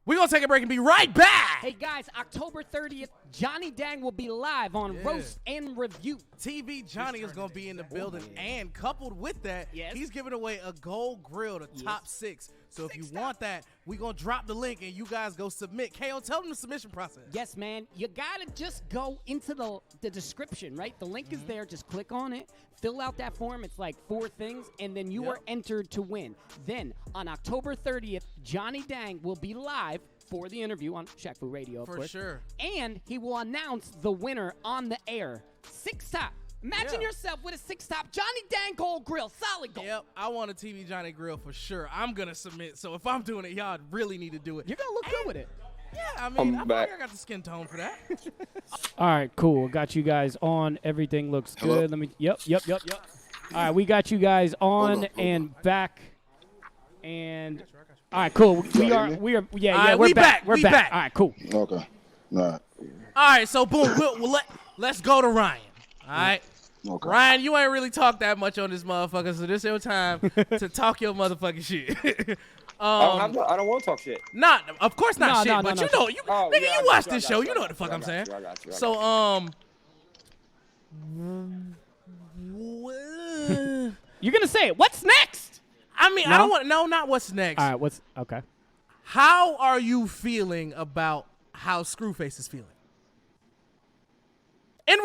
We're going to take a break and be right back. Hey, guys, October 30th, Johnny Dang will be live on Roast and Review. TV Johnny is going to be in the building, and coupled with that, he's giving away a gold grill to top 6. So if you want that, we're going to drop the link, and you guys go submit. KO, tell them the submission process. Yes, man. You got to just go into the description, right? The link is there. Just click on it. Fill out that form. It's like 4 things, and then you are entered to win. Then, on October 30th, Johnny Dang will be live for the interview on Shaq Fu Radio, of course. For sure. And he will announce the winner on the air. 6-top. Imagine yourself with a 6-top Johnny Dang gold grill, solid gold. Yep, I want a TV Johnny grill for sure. I'm going to submit. So if I'm doing it, y'all really need to do it. You're going to look good with it. Yeah, I mean, I feel like I got the skin tone for that. All right, cool. Got you guys on. Everything looks good. Let me. Yep. All right, we got you guys on and back. And all right, cool. We are. We're back. We're back. All right, cool. Okay. All right. All right, so boom. Let's go to Ryan. All right. Okay. Ryan, you ain't really talked that much on this motherfucker, so this is your time to talk your motherfucking shit. I don't want to talk shit. Of course not shit, but you know, you watch this show, you know what the fuck I'm saying. So, you're gonna say it. What's next? I mean, I don't want not what's next. All right, okay? How are you feeling about how Scruface is feeling? In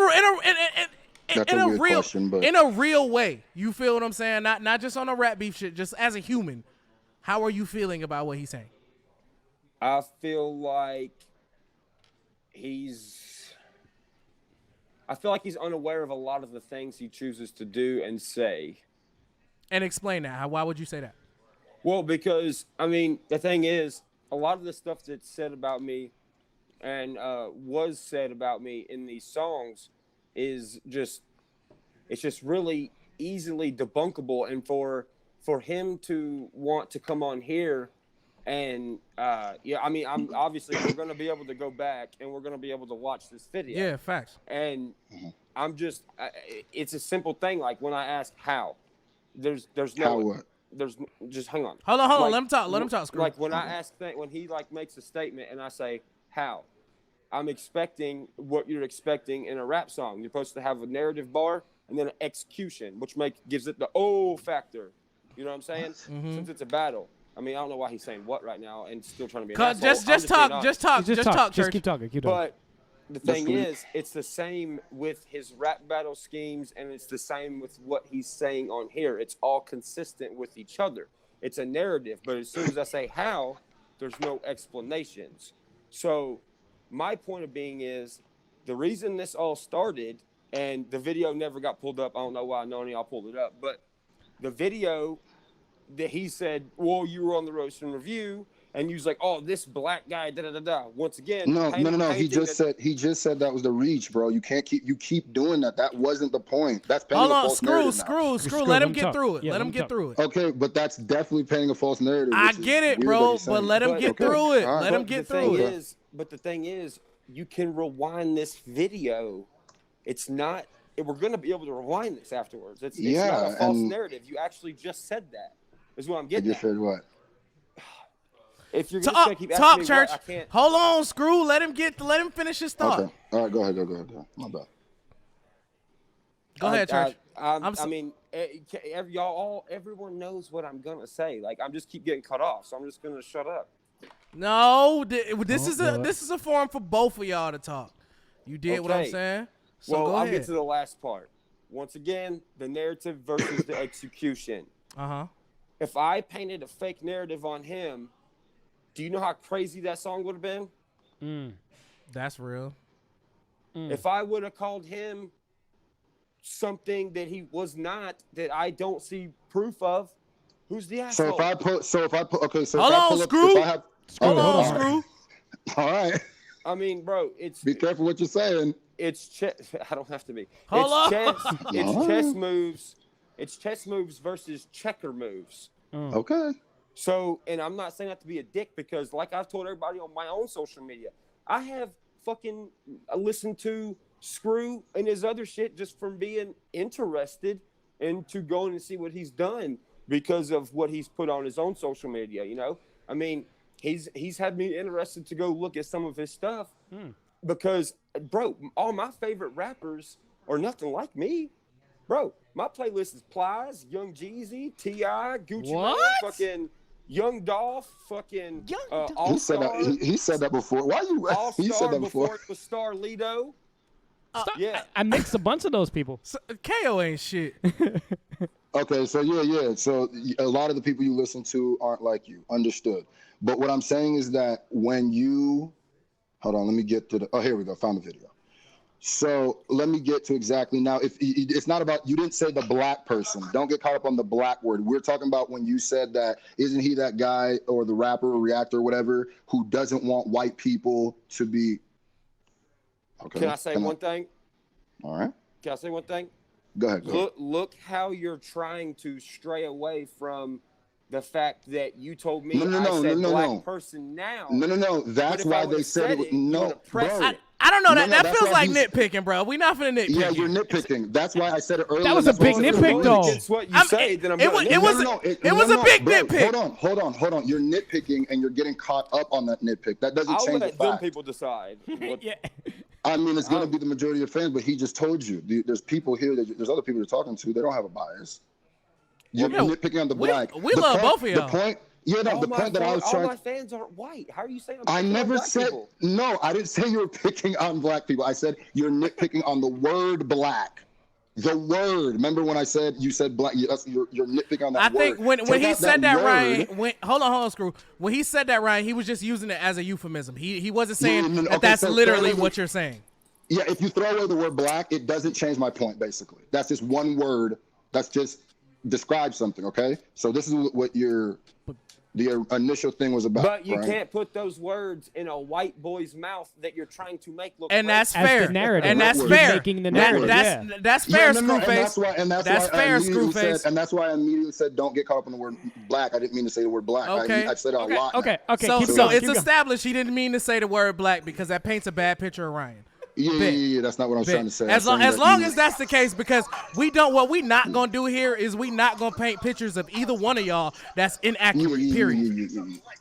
a real way, you feel what I'm saying? Not just on a rap beef shit, just as a human. How are you feeling about what he's saying? I feel like he's unaware of a lot of the things he chooses to do and say. And explain that. Why would you say that? Well, because, I mean, the thing is, a lot of the stuff that's said about me and was said about me in these songs is just really easily debunkable. And for him to want to come on here and, I mean, we're going to be able to go back and we're going to be able to watch this video. Yeah, facts. And I'm just, it's a simple thing. Like when I ask how, there's no, how what? There's just hang on. Hold on. Let him talk. Screw. Like when I ask when he like makes a statement and I say how, I'm expecting what you're expecting in a rap song. You're supposed to have a narrative bar and then an execution, which gives it the factor. You know what I'm saying? Mm-hmm. Since it's a battle. I mean, I don't know why he's saying what right now and still trying to be an asshole. Just talk, Church. Just keep talking. But the thing is, it's the same with his rap battle schemes, and it's the same with what he's saying on here. It's all consistent with each other. It's a narrative, but as soon as I say how, there's no explanations. So my point of being is the reason this all started, and the video never got pulled up. I don't know why none of y'all pulled it up, but the video that he said, well, you were on the Roast and Review, and you was like, oh, this black guy, da-da-da-da. Once again. No. He just said that was the reach, bro. You keep doing that. That wasn't the point. That's painting a false narrative. Screw. Let him get through it. Let him get through it. Okay, but that's definitely painting a false narrative. I get it, bro, but let him get through it. Let him get through it. But the thing is, you can rewind this video. It's not, we're going to be able to rewind this afterwards. It's not a false narrative. You actually just said that. Is what I'm getting at. You said what? If you're gonna keep asking me Church. What, I can't. Hold on, Screw. Let him finish his thought. Okay. All right, go ahead. My bad. Go ahead, Church. I mean, everyone knows what I'm gonna say. Like, I'm just keep getting cut off, so I'm just gonna shut up. No, this is a forum for both of y'all to talk. You did what I'm saying. So well, go I'll ahead. get to the last part. Once again, the narrative versus the execution. If I painted a fake narrative on him, do you know how crazy that song would have been? That's real. If I would have called him something that he was not, that I don't see proof of, who's the asshole? Hold on, Screw. All right. I mean, bro, be careful what you're saying. it's chess. I don't have to be. Hold on. It's chess moves. It's chess moves versus checker moves. Okay. So, and I'm not saying that to be a dick because, like I've told everybody on my own social media, I have fucking listened to Screw and his other shit just from being interested into going and see what he's done because of what he's put on his own social media. You know, I mean, he's had me interested to go look at some of his stuff because, bro, all my favorite rappers are nothing like me. Bro, my playlist is Plies, Young Jeezy, T.I., Gucci Mane, fucking Young Dolph, fucking All-Star. He said that before. Why you? He said that before. It was Starlito. Yeah. I mixed a bunch of those people. So, KO ain't shit. Okay, so yeah. So a lot of the people you listen to aren't like you. Understood. But what I'm saying is that when you... Hold on, let me get to the... Oh, here we go. Found the video. So let me get to exactly now. If it's not about, you didn't say the black person. Don't get caught up on the black word. We're talking about when you said that, isn't he that guy or the rapper or reactor or whatever who doesn't want white people to be... Okay. Can I say one thing? All right. Can I say one thing? Go ahead. Look how you're trying to stray away from the fact that you told me black person now. No. That's why they said it. No, bro. I don't know. That feels like nitpicking, bro. We not finna nitpick. Yeah, you're nitpicking. That's why I said it earlier. That was a big nitpick, though. It's what you say. Then I'm it was a big nitpick. Hold on. You're nitpicking and you're getting caught up on that nitpick. That doesn't change the fact. I'll let them people decide. Yeah. I mean, it's going to be the majority of fans, but he just told you. There's people here, there's other people you're talking to, they don't have a bias. You're nitpicking on the black. We love both of y'all. The point that I was trying... All my fans aren't white. How are you saying I never said... No, I didn't say you were picking on black people. I said you're nitpicking on the word black. The word. Remember when I said you said black? You're nitpicking on that word. I think when he said that, Ryan. Hold on, Screw. When he said that, Ryan, he was just using it as a euphemism. He wasn't saying that's literally what you're saying. Yeah, if you throw away the word black, it doesn't change my point. Basically, that's just one word. That's just describes something. Okay, so this is what the initial thing was about. But you can't put those words in a white boy's mouth that you're trying to make look. And that's as fair. The narrative. And that's fair. Making the narrative. That's fair, Scruface. That's fair, Scruface. And that's why I immediately said, "Don't get caught up on the word black." I didn't mean to say the word black. Okay. I said it a lot. Okay. So it's established he didn't mean to say the word black because that paints a bad picture of Ryan. Yeah, that's not what I was trying to say. As long as that's the case, because what we not gonna do here is we not gonna paint pictures of either one of y'all that's inaccurate. Period.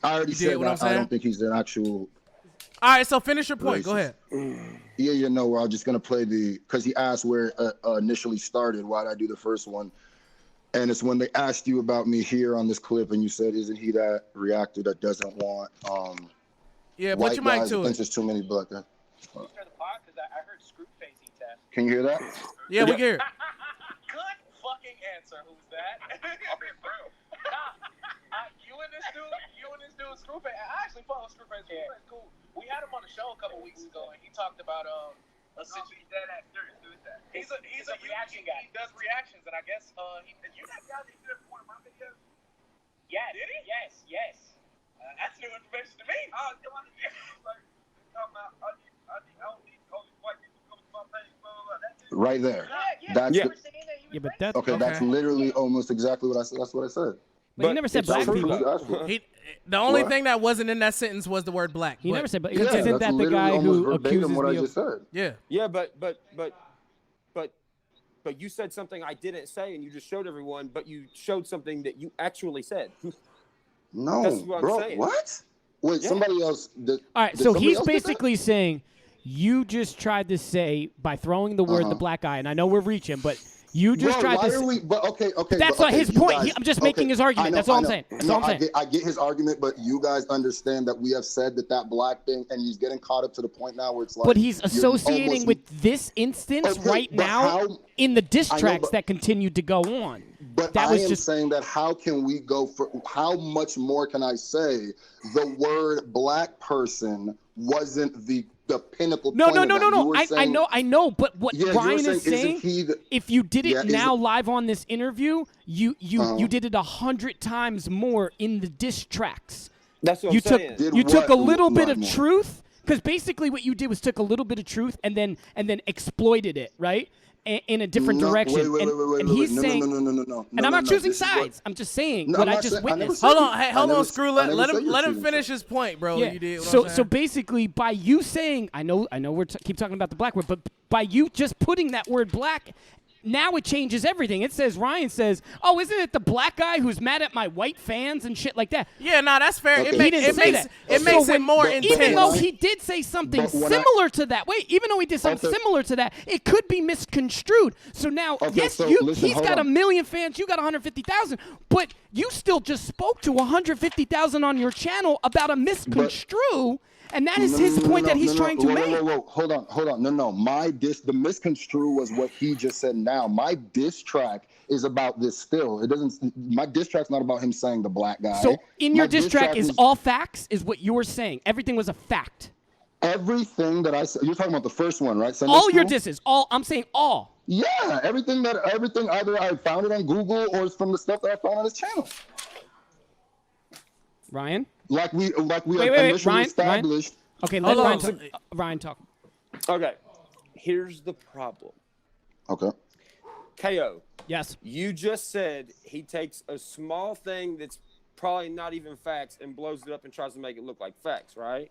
I already said that. I don't think he's an actual. All right, so finish your point. Racist. Go ahead. I was just gonna play because he asked where it initially started. Why did I do the first one? And it's when they asked you about me here on this clip, and you said, "Isn't he that reactor that doesn't want?" Put your mic to it. There's too many black guys. I heard Scruface eat that. Can you hear that? Yeah, we can hear. Good fucking answer. Who's that? I'll be real. You and this dude, Scruface. I actually follow Scruface. Scruface cool. We had him on the show a couple weeks ago, and he talked about he's a reaction guy. He does reactions, and I guess did you have guys that did one of my videos? Yeah. Did he? Yes. That's new information to me. Right there. That's literally almost exactly what I said. That's what I said. But he never said black people. The only thing that wasn't in that sentence was the word black. He never said, but isn't that the guy who accuses what me I just said? Yeah, but you said something I didn't say, and you just showed everyone. But you showed something that you actually said. No, that's what bro. I'm saying. What? Wait, somebody else. All right, so he's basically saying you just tried to say by throwing the word the black guy, and I know we're reaching, but you just tried to. Okay. That's not his point. I'm just making his argument. That's all I'm saying. I get his argument, but you guys understand that we have said that black thing, and he's getting caught up to the point now where it's like. But he's associating with this instance right now in the diss tracks that continued to go on. But I am saying that how can we go for how much more can I say? The word black person wasn't the pinnacle. No. I know. But what Ryan is saying, if you did it now live on this interview, you did it 100 times more in the diss tracks. That's what I'm saying. You took a little bit of truth Because basically what you did was took a little bit of truth and then exploited it, right? In a different direction. Wait. And he's saying, no. And I'm not choosing sides. I'm just saying what I just witnessed. Hold on, Screw. Let him finish his point, bro. Yeah. You did. So basically, by you saying, I know we're keep talking about the black word, but by you just putting that word black, now it changes everything. It says, Ryan says, oh, isn't it the black guy who's mad at my white fans and shit like that? Yeah, no, that's fair. Okay. It makes it more intense. Even though he did say something similar to that. Wait, even though he did something similar to that, it could be misconstrued. So now, he's got 1 million fans, you got 150,000, but you still just spoke to 150,000 on your channel about a misconstrue. And that is his point that he's trying to make. Whoa. Hold on. No. The misconstrue was what he just said now. My diss track is about this still. My diss track's not about him saying the black guy. So in your diss track is all facts, is what you were saying. Everything was a fact. Everything that I said, you're talking about the first one, right? All your disses, I'm saying all. Yeah, everything either I found it on Google or it's from the stuff that I found on his channel. Ryan? Like we wait, Ryan, established. Okay, let Ryan talk. Okay, here's the problem. Okay. KO. Yes. You just said he takes a small thing that's probably not even facts and blows it up and tries to make it look like facts, right?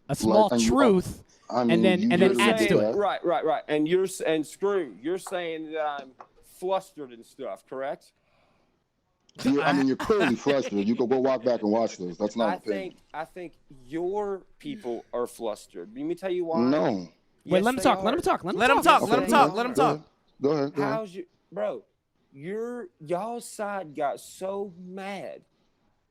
A small truth, and then adds to it. Right. And Screw, you're saying that I'm flustered and stuff, correct? You're clearly flustered. You could go walk back and watch this. That's not an opinion. I think your people are flustered. Let me tell you why. No. Wait, let him talk. Let him talk. Go ahead. How's you, bro? Y'all's side got so mad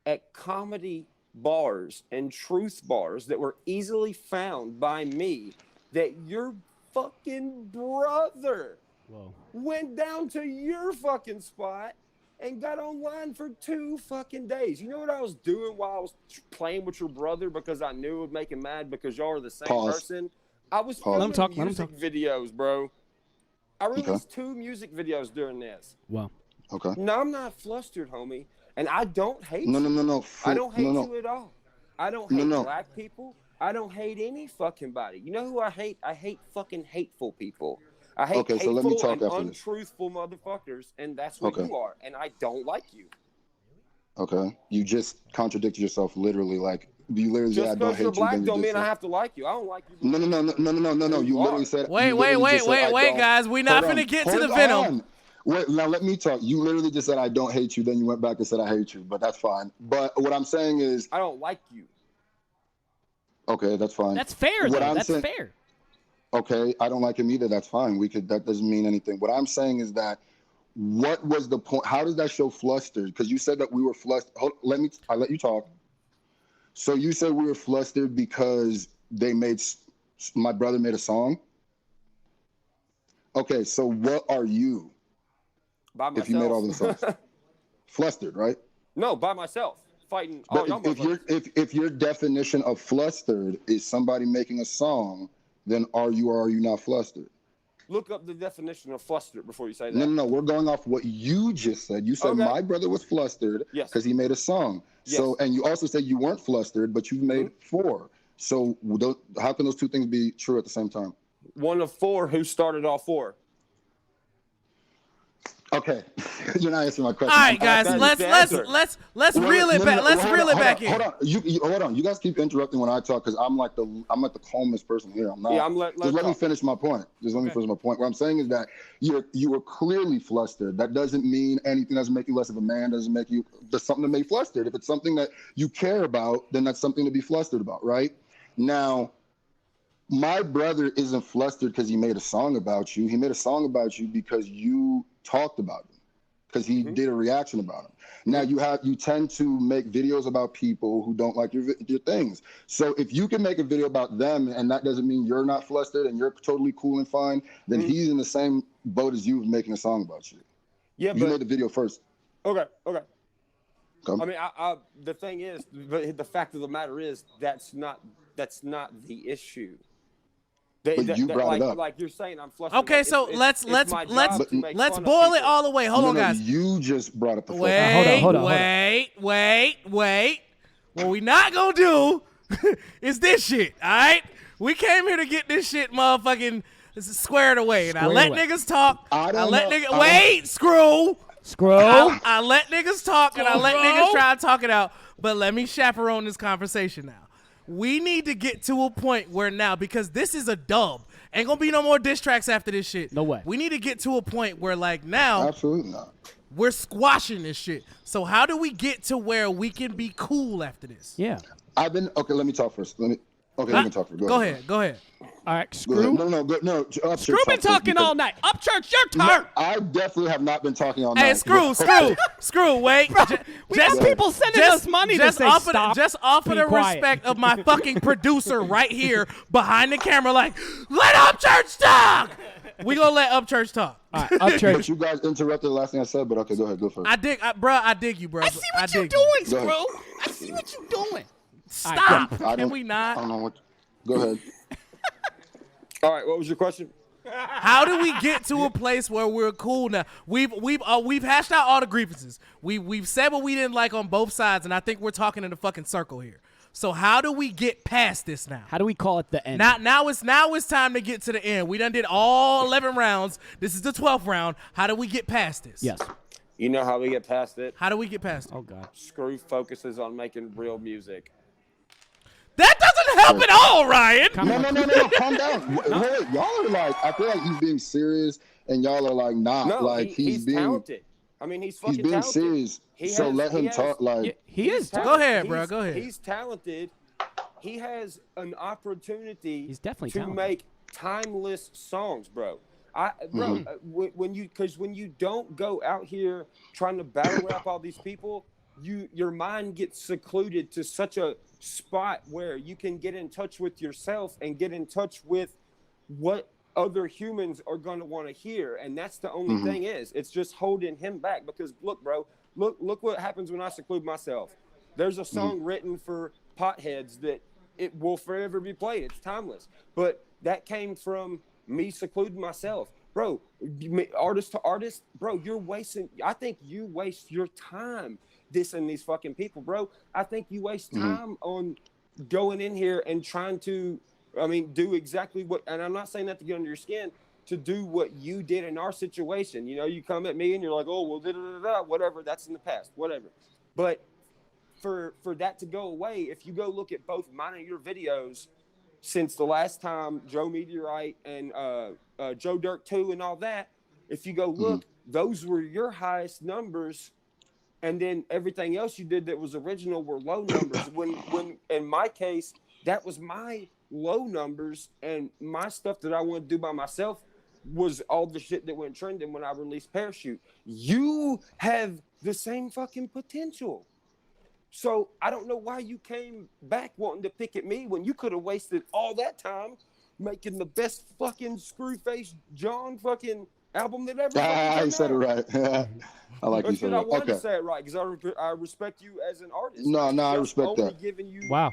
at comedy bars and truth bars that were easily found by me that your fucking brother went down to your fucking spot and got online for 2 fucking days. You know what I was doing while I was playing with your brother because I knew it would make him mad because y'all are the same person? I was filming music videos, bro. I released 2 music videos during this. Wow. Okay. No, I'm not flustered, homie. And I don't hate you. No. I don't hate you at all. I don't hate black people. I don't hate any fucking body. You know who I hate? I hate fucking hateful people. I hate hateful and untruthful motherfuckers, and that's what you are. And I don't like you. Okay. You just contradicted yourself literally. Like, you literally said, I don't hate you. Just because you're black don't mean I have to like you. I don't like you. No. You literally said... Wait, guys. We're not going to get to the venom. Wait, now let me talk. You literally just said, I don't hate you. Then you went back and said, I hate you. But that's fine. But what I'm saying is... I don't like you. Okay, that's fine. That's fair, though. That's fair. Okay, I don't like him either. That's fine. That doesn't mean anything. What I'm saying is that, what was the point? How does that show flustered? Because you said that we were flustered. I let you talk. So you said we were flustered because my brother made a song? Okay, so what are you? By myself. If you made all those songs. Flustered, right? No, by myself. Fighting all y'all motherfuckers. If your definition of flustered is somebody making a song, then are you or are you not flustered? Look up the definition of flustered before you say that. No. We're going off what you just said. You said my brother was flustered because he made a song. Yes. So, and you also said you weren't flustered, but you made 4. So how can those 2 things be true at the same time? One of 4 who started all 4. Okay, you're not answering my question. All right, guys, let's reel it back. Let's reel it back in. Hold on, hold on. You guys keep interrupting when I talk because I'm like the calmest person here. I'm not. Yeah, let me finish my point. Let me finish my point. What I'm saying is that you were clearly flustered. That doesn't mean anything. Doesn't make you less of a man. Doesn't make you. There's something to make flustered. If it's something that you care about, then that's something to be flustered about, right? Now, my brother isn't flustered because he made a song about you. He made a song about you because you talked about him, because he did a reaction about him. Now you tend to make videos about people who don't like your things. So if you can make a video about them and that doesn't mean you're not flustered and you're totally cool and fine, then he's in the same boat as you making a song about you. Yeah, you made the video first. Okay. I mean, the thing is, the fact of the matter is, that's not the issue. But you brought it up. Like you're saying, I'm flustered. Okay, so let's boil it all the way. Hold on, guys. You just brought up the wait. What we not gonna do is this shit, all right? We came here to get this shit motherfucking squared away. And I let niggas talk. I let niggas wait, screw. I let niggas talk and I let niggas try to talk it out. But let me chaperone this conversation now. We need to get to a point where now, because this is a dub, ain't gonna be no more diss tracks after this shit. No way. We need to get to a point where like now, absolutely not. We're squashing this shit. So how do we get to where we can be cool after this? Yeah. Let me talk first. Let me talk first. Go ahead. All right, Screw. No. Upchurch, Screw been talking all night. Upchurch, your turn. I definitely have not been talking all night. Hey, Screw, wait. We got people sending us money to say stop. Just offer the respect of my fucking producer right here behind the camera, like, let Upchurch talk. We gonna let Upchurch talk. All right, Upchurch. But you guys interrupted the last thing I said, but okay, go ahead, go first. I dig you, bro. I see what you're doing, Screw. I see what you're doing. Stop. Can we not? I don't know what. Go ahead. All right, what was your question? How do we get to a place where we're cool now? We've hashed out all the grievances. We've said what we didn't like on both sides, and I think we're talking in a fucking circle here. So how do we get past this now? How do we call it the end? Now it's time to get to the end. We done did all 11 rounds. This is the 12th round. How do we get past this? Yes. You know how we get past it? How do we get past it? Oh God. Screw focuses on making real music. That doesn't help at all, Ryan. No, calm down. Wait, y'all are like, I feel like he's being serious, and y'all are like not. No, like he's being talented. I mean, he's fucking being talented. serious. Let him talk. Like he is. Go ahead, bro. Go ahead. He's talented. He has an opportunity. He's definitely to talented. make timeless songs, bro. When you don't go out here trying to battle rap all these people, your mind gets secluded to such a spot where you can get in touch with yourself and get in touch with what other humans are going to want to hear. And that's the only thing it's just holding him back, because look, bro, look what happens when I seclude myself. There's a song written for potheads that it will forever be played. It's timeless. But that came from me secluding myself. Bro, artist to artist, bro, I think you waste your time dissing these fucking people, bro. I think you waste time on going in here and trying to, do exactly what, and I'm not saying that to get under your skin, to do what you did in our situation. You know, you come at me and you're like, oh, well, whatever, that's in the past, whatever. But for that to go away, if you go look at both mine and your videos since the last time Joe Meteorite and Joe Dirt 2 and all that, if you go look, those were your highest numbers. And then everything else you did that was original were low numbers. When in my case, that was my low numbers, and my stuff that I want to do by myself was all the shit that went trending when I released Parachute. You have the same fucking potential. So I don't know why you came back wanting to pick at me when you could have wasted all that time making the best fucking Scruface John fucking album that ever came you said it right. I like you said it. I wanted to say it right because I respect you as an artist. No, I respect that. Giving you wow.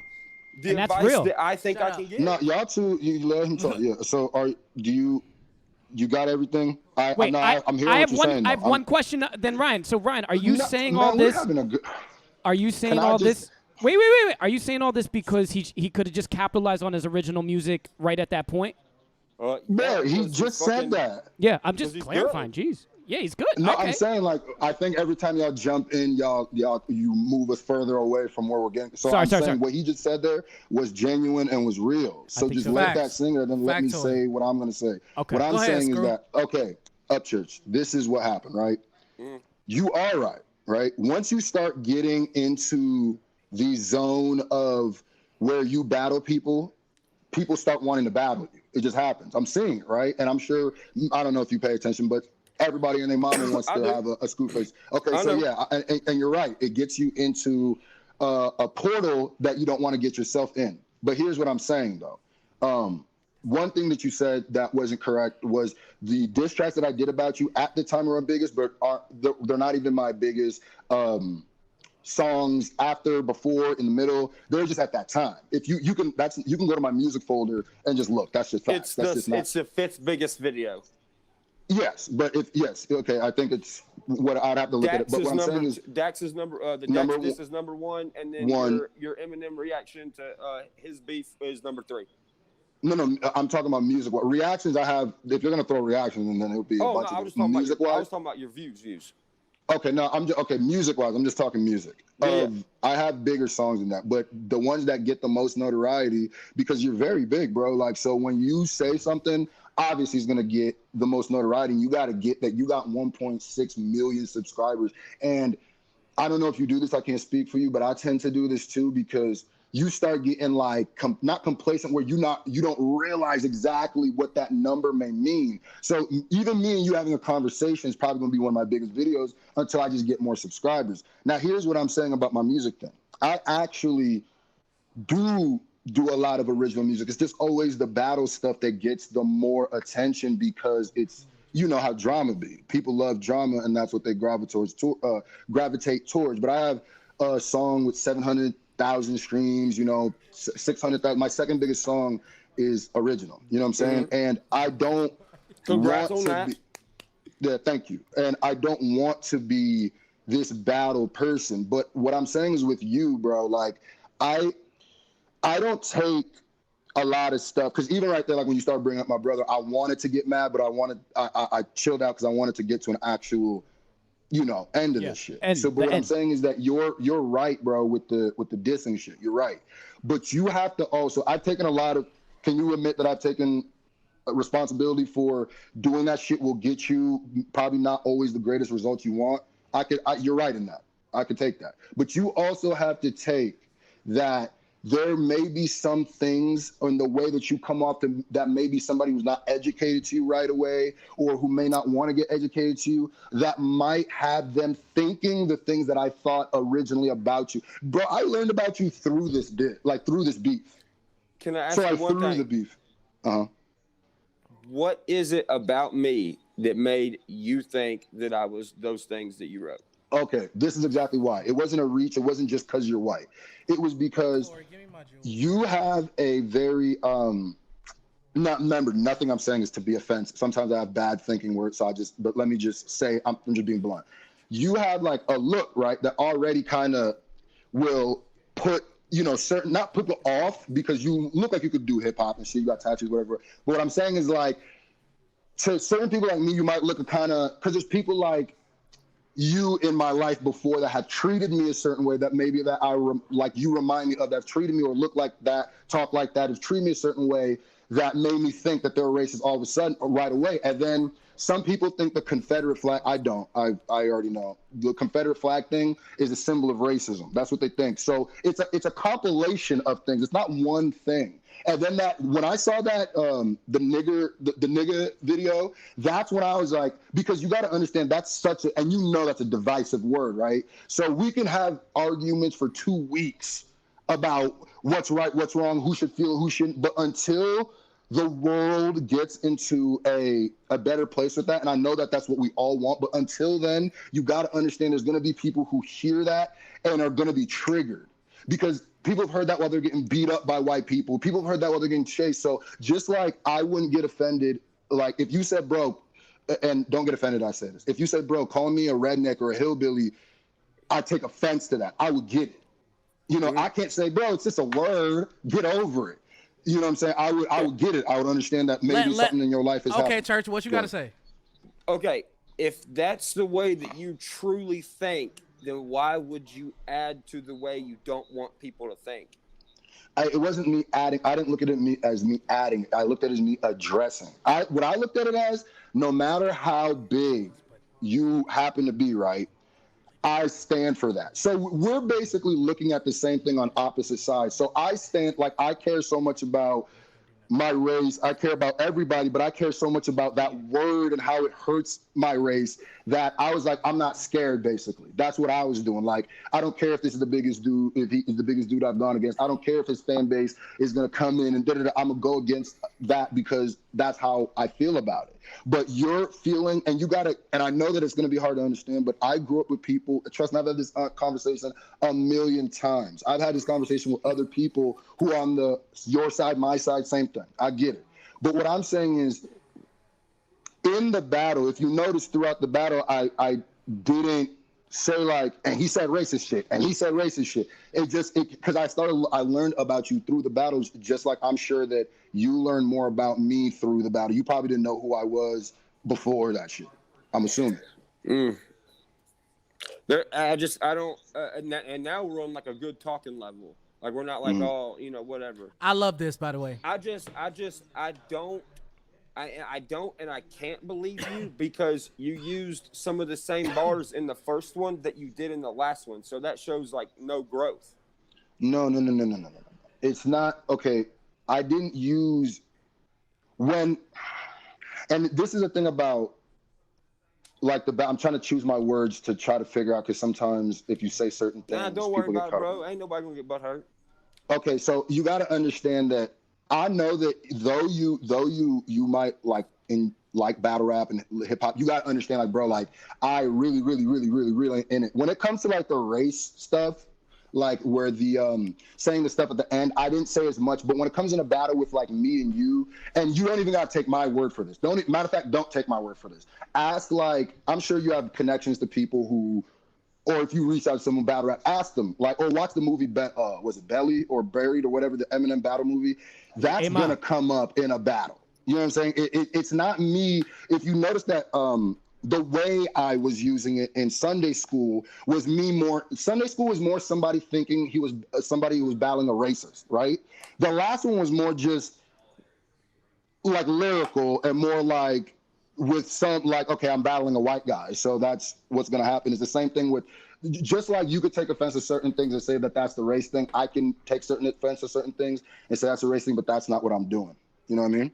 The and advice that's real. that I think I can give. No, y'all two, you let him talk. Yeah. So you got everything? Wait, I'm hearing what you're saying. I have one question. Then Ryan. So Ryan, are you saying all this? Are you saying all this? Wait. Are you saying all this because he could have just capitalized on his original music right at that point? Yeah, he just said that. Yeah, I'm just clarifying. Jeez. Yeah, he's good. No, okay. I'm saying, like, I think every time y'all jump in, you move us further away from where we're getting. So sorry. What he just said there was genuine and was real. So just let that singer, then let me say what I'm going to say. Okay. What I'm saying is that, Upchurch, this is what happened, right? You are right? Once you start getting into the zone of where you battle people start wanting to battle you. It just happens. I'm seeing it, right? And I'm sure, I don't know if you pay attention, but everybody and their mama wants to have a Scruface. Okay, so yeah, and you're right. It gets you into a portal that you don't want to get yourself in. But here's what I'm saying, though. One thing that you said that wasn't correct was the diss tracks that I did about you at the time were my biggest, but they're not even my biggest songs after, before, in the middle. They're just at that time. If you can go to my music folder and just look. That's just facts. It's the fifth biggest video. Yes, but okay. I think it's what I'd have to look at it. But what I'm saying is Dax is number this is number 1, and then your Eminem reaction to his beef is number 3. No, I'm talking about music. Reactions I have, if you're gonna throw reactions, then it would be a bunch of music wise. I was talking about your views. Okay, no, music wise, I'm just talking music. I have bigger songs than that, but the ones that get the most notoriety, because you're very big, bro. Like, so when you say something, obviously it's gonna get the most notoriety. And you gotta get that you got 1.6 million subscribers. And I don't know if you do this, I can't speak for you, but I tend to do this too, because you start getting like not complacent where you don't realize exactly what that number may mean. So even me and you having a conversation is probably gonna be one of my biggest videos until I just get more subscribers. Now here's what I'm saying about my music thing. I actually do a lot of original music. It's just always the battle stuff that gets the more attention because it's, you know how drama be. People love drama and that's what they gravitate towards. But I have a song with 700,000 streams, 600,000. My second biggest song is original. You know what I'm saying? And I don't Congrats on that. Thank you. And I don't want to be this battle person. But what I'm saying is with you, bro, like I don't take a lot of stuff, because even right there, like when you start bringing up my brother, I wanted to get mad, but I chilled out because I wanted to get to an actual, end of this shit. But what I'm saying is that you're right, bro, with the dissing shit. You're right, but you have to also. I've taken a lot of. Can you admit that I've taken responsibility for doing that shit? Will get you probably not always the greatest results you want. You're right in that. I could take that, but you also have to take that. There may be some things in the way that you come off that maybe somebody who's not educated to you right away, or who may not want to get educated to you, that might have them thinking the things that I thought originally about you. Bro, I learned about you through this through this beef. Can I ask you one thing? The beef. What is it about me that made you think that I was those things that you wrote? Okay, this is exactly why. It wasn't a reach. It wasn't just because you're white. It was because you have a very nothing I'm saying is to be offensive. Sometimes I have bad thinking words, but let me just say, I'm just being blunt. You have like a look, right, that already kind of will put, not put people off, because you look like you could do hip hop and shit, you got tattoos, whatever. But what I'm saying is, like, to certain people like me, you might look kind of, because there's people like you in my life before that have treated me a certain way that maybe that like you remind me of, that have treated me or look like that, talk like that, have treated me a certain way that made me think that they're racist all of a sudden right away. And then some people think the Confederate flag, I don't. I already know. The Confederate flag thing is a symbol of racism. That's what they think. So it's a compilation of things. It's not one thing. And then when I saw that the nigger video, that's when I was like, because you got to understand that's that's a divisive word, right? So we can have arguments for 2 weeks about what's right, what's wrong, who should feel, who shouldn't, but until the world gets into a better place with that, and I know that that's what we all want, but until then, you got to understand there's going to be people who hear that and are going to be triggered, because people have heard that while they're getting beat up by white people. People have heard that while they're getting chased. So just like I wouldn't get offended, like if you said, bro, and don't get offended I say this, if you said, bro, calling me a redneck or a hillbilly, I take offense to that. I would get it. I can't say, bro, it's just a word, get over it. You know what I'm saying? I would get it. I would understand that maybe something in your life is happening. Okay, Church, what you got to say? Okay, if that's the way that you truly think, then why would you add to the way you don't want people to think? It wasn't me adding. I didn't look at it as me adding. I looked at it as me addressing. What I looked at it as, no matter how big you happen to be, right, I stand for that. So we're basically looking at the same thing on opposite sides. So I care so much about my race. I care about everybody, but I care so much about that word and how it hurts my race that I was like, I'm not scared, basically. That's what I was doing. Like, I don't care if this is the biggest dude, if he is the biggest dude I've gone against. I don't care if his fan base is going to come in and I'm going to go against that because that's how I feel about it. But you're feeling, and you got to, and I know that it's going to be hard to understand, but I grew up with people, trust me, I've had this conversation a million times. I've had this conversation with other people who are on your side, my side, same thing. I get it. But what I'm saying is, in the battle, if you notice throughout the battle, I didn't say like, and he said racist shit, and he said racist shit. Because I learned about you through the battles, just like I'm sure that you learned more about me through the battle. You probably didn't know who I was before that shit, I'm assuming. I don't, and now we're on like a good talking level. Like we're not like all, whatever. I love this, by the way. I don't, and I can't believe you because you used some of the same bars in the first one that you did in the last one. So that shows like no growth. No. It's not, okay. I didn't use and this is the thing about like I'm trying to choose my words to try to figure out, because sometimes if you say certain things, nah, don't worry about it, bro. Ain't nobody gonna get butt hurt. Okay, so you got to understand that I know that though you might like battle rap and hip hop, you got to understand like, bro, like I really in it. When it comes to like the race stuff, like where the saying the stuff at the end, I didn't say as much, but when it comes in a battle with like me and you don't even gotta take my word for this. Matter of fact, don't take my word for this. Ask, like, I'm sure you have connections to people who, or if you reach out to someone battle rap, ask them, like, or watch the movie, was it Belly or Buried or whatever, the Eminem battle movie? That's gonna come up in a battle. You know what I'm saying? It's not me. If you notice that the way I was using it in Sunday school was Sunday school was more somebody thinking he was somebody who was battling a racist, right? The last one was more just like lyrical and more like with some like, okay, I'm battling a white guy. So that's what's going to happen. It's the same thing with, just like you could take offense to certain things and say that that's the race thing. I can take certain offense to certain things and say that's a race thing, but that's not what I'm doing. You know what I mean?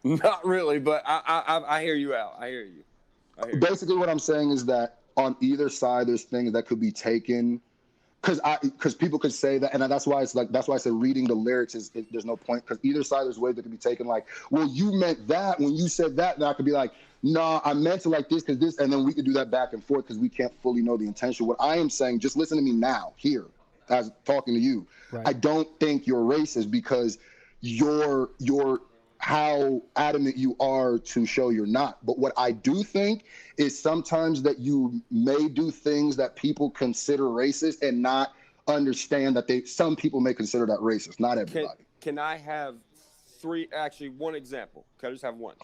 Not really, but I hear you out. I hear you. Basically, what I'm saying is that on either side, there's things that could be taken, because people could say that, and that's why I said reading the lyrics there's no point, because either side there's ways that could be taken. Like, well, you meant that when you said that, and I could be like, no, I meant to like this because this, and then we could do that back and forth because we can't fully know the intention. What I am saying, just listen to me now, here, as talking to you. Right. I don't think you're racist because you're how adamant you are to show you're not. But what I do think is sometimes that you may do things that people consider racist and not understand that some people may consider that racist, not everybody. Can I have one example? Can I just have one?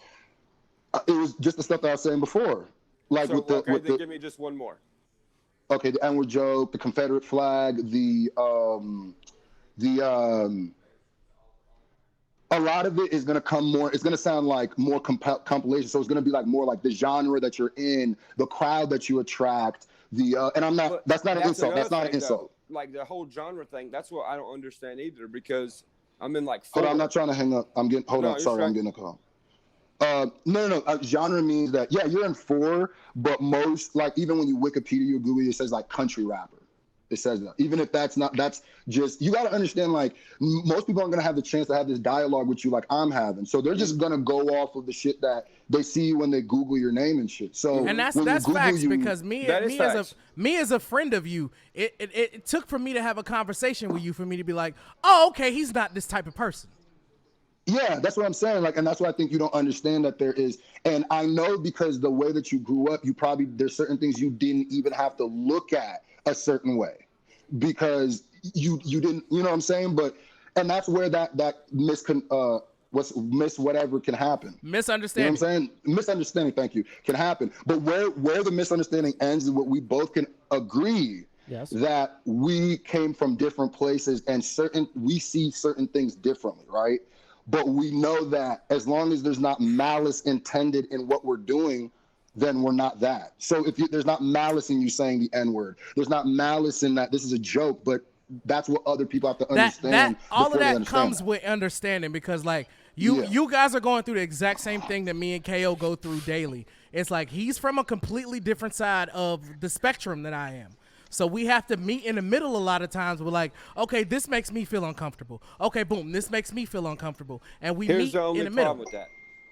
It was just the stuff that I was saying before. Like then give me just one more. Okay, the N-word joke, the Confederate flag, a lot of it is going to come more, it's going to sound like more compilation. So it's going to be like more like the genre that you're in, the crowd that you attract, and I'm not, that's not an insult. That's not an insult. Like the whole genre thing, that's what I don't understand either, because I'm in like Hold on, I'm not trying to hang up. I'm getting a call. No. Genre means that, yeah, you're in 4, but most, like even when you Wikipedia or Google, it says like country rapper. It says that. Even if that's just, you got to understand, like, most people aren't going to have the chance to have this dialogue with you like I'm having. So they're just going to go off of the shit that they see when they Google your name and shit. So and that's facts, because me as a friend of you, it took for me to have a conversation with you for me to be like, oh, okay, he's not this type of person. Yeah, that's what I'm saying. Like, and that's why I think you don't understand that there is. And I know because the way that you grew up, there's certain things you didn't even have to look at a certain way because you didn't, you know what I'm saying? And that's where that whatever can happen. Misunderstanding. You know what I'm saying? Misunderstanding, thank you, can happen. But where the misunderstanding ends is what we both can agree. Yes. That we came from different places and we see certain things differently, right? But we know that as long as there's not malice intended in what we're doing, then we're not that. So there's not malice in you saying the N-word, there's not malice in that this is a joke, but that's what other people have to understand. All of that comes with understanding, because like you guys are going through the exact same thing that me and KO go through daily. It's like he's from a completely different side of the spectrum than I am. So we have to meet in the middle a lot of times. We're like, okay, this makes me feel uncomfortable. Okay, boom, this makes me feel uncomfortable. And we meet in the middle. Here's the only problem with that.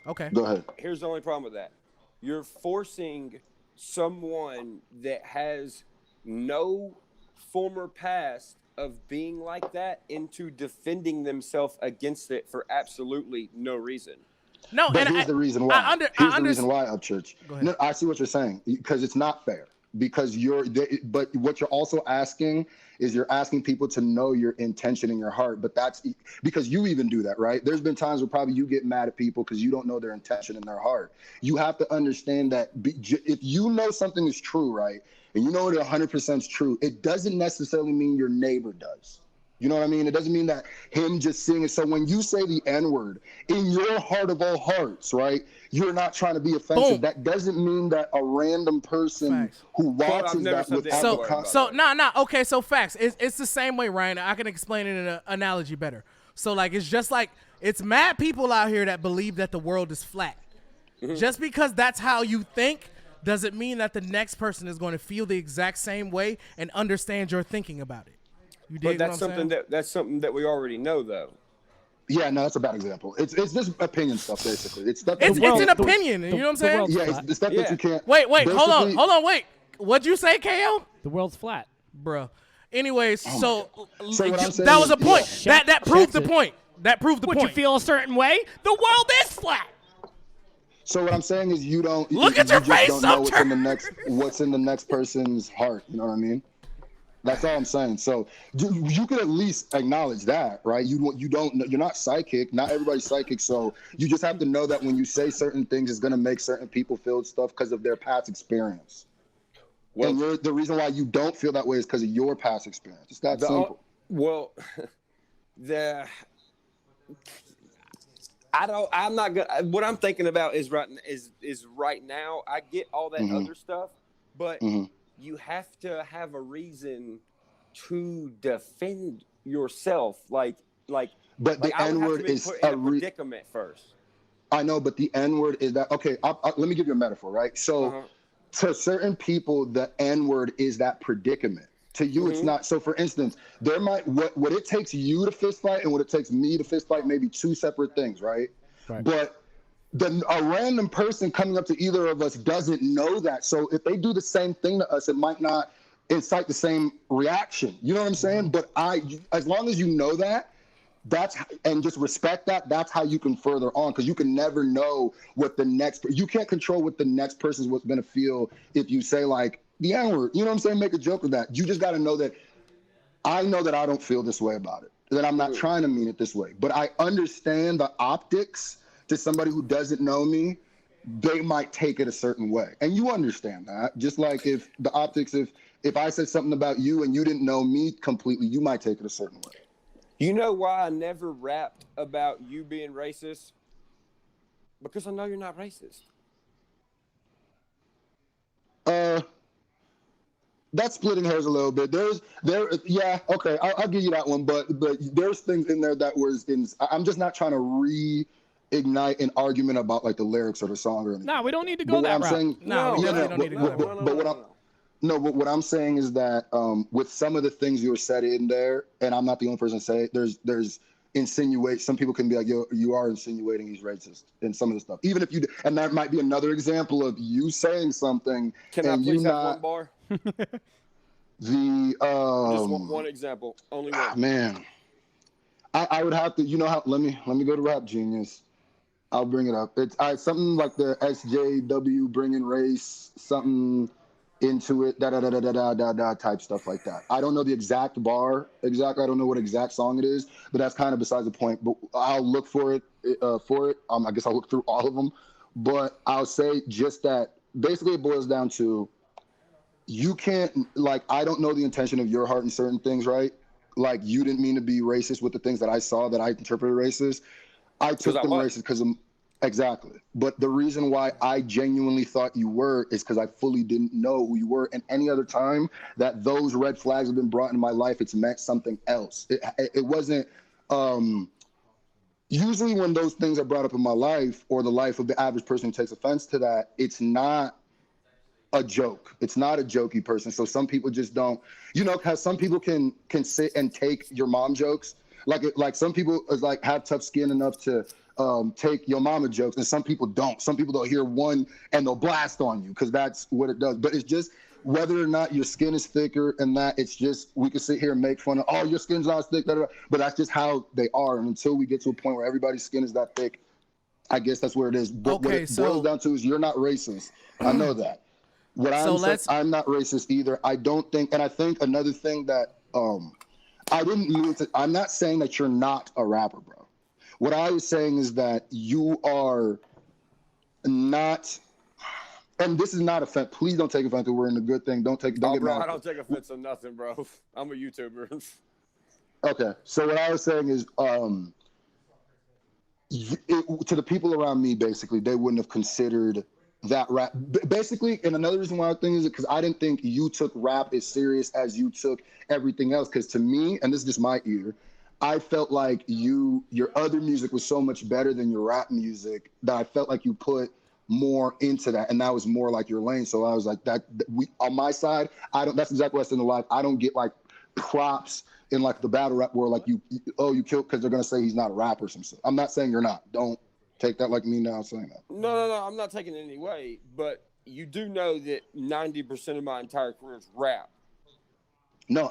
Okay. Go ahead. Here's the only problem with that. You're forcing someone that has no former past of being like that into defending themselves against it for absolutely no reason. No, but and here's the reason why. Here's the reason why, Upchurch. No, I see what you're saying, because it's not fair. Because but what you're also asking is you're asking people to know your intention in your heart. But that's because you even do that, right? There's been times where probably you get mad at people because you don't know their intention in their heart. You have to understand that if you know something is true, right, and you know it 100% is true, it doesn't necessarily mean your neighbor does. You know what I mean? It doesn't mean that him just saying it. So when you say the N-word, in your heart of all hearts, right, you're not trying to be offensive. Boom. That doesn't mean that a random person who watches that without okay, so facts. It's the same way, Ryan. I can explain it in an analogy better. So, like, it's just like, it's mad people out here that believe that the world is flat. Mm-hmm. Just because that's how you think doesn't mean that the next person is going to feel the exact same way and understand your thinking about it. You dig but that's something that we already know, though. Yeah, no, that's a bad example. It's just opinion stuff, basically. It's stuff. It's an opinion. You know what I'm saying? Yeah, it's the stuff that you can't. Wait, hold on, wait. What'd you say, KO? The world's flat, bro. Anyways, so that was a point. That proved the point. That proved the point. Would you feel a certain way? The world is flat. So what I'm saying is you don't look at your face. Don't know what's in the next person's heart. You know what I mean? That's all I'm saying. So you can at least acknowledge that, right? You're not psychic. Not everybody's psychic. So you just have to know that when you say certain things, it's going to make certain people feel stuff because of their past experience. Well, and the reason why you don't feel that way is because of your past experience. It's that simple. Well, I'm not gonna. What I'm thinking about is right now. I get all that other stuff, but. You have to have a reason to defend yourself, like. But the N-word is put in a predicament first. I know, but the N-word is that okay? Let me give you a metaphor, right? So, to certain people, the N-word is that predicament. To you, it's not. So, for instance, there might what it takes you to fist fight and what it takes me to fist fight may be two separate things, right? But a random person coming up to either of us doesn't know that. So if they do the same thing to us, it might not incite the same reaction. You know what I'm saying? But as long as you know that, and just respect that, that's how you can further on, because you can never know what you can't control what the next person's what's going to feel if you say like the N-word. You know what I'm saying? Make a joke of that. You just got to know that I know that I don't feel this way about it, that I'm not trying to mean it this way. But I understand the optics. To somebody who doesn't know me, they might take it a certain way. And you understand that. Just like if the optics, if I said something about you and you didn't know me completely, you might take it a certain way. You know why I never rapped about you being racist? Because I know you're not racist. That's splitting hairs a little bit. Yeah, okay, I'll give you that one. But there's things in there that I'm just not trying to ignite an argument about like the lyrics or the song or anything. No, we don't need to go that route. But what I'm saying is that with some of the things you were said in there, and I'm not the only person to say it, there's insinuate. Some people can be like, yo, you are insinuating he's racist in some of the stuff. Even if you, and that might be another example of you saying something. Can I please have one bar? Just one example, only one. Man, I would have to. You know how? Let me go to Rap Genius. I'll bring it up. It's something like the SJW bringing race something into it, type stuff like that. I don't know the exact bar exactly. I don't know what exact song it is, but that's kind of besides the point. But I'll look for it. I guess I'll look through all of them. But I'll say just that basically it boils down to you can't, like, I don't know the intention of your heart in certain things, right? Like, you didn't mean to be racist with the things that I saw that I interpreted racist. I took them racist because of, exactly. But the reason why I genuinely thought you were is because I fully didn't know who you were. And any other time that those red flags have been brought into my life, it's meant something else. It wasn't, usually when those things are brought up in my life or the life of the average person who takes offense to that, it's not a joke. It's not a jokey person. So some people just don't, because some people can sit and take your mom jokes. Like some people have tough skin enough to take your mama jokes, and some people don't. Some people don't hear one and they'll blast on you because that's what it does. But it's just whether or not your skin is thicker and that it's just, we can sit here and make fun of, oh, your skin's not thick, but that's just how they are. And until we get to a point where everybody's skin is that thick, I guess that's where it is. But what Okay, it so- boils down to is you're not racist. I know that. What So I'm saying, let's- I'm not racist either. I don't think, and I think another thing that I didn't mean to. I'm not saying that you're not a rapper, bro. What I was saying is that you are not. And this is not offense. Please don't take offense. We're in a good thing. Don't get bro, mad. I don't take offense on nothing, bro. I'm a YouTuber. Okay, so what I was saying is, to the people around me, basically, they wouldn't have considered that rap. Basically, and another reason why I think is because I didn't think you took rap as serious as you took everything else. Because to me, and this is just my ear, I felt like your other music was so much better than your rap music that I felt like you put more into that, and that was more like your lane. So I was like, on my side, I don't. That's exactly what I said in the live. I don't get like props in like the battle rap world, like you killed because they're gonna say he's not a rapper or something. I'm not saying you're not. Don't take that like me now saying that. No, I'm not taking it any way. But you do know that 90% of my entire career is rap. No,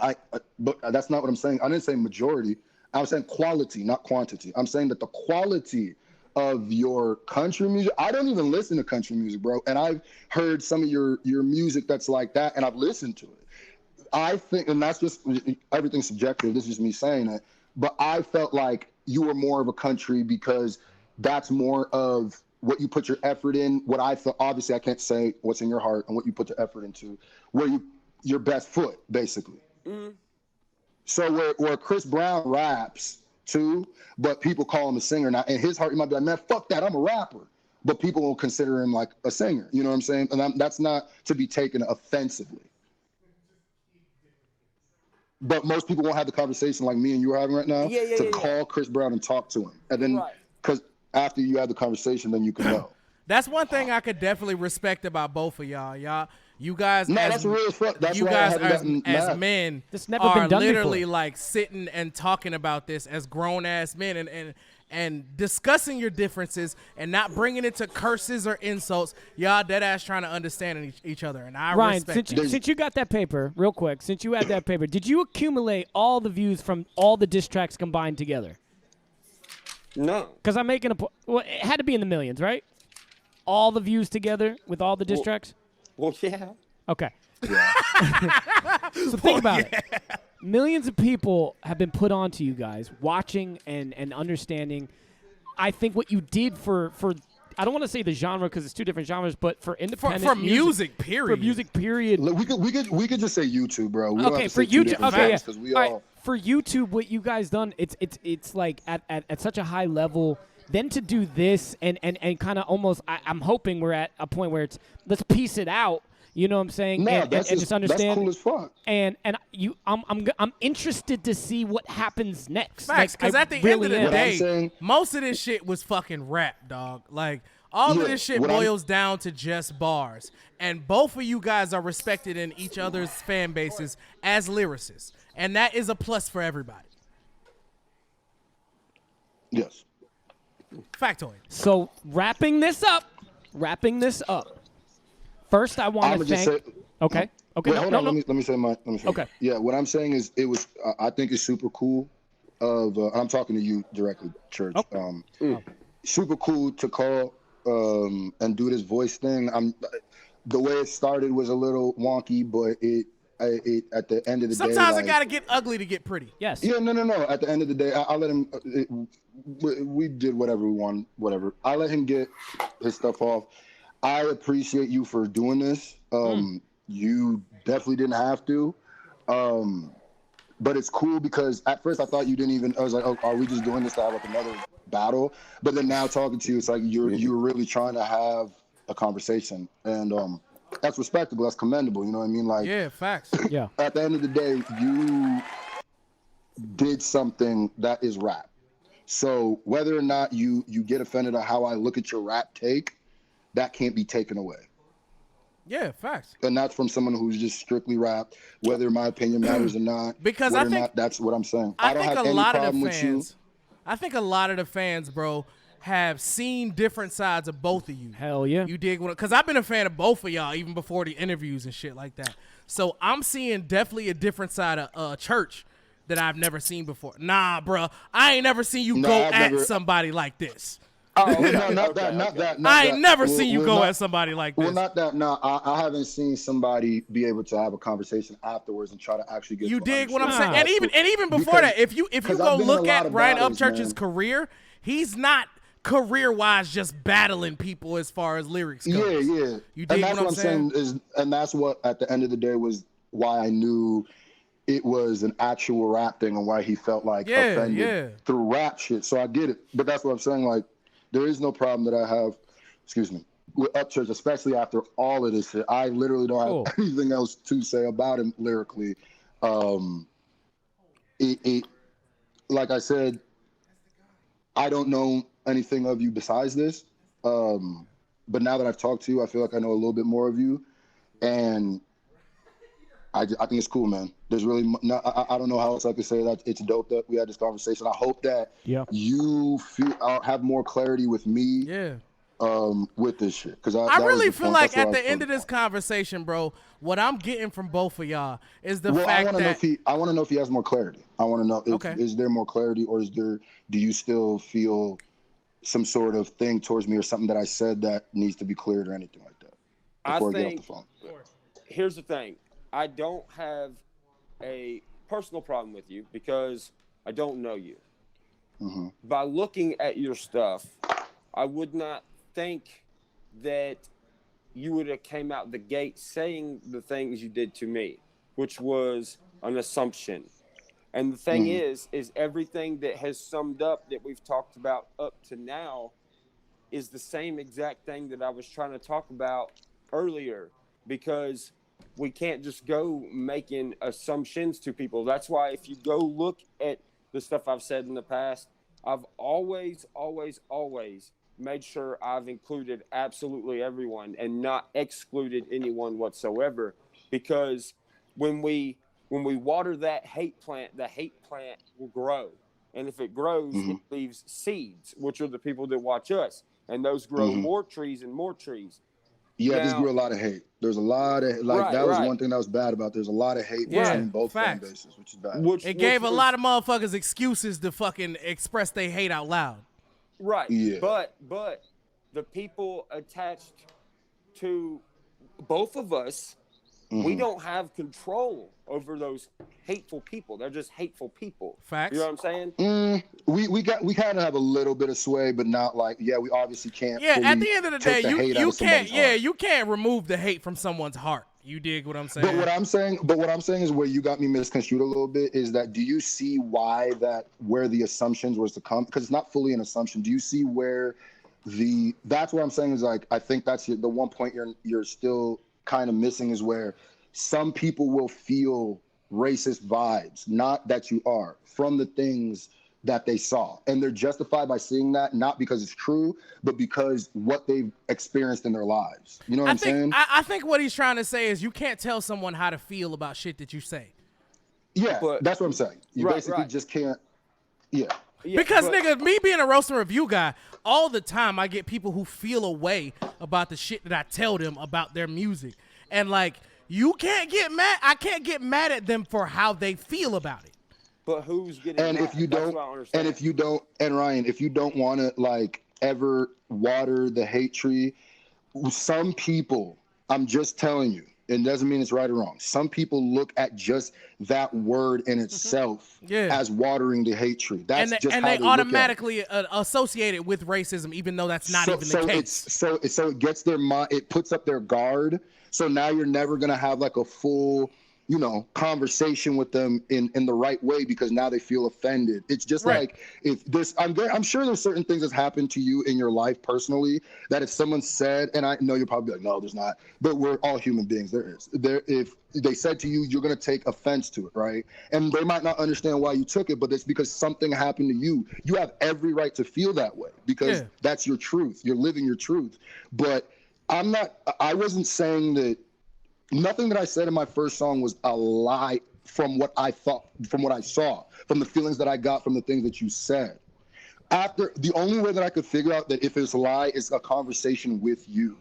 but that's not what I'm saying. I didn't say majority. I'm saying quality, not quantity. I'm saying that the quality of your country music. I don't even listen to country music, bro. And I've heard some of your music that's like that, and I've listened to it. I think, and that's just everything's subjective. This is just me saying it. But I felt like you were more of a country because that's more of what you put your effort in. What I felt, obviously, I can't say what's in your heart and what you put your effort into. Where your best foot, basically. Mm-hmm. So where Chris Brown raps too, but people call him a singer now. In his heart, he might be like, man, fuck that, I'm a rapper. But people will consider him like a singer. You know what I'm saying? And that's not to be taken offensively. But most people won't have the conversation like me and you are having right now call Chris Brown and talk to him. And then, because after you have the conversation, then you can know. That's one thing I could definitely respect about both of y'all. You guys, no, as, that's real fuck. That's you why guys as men this never are been done literally before. like sitting and talking about this as grown ass men and discussing your differences and not bringing it to curses or insults. Y'all dead ass trying to understand each other, and I Ryan, respect it. since you got that paper, real quick, since you had that paper, did you accumulate all the views from all the diss tracks combined together? No. Because I'm making well, it had to be in the millions, right? All the views together with all the diss tracks? Well, yeah. Okay. Yeah. So think about it. Millions of people have been put onto you guys, watching and understanding. I think what you did for I don't want to say the genre because it's two different genres, but for independent for music, period. For music, period. Look, we could just say YouTube, bro. We Okay, for YouTube. Okay, yeah. We all right, for YouTube, what you guys done, it's like at such a high level. Then to do this and kind of almost, I'm hoping we're at a point where it's let's piece it out. You know what I'm saying? No, and just understand. That's cool as fuck. And I'm interested to see what happens next. Facts, because at the end of the day, most of this shit was fucking rap, dog. Like all of this shit boils down to just bars. And both of you guys are respected in each other's fan bases as lyricists, and that is a plus for everybody. Yes. Factoid. So wrapping this up. First, I want to thank. Okay. Wait, hold on. Let me say my. Okay. Yeah, what I'm saying is, it was. I think it's super cool. I'm talking to you directly, Church. Okay. Super cool to call and do this voice thing. The way it started was a little wonky, but it at the end of the day. Sometimes it gotta get ugly to get pretty. Yes. Yeah. No. At the end of the day, I let him. We did whatever we wanted. Whatever. I let him get his stuff off. I appreciate you for doing this. You definitely didn't have to. But it's cool because at first I thought you didn't even, I was like, oh, are we just doing this to have like another battle? But then now talking to you, it's like you're really trying to have a conversation. And that's respectable. That's commendable. You know what I mean? Like, yeah, facts. Yeah. At the end of the day, you did something that is rap. So whether or not you get offended at how I look at your rap take, that can't be taken away. Yeah, facts. And that's from someone who's just strictly rap, whether my opinion matters or not. Because whether I think or not, that's what I'm saying. I don't think have a any lot problem of the with you. fans. I think a lot of the fans, bro, have seen different sides of both of you. Hell yeah. You dig? Because I've been a fan of both of y'all even before the interviews and shit like that. So I'm seeing definitely a different side of Church that I've never seen before. Nah, bro, I ain't never seen you go at somebody like this. No, not that. I ain't never seen you go at somebody like this. Well, not that. No, I haven't seen somebody be able to have a conversation afterwards and try to actually get. You dig what I'm saying? And even before that, if you go look at Brian Upchurch's career, he's not career-wise just battling people as far as lyrics goes. Yeah. You dig what I'm saying? And that's what at the end of the day was why I knew it was an actual rap thing and why he felt like offended through rap shit. So I get it. But that's what I'm saying. Like, there is no problem that I have, with Upchurch, especially after all of this shit. I literally don't have anything else to say about him lyrically. Like I said, I don't know anything of you besides this. But now that I've talked to you, I feel like I know a little bit more of you. And I think it's cool, man. There's really I don't know how else I could say that. It's dope that we had this conversation. I hope that you have more clarity with me with this shit. Because I really feel like at the end of this conversation, bro, what I'm getting from both of y'all is the fact that I want to know if he has more clarity. I want to know is there more clarity, or do you still feel some sort of thing towards me or something that I said that needs to be cleared or anything like that before I get off the phone? Here's the thing. I don't have a personal problem with you because I don't know you. Mm-hmm. By looking at your stuff, I would not think that you would have came out the gate saying the things you did to me, which was an assumption. And the thing is everything that has summed up that we've talked about up to now is the same exact thing that I was trying to talk about earlier, because we can't just go making assumptions to people. That's why if you go look at the stuff I've said in the past, I've always made sure I've included absolutely everyone and not excluded anyone whatsoever. Because when we water that hate plant, the hate plant will grow. And if it grows, it leaves seeds, which are the people that watch us. And those grow more trees and more trees. Yeah, this grew a lot of hate. There's a lot of that was one thing that was bad about. There's a lot of hate between both fan bases, which is bad. It gave a lot of motherfuckers excuses to fucking express their hate out loud. Right. Yeah. But the people attached to both of us, we don't have control over those hateful people. They're just hateful people. Facts. You know what I'm saying? We kind of have a little bit of sway, but not like we obviously can't. Yeah, at the end of the day, you can't remove the hate from someone's heart. You dig what I'm saying? But what I'm saying is where you got me misconstrued a little bit is that do you see where the assumptions was to come? Because it's not fully an assumption. Do you see where that's what I'm saying is like I think that's the one point you're still kind of missing is where some people will feel racist vibes, not that you are, from the things that they saw. And they're justified by seeing that, not because it's true, but because what they've experienced in their lives. You know what I'm saying? I think what he's trying to say is you can't tell someone how to feel about shit that you say. Yeah, that's what I'm saying. You basically just can't, because, nigga, me being a roast and review guy, all the time I get people who feel a way about the shit that I tell them about their music. And, like, you can't get mad. I can't get mad at them for how they feel about it. But who's getting mad? And Ryan, if you don't want to, like, ever water the hate tree, some people, I'm just telling you, it doesn't mean it's right or wrong. Some people look at just that word in itself as watering the hate tree. That's and they automatically associate it with racism, even though that's not even the case. So it gets their mind. It puts up their guard. So now you're never gonna have like a full, conversation with them in the right way because now they feel offended. It's just like if this, I'm sure there's certain things that's happened to you in your life personally that if someone said, and I know you're probably like, no, there's not, but we're all human beings. If they said to you, you're going to take offense to it, right? And they might not understand why you took it, but it's because something happened to you. You have every right to feel that way because that's your truth. You're living your truth. But I wasn't saying that. Nothing that I said in my first song was a lie from what I thought, from what I saw, from the feelings that I got from the things that you said. The only way that I could figure out that if it's a lie is a conversation with you.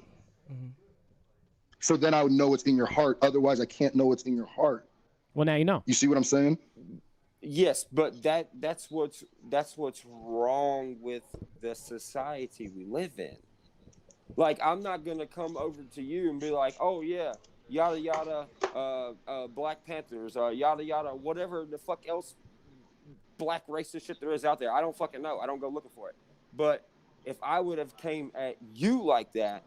Mm-hmm. So then I would know it's in your heart. Otherwise, I can't know it's in your heart. Well, now you know. You see what I'm saying? Yes, but that's what's wrong with the society we live in. Like, I'm not gonna come over to you and be like, oh yeah, yada yada, Black Panthers, yada yada, whatever the fuck else black racist shit there is out there. I don't fucking know. I don't go looking for it. But if I would have came at you like that,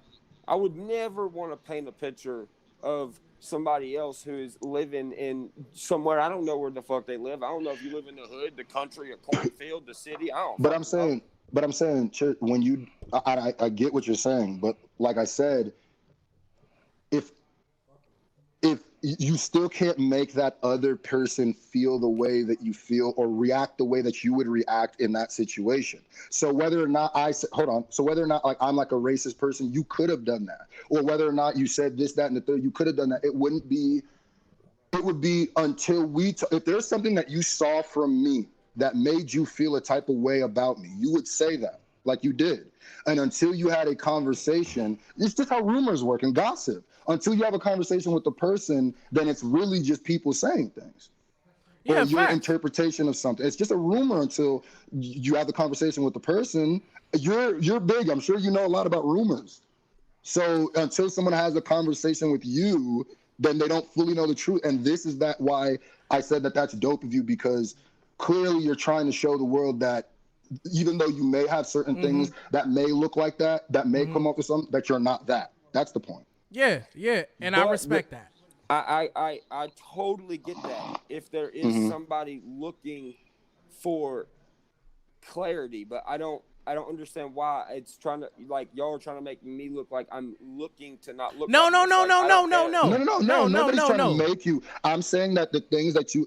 I would never want to paint a picture of somebody else who is living in somewhere. I don't know where the fuck they live. I don't know if you live in the hood, the country, a cornfield, the city. I don't. But I'm saying, when you, I get what you're saying, but like I said, if you still can't make that other person feel the way that you feel or react the way that you would react in that situation. So whether or not so whether or not like I'm like a racist person, you could have done that. Or whether or not you said this, that, and the third, you could have done that. It would be until if there's something that you saw from me that made you feel a type of way about me, you would say that like you did. And until you had a conversation, it's just how rumors work and gossip. Until you have a conversation with the person, then it's really just people saying things. Yeah, or your interpretation of something. It's just a rumor until you have the conversation with the person. You're big. I'm sure you know a lot about rumors. So until someone has a conversation with you, then they don't fully know the truth. And this is why I said that that's dope of you, because clearly you're trying to show the world that even though you may have certain things that may look like that may come off as something, that you're not that. That's the point. Yeah, and I respect that. I totally get that if there is somebody looking for clarity, but I don't understand why it's trying to, like, y'all are trying to make me look like I'm looking to not look. No. Nobody's trying to make you. I'm saying that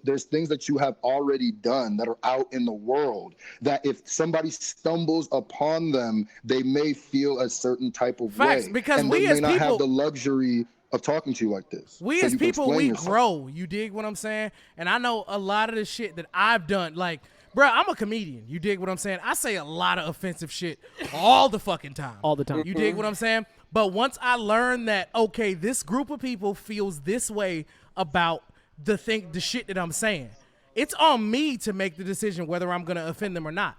there's things that you have already done that are out in the world that if somebody stumbles upon them, they may feel a certain type of way. Because and we they as may not people have the luxury of talking to you like this. We as people, we grow. You dig what I'm saying? And I know a lot of the shit that I've done, like, bro, I'm a comedian. You dig what I'm saying? I say a lot of offensive shit all the fucking time. All the time. You dig what I'm saying? But once I learned that, okay, this group of people feels this way about the shit that I'm saying, it's on me to make the decision whether I'm going to offend them or not.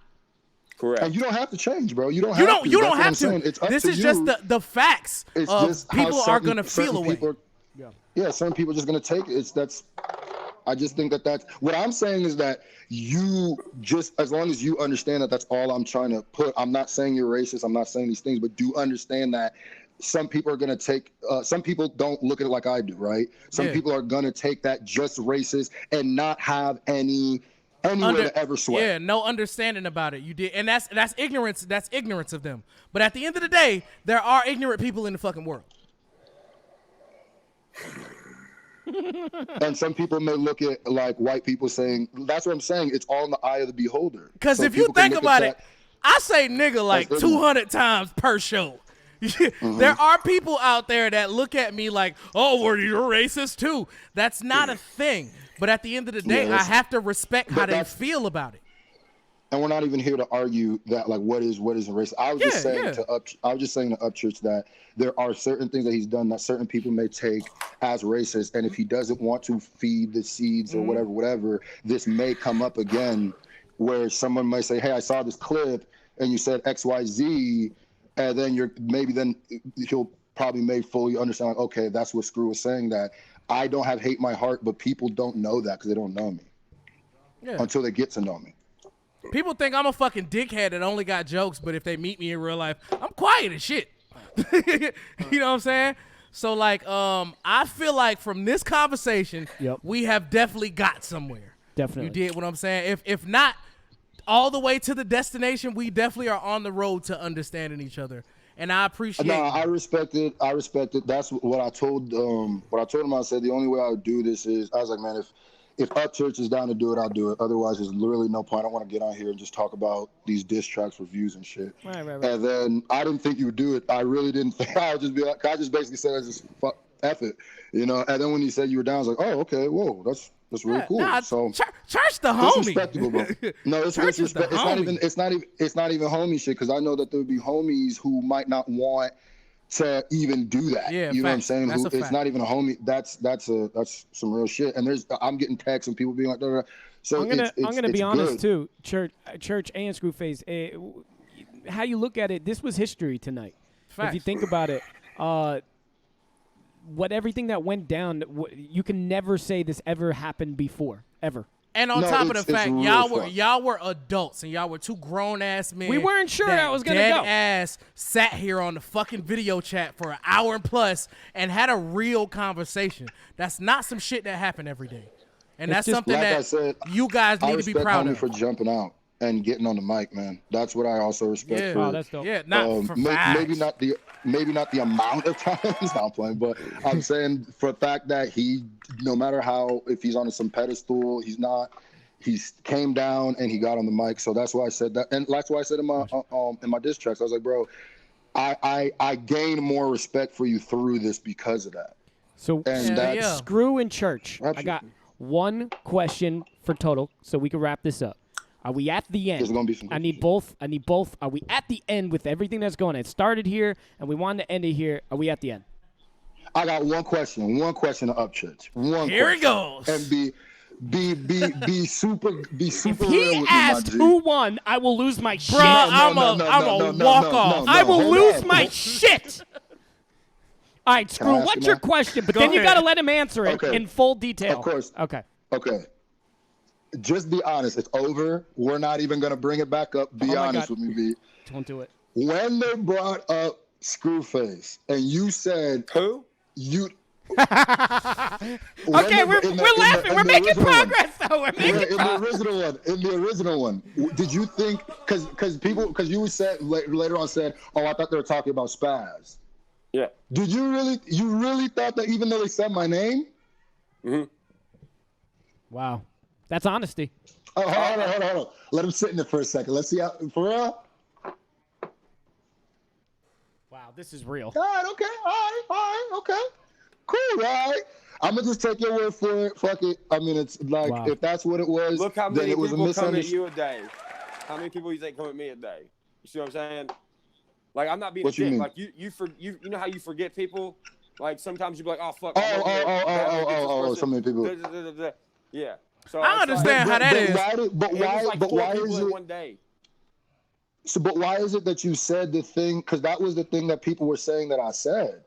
Correct. And you don't have to change, bro. You don't have to. It's up this to is you. Just the facts it's of just people are going to feel away. Yeah, some people are just going to take it. I just think that's what I'm saying is that you just, as long as you understand that that's all I'm trying to put. I'm not saying you're racist. I'm not saying these things, but do understand that some people are going to take, some people don't look at it like I do, right? Some people are going to take that just racist and not have anywhere to ever sweat. Yeah, no understanding about it. You did, and that's ignorance. That's ignorance of them. But at the end of the day, there are ignorant people in the fucking world. And some people may look at like white people saying, that's what I'm saying, it's all in the eye of the beholder. Because if you think about it, I say nigga like 200 times per show. There are people out there that look at me like, oh, well, you're racist too. That's not a thing. But at the end of the day, I have to respect how they feel about it. And we're not even here to argue that, like, what is racist. I was just saying to Upchurch that there are certain things that he's done that certain people may take as racist, and if he doesn't want to feed the seeds or whatever, this may come up again, where someone might say, "Hey, I saw this clip, and you said X, Y, Z," and then he'll probably may fully understand, like, okay, that's what Screw was saying, that I don't have hate in my heart, but people don't know that because they don't know me until they get to know me. People think I'm a fucking dickhead that only got jokes, but if they meet me in real life, I'm quiet as shit. You know what I'm saying? So, like, I feel like from this conversation, we have definitely got somewhere. Definitely. You did what I'm saying? If not all the way to the destination, we definitely are on the road to understanding each other. And I appreciate I respect it. That's what I told him. I said the only way I would do this is, I was like, man, if Upchurch is down to do it, I'll do it. Otherwise, there's literally no point. I don't want to get on here and just talk about these diss tracks, reviews, and shit. Right. And then I didn't think you would do it. I really didn't think. I would just be like, I just basically said, just fuck F it, you know. And then when you said you were down, I was like, oh, okay, whoa, that's really cool. So Church the homie. It's respectable, bro. No, it's respect. It's not even homie shit, because I know that there would be homies who might not want to even do that. Yeah, you know what I'm saying? It's not even a homie. That's some real shit. And I'm getting texts and people being like, So I'm gonna be honest good. too. Church and Scruface. How you look at it, this was history tonight. Facts. If you think about it, everything that went down, you can never say this ever happened before, ever. And on top of the fact, y'all were adults and y'all were two grown ass men. We weren't sure that was gonna dead go. Ass sat here on the fucking video chat for an hour and plus and had a real conversation. That's not some shit that happened every day, and that's something like that I said, you guys need to be proud of. for jumping out and getting on the mic, man. That's what I also respect. Yeah, for, that's dope. Yeah, not for maybe not the amount of times I'm playing, but I'm saying for the fact that he, no matter how, if he's on some pedestal, he's not. He came down and he got on the mic, so that's why I said that, and that's why I said in my diss tracks, I was like, bro, I gained more respect for you through this because of that. So Screw in Church. Absolutely. I got one question for total, so we can wrap this up. Are we at the end? There's gonna be some I need both. Are we at the end with everything that's going on? It started here, and we wanted to end it here. Are we at the end? I got one question. One question to Upchurch. Here it goes. And be super If real he with asked me, my G. who won, I will lose my shit. Bro, I'm a walk off. I will lose my shit. All right, Screw, what's your question? But then you got to let him answer it in full detail. Of course. Okay. Just be honest. It's over. We're not even going to bring it back up. Be honest with me, B. Don't do it. When they brought up Scruface and you said... Who? You... Okay, we're laughing. We're making progress, though. We're making progress. In the original one, did you think... Because you said later on said, oh, I thought they were talking about Spaz. Yeah. Did you really thought that even though they said my name? Mm-hmm. Wow. That's honesty. Oh, hold on. Let him sit in it for a second. Let's see how, for real? Wow, this is real. All right, okay. All right, okay. Cool, all right. I'm going to just take your word for it. Fuck it. I mean, it's like, if that's what it was, look how many then it was a people come at misunderstanding. you a day. How many people you think come at me a day? You see what I'm saying? Like, I'm not being What a dick. you mean? Like, you know how you forget people? Like, sometimes you be like, oh, fuck. So many people. Yeah. So I understand how that is. But why is it one day? So, but why is it that you said the thing? Because that was the thing that people were saying that I said,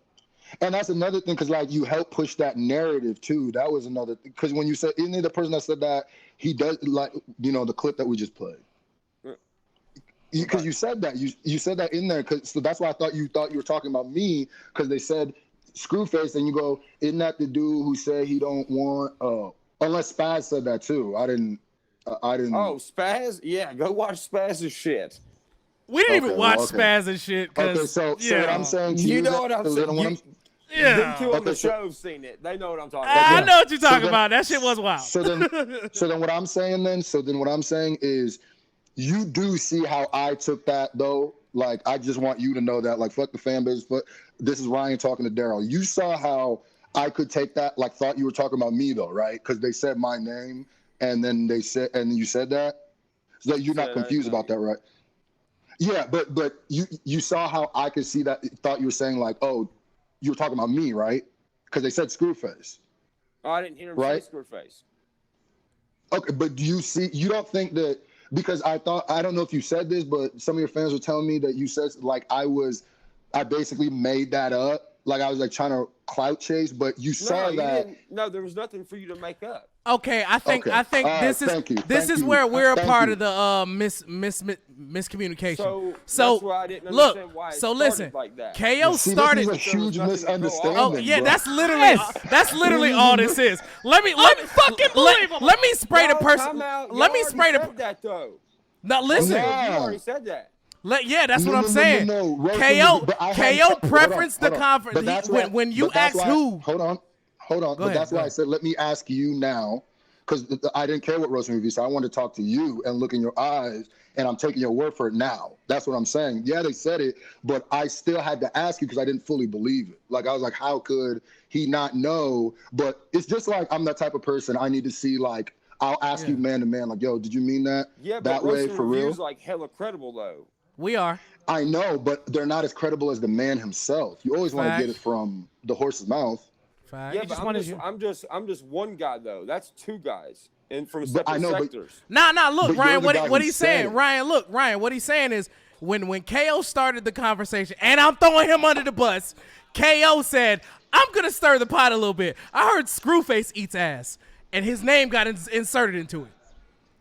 and that's another thing. Because like you helped push that narrative too. That was another thing. Because when you said, isn't it the person that said that he does like the clip that we just played? Because you said that you said that in there. So that's why I thought you were talking about me because they said Scruface, and you go, isn't that the dude who said he don't want? Unless Spaz said that too. I didn't. Oh, Spaz? Yeah, go watch Spaz's shit. We didn't even watch Spaz and shit. Okay, so what I'm saying to you, know what I'm saying. Them two on the show seen it. They know what I'm talking about. I know what you're talking about. That shit was wild. So then what I'm saying is you do see how I took that though. Like I just want you to know that. Like fuck the fan base. But this is Ryan talking to Daryl. You saw how I could take that. Like thought you were talking about me though, right? Because they said my name and then you said that. So you're not confused about that, right? Yeah, but you saw how I could see that. Thought you were saying like, oh, you were talking about me, right? Because they said Scruface. Oh, I didn't hear him say Scruface. Okay, but do you see? You don't think that because I don't know if you said this, but some of your fans were telling me that you said like I basically made that up. Like I was like trying to clout chase, but you saw that. No, there was nothing for you to make up. Okay, I think this is where we're a part of the miscommunication. So that's why I didn't understand why it listen, like that. KO started. This is a huge misunderstanding. Oh yeah, bro. that's literally all this is. Let me fucking believe him. Let me spray the person. Let me spray the. That though. Now listen. You already said that. That's what I'm saying. KO preferenced the conference when you asked who. Hold on. But that's why I said, let me ask you now, because I didnn't care what RoastNreview said. I wanted to talk to you and look in your eyes, and I'm taking your word for it now. That's what I'm saying. Yeah, they said it, but I still had to ask you because I didn't fully believe it. Like, I was like, how could he not know? But it's just like I'm that type of person. I need to see, like, I'll ask you man to man, like, yo, did you mean that? Yeah, that but way for real? RoastNreview's like hella credible, though. We are. I know, but they're not as credible as the man himself. You always want to get it from the horse's mouth. Yeah, but I'm just one guy though. That's two guys. and from separate sectors. Nah. Look, but Ryan, you're the guy what who he's said saying. it. Ryan, what he's saying is when KO started the conversation, and I'm throwing him under the bus. KO said, "I'm gonna stir the pot a little bit. I heard Scruface eats ass, and his name got inserted into it.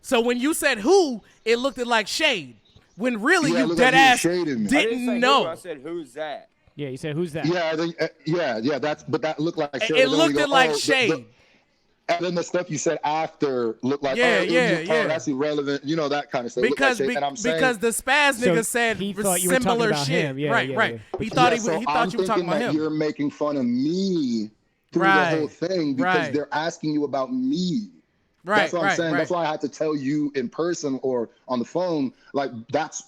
So when you said who, it looked like shade. When really you dead ass didn't know. I said who's that? Yeah, you said who's that? Yeah, I think, yeah. But that looked like shade. It looked like shade. And then the stuff you said after looked like, yeah. That's irrelevant. You know, that kind of stuff. Because like because the spaz nigga said he thought you were talking similar about shit. him. Yeah, right. He thought you were talking about him. You're making fun of me through the whole thing because they're asking you about me. That's what I'm saying. That's why I had to tell you in person or on the phone. Like that's.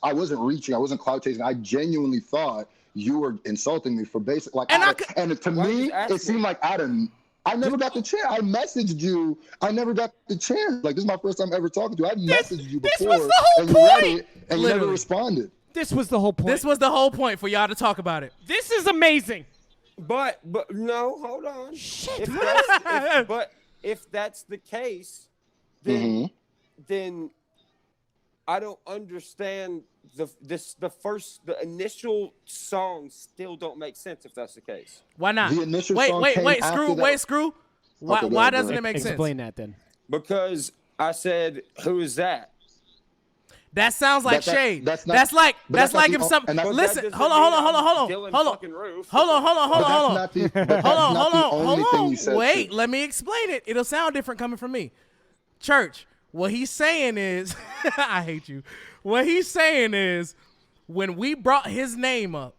I wasn't reaching. I wasn't clout chasing. I genuinely thought you were insulting me for basic. Like, and to me, it seemed like Adam. I never got the chance. I messaged you. I never got the chance. Like this is my first time ever talking to you. I messaged you before. This was the whole and you point. read it, and you never responded. This was the whole point. This was the whole point for y'all to talk about it. This is amazing. But no, hold on. Shit. If that's the case, then I don't understand the initial songs still don't make sense if that's the case. Why not? The initial wait, song wait, came wait, after Screw, that. wait, Screw. Why doesn't it make sense? Explain that then. Because I said, who is that? That sounds like shade. That's like not if the- some and that's- listen. That Hold doesn't on. mean I'm Hold fucking Roof. on. Wait, let me explain it. It'll sound different coming from me. Church, what he's saying is, I hate you. What he's saying is, when we brought his name up,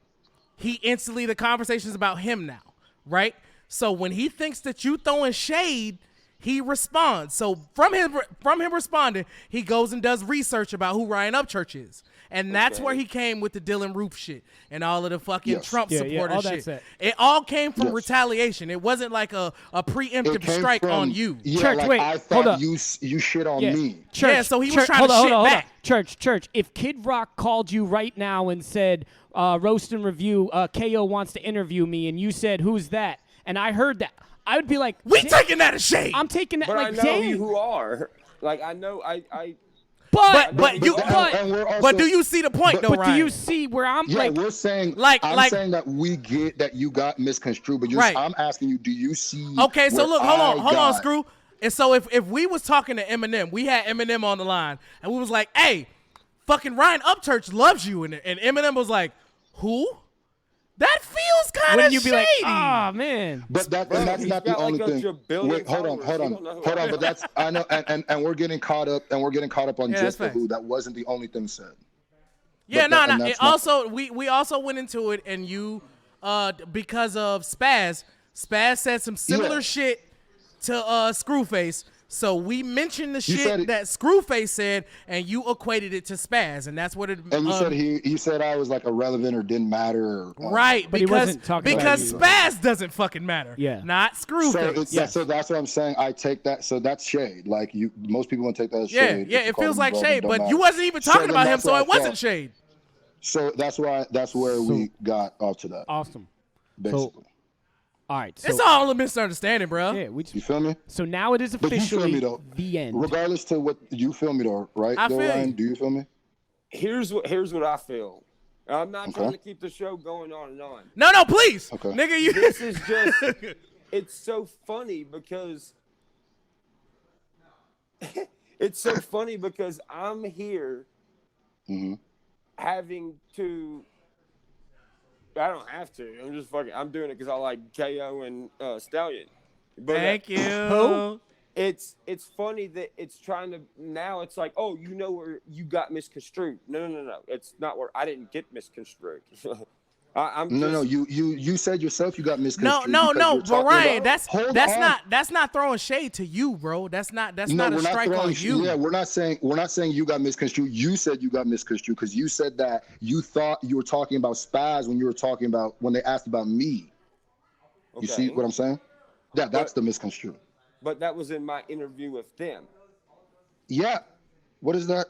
he instantly, the conversation's about him now, right? So when he thinks that you throwing shade, he responds. So from him responding, he goes and does research about who Ryan Upchurch is. And that's where he came with the Dylan Roof shit and all of the fucking Trump supporter all shit. that's It all came from retaliation. It wasn't like a preemptive strike on you. Yeah, Church, like wait, I hold thought up. you shit on me. Church, so he was trying to shit back. Church, if Kid Rock called you right now and said, Roast and Review, KO wants to interview me, and you said, who's that? And I heard that, I would be like, we taking that as shade. I'm taking that But like, I know dang. you who are. Like I know But do you see the point though, But Ryan? do you see where I'm like? We're saying I'm saying that we get that you got misconstrued, but I'm asking you, do you see? Okay, so where look, hold on, got- Screw. And so if we was talking to Eminem, we had Eminem on the line, and we was like, hey, fucking Ryan Upchurch loves you, and Eminem was like, who? That feels kind of Wouldn't you be shady. like, oh man? But that's not the only thing. Wait, hold on. But that's I know, and we're getting caught up, on just the who. That wasn't the only thing said. Yeah, no. It also, we also went into it, and you, because of Spaz said some similar shit to Scruface. So we mentioned the shit that Scruface said, and you equated it to Spaz, and that's what it. And you said he said I was like irrelevant or didn't matter. Right, but he wasn't talking about you. Spaz doesn't fucking matter. Yeah, not Scruface. So that's what I'm saying. I take that. So that's shade. Like most people would take that as shade. Yeah, it feels like shade, but you wasn't even talking about him, so it wasn't shade. So that's where we got off to that. Awesome. Basically. All right, it's all a misunderstanding, bro. Yeah, you feel me? So now it is officially the end. Regardless to what you feel me though, right? I feel Ryan, you. do you feel me? Here's what I feel. I'm not trying to keep the show going on and on. No, please, okay. Nigga, you. This is just. It's so funny because. It's so funny because I'm here. Having to. I don't have to. I'm just fucking. I'm doing it because I like KO and Stallion. But, Thank you. It's funny that it's trying to now. It's like, oh, you know where you got misconstrued. No. It's not where I didn't get misconstrued. You said yourself you got misconstrued. No. But Ryan, that's not throwing shade to you, bro. That's not a strike on you. Yeah, we're not saying you got misconstrued. You said you got misconstrued because you said that you thought you were talking about Spaz when they asked about me. Okay. You see what I'm saying? Yeah, that's the misconstrued. But that was in my interview with them. Yeah. What is that?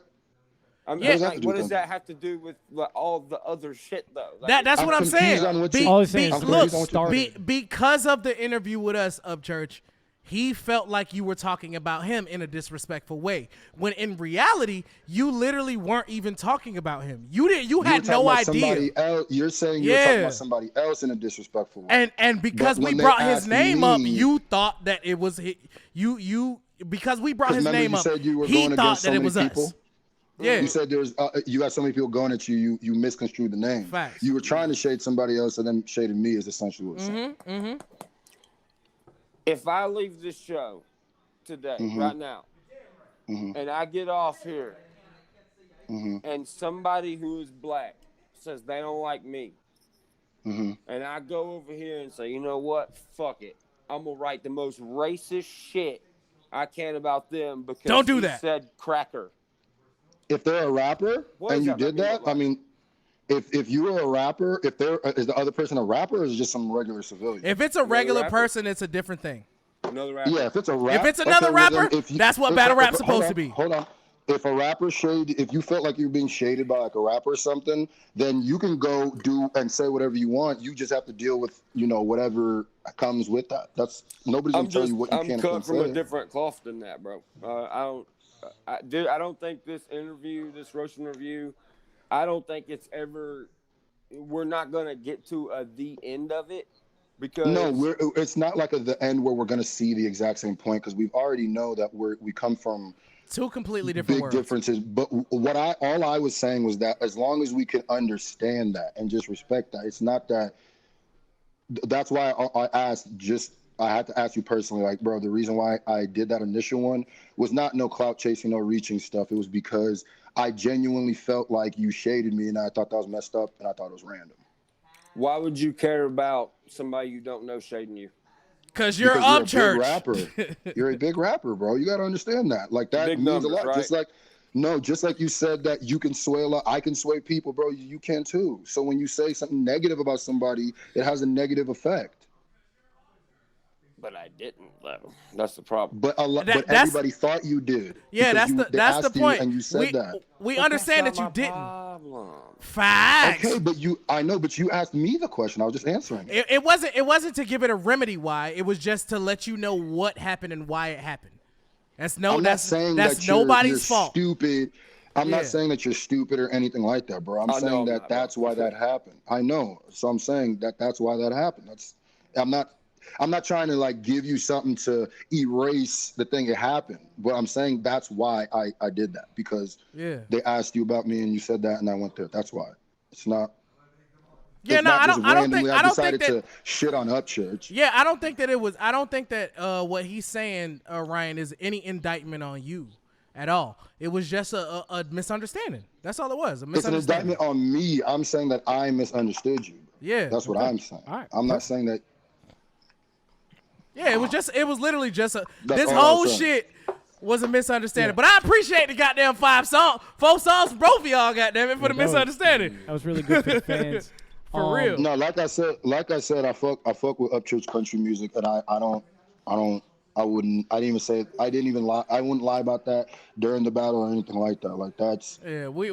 I mean, what does that have to do with all the other shit, though? Like, that's what I'm saying. Because of the interview with us, Upchurch, he felt like you were talking about him in a disrespectful way, when in reality you literally weren't even talking about him. You had no idea. You're saying you're talking about somebody else in a disrespectful way. And because we brought his name up, you thought that it was you because we brought his name up. He thought that it was us. Yeah, you said there's you got so many people going at you. You misconstrued the name. Facts. You were trying to shade somebody else, and then shading me is essentially what you're saying. If I leave this show today, right now, and I get off here, and somebody who is black says they don't like me, and I go over here and say, you know what, fuck it, I'm gonna write the most racist shit I can about them because don't do that. Said cracker. If they're a rapper and you did that, I mean, if you were a rapper, is the other person a rapper or is it just some regular civilian? If it's a regular person, it's a different thing. Another rapper. Yeah, if it's a rapper. If it's another rapper, that's what battle rap's supposed to be. Hold on. If a rapper if you felt like you were being shaded by like a rapper or something, then you can go do and say whatever you want. You just have to deal with, whatever comes with that. Nobody's gonna tell you what you can and can't say. I'm cut from a different cloth than that, bro. I don't think this interview, this roasting review, I don't think it's ever. We're not gonna get to the end of it because it's not like the end where we're gonna see the exact same point because we already know that we come from two completely different big differences. But all I was saying was that as long as we can understand that and just respect that, it's not that. That's why I asked I had to ask you personally, like, bro, the reason why I did that initial one was not no clout chasing, no reaching stuff. It was because I genuinely felt like you shaded me and I thought that was messed up and I thought it was random. Why would you care about somebody you don't know shading you? Because you're Upchurch. You're a big rapper, bro. You got to understand that. Like, that big means numbers, a lot. Right? Just like you said that you can sway a lot, I can sway people, bro. You can too. So when you say something negative about somebody, it has a negative effect. But I didn't, though. That's the problem. But everybody thought you did. Yeah, that's the point. And you said that. We understand that you didn't. Facts. Okay, but you asked me the question. I was just answering. It wasn't to give it a remedy why. It was just to let you know what happened and why it happened. That's nobody's fault. Stupid. I'm not saying that you're stupid or anything like that, bro. I'm saying that's why that happened. I know. So I'm saying that's why that happened. I'm not trying to like give you something to erase the thing that happened, but I'm saying that's why I did that because they asked you about me and you said that and I went there. That's why. It's not. Yeah, no, I don't think that to shit on Upchurch. Yeah, I don't think that it was. I don't think that what he's saying, Ryan, is any indictment on you at all. It was just a misunderstanding. That's all it was. A misunderstanding. It's an indictment on me. I'm saying that I misunderstood you. Yeah, that's what I'm saying. All right. I'm not saying that. Yeah, it was literally just this whole shit was a misunderstanding. Yeah. But I appreciate the goddamn 4 songs from both of y'all, goddamn it, for the misunderstanding. That was really good for the fans. For real. No, like I said, I fuck with Upchurch country music, and I wouldn't lie about that during the battle or anything like that. Like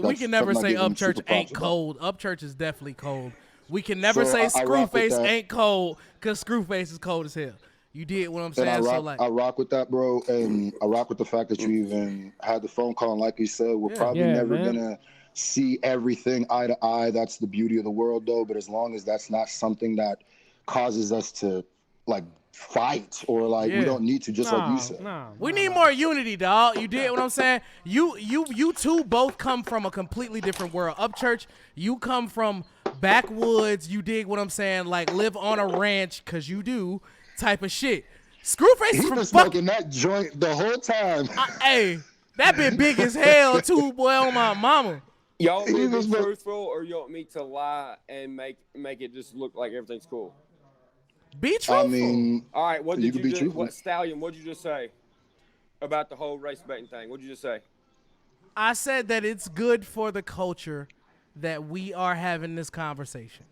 we can never say Upchurch ain't cold. Upchurch is definitely cold. We can never say Scruface ain't cold because Scruface is cold as hell. You did what I'm saying. I rock with that, bro, and I rock with the fact that you even had the phone call. And like you said, we're probably never gonna see everything eye to eye. That's the beauty of the world, though. But as long as that's not something that causes us to like fight or like we don't need to, just like you said. We need more unity, dog. You did what I'm saying. You two both come from a completely different world. Upchurch, you come from backwoods. You dig what I'm saying? Like live on a ranch because you do. Type of shit. Scruface is from smoking that joint the whole time. Hey, that been big as hell too, boy. On my mama. Y'all want me to be truthful, or you want me to lie and make it just look like everything's cool? Be truthful. I mean, all right. What did you just? What Stallion? What'd you just say about the whole race baiting thing? What'd you just say? I said that it's good for the culture that we are having this conversation.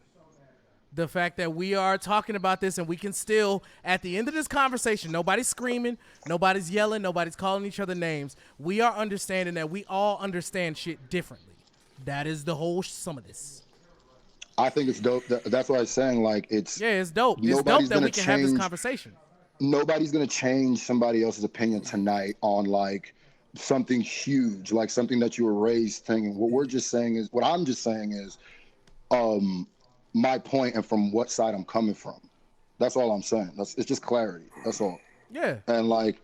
The fact that we are talking about this and we can still, at the end of this conversation, nobody's screaming, nobody's yelling, nobody's calling each other names. We are understanding that we all understand shit differently. That is the whole sum of this. I think it's dope. That's what I was saying. Like it's dope. It's dope that we can have this conversation. nobody's gonna change somebody else's opinion tonight on like something huge, like something that you were raised thinking. What I'm just saying is, my point and from what side I'm coming from. That's all I'm saying. It's just clarity. That's all. Yeah. And like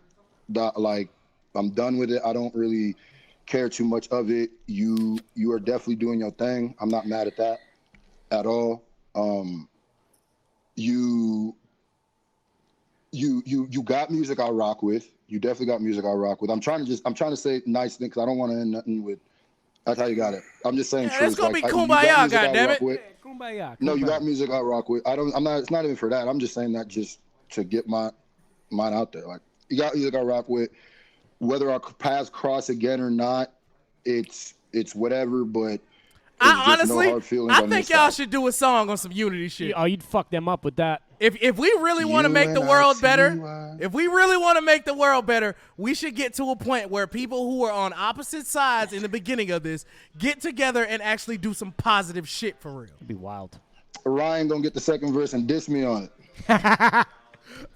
I'm done with it. I don't really care too much of it. You are definitely doing your thing. I'm not mad at that at all. You got music I rock with. You definitely got music I rock with. I'm trying to say nice things because I don't want to end nothing with. That's how you got it. I'm just saying. It's gonna be kumbaya, goddammit. Kumbaya. No, you got music I rock with. It's not even for that. I'm just saying that just to get mine out there. Like, you got music I rock with. Whether our paths cross again or not, it's whatever. But I think y'all should do a song on some unity shit. Oh, you'd fuck them up with that. If we really want to make the world better, we should get to a point where people who are on opposite sides in the beginning of this get together and actually do some positive shit for real. It'd be wild. Ryan gonna get the second verse and diss me on it.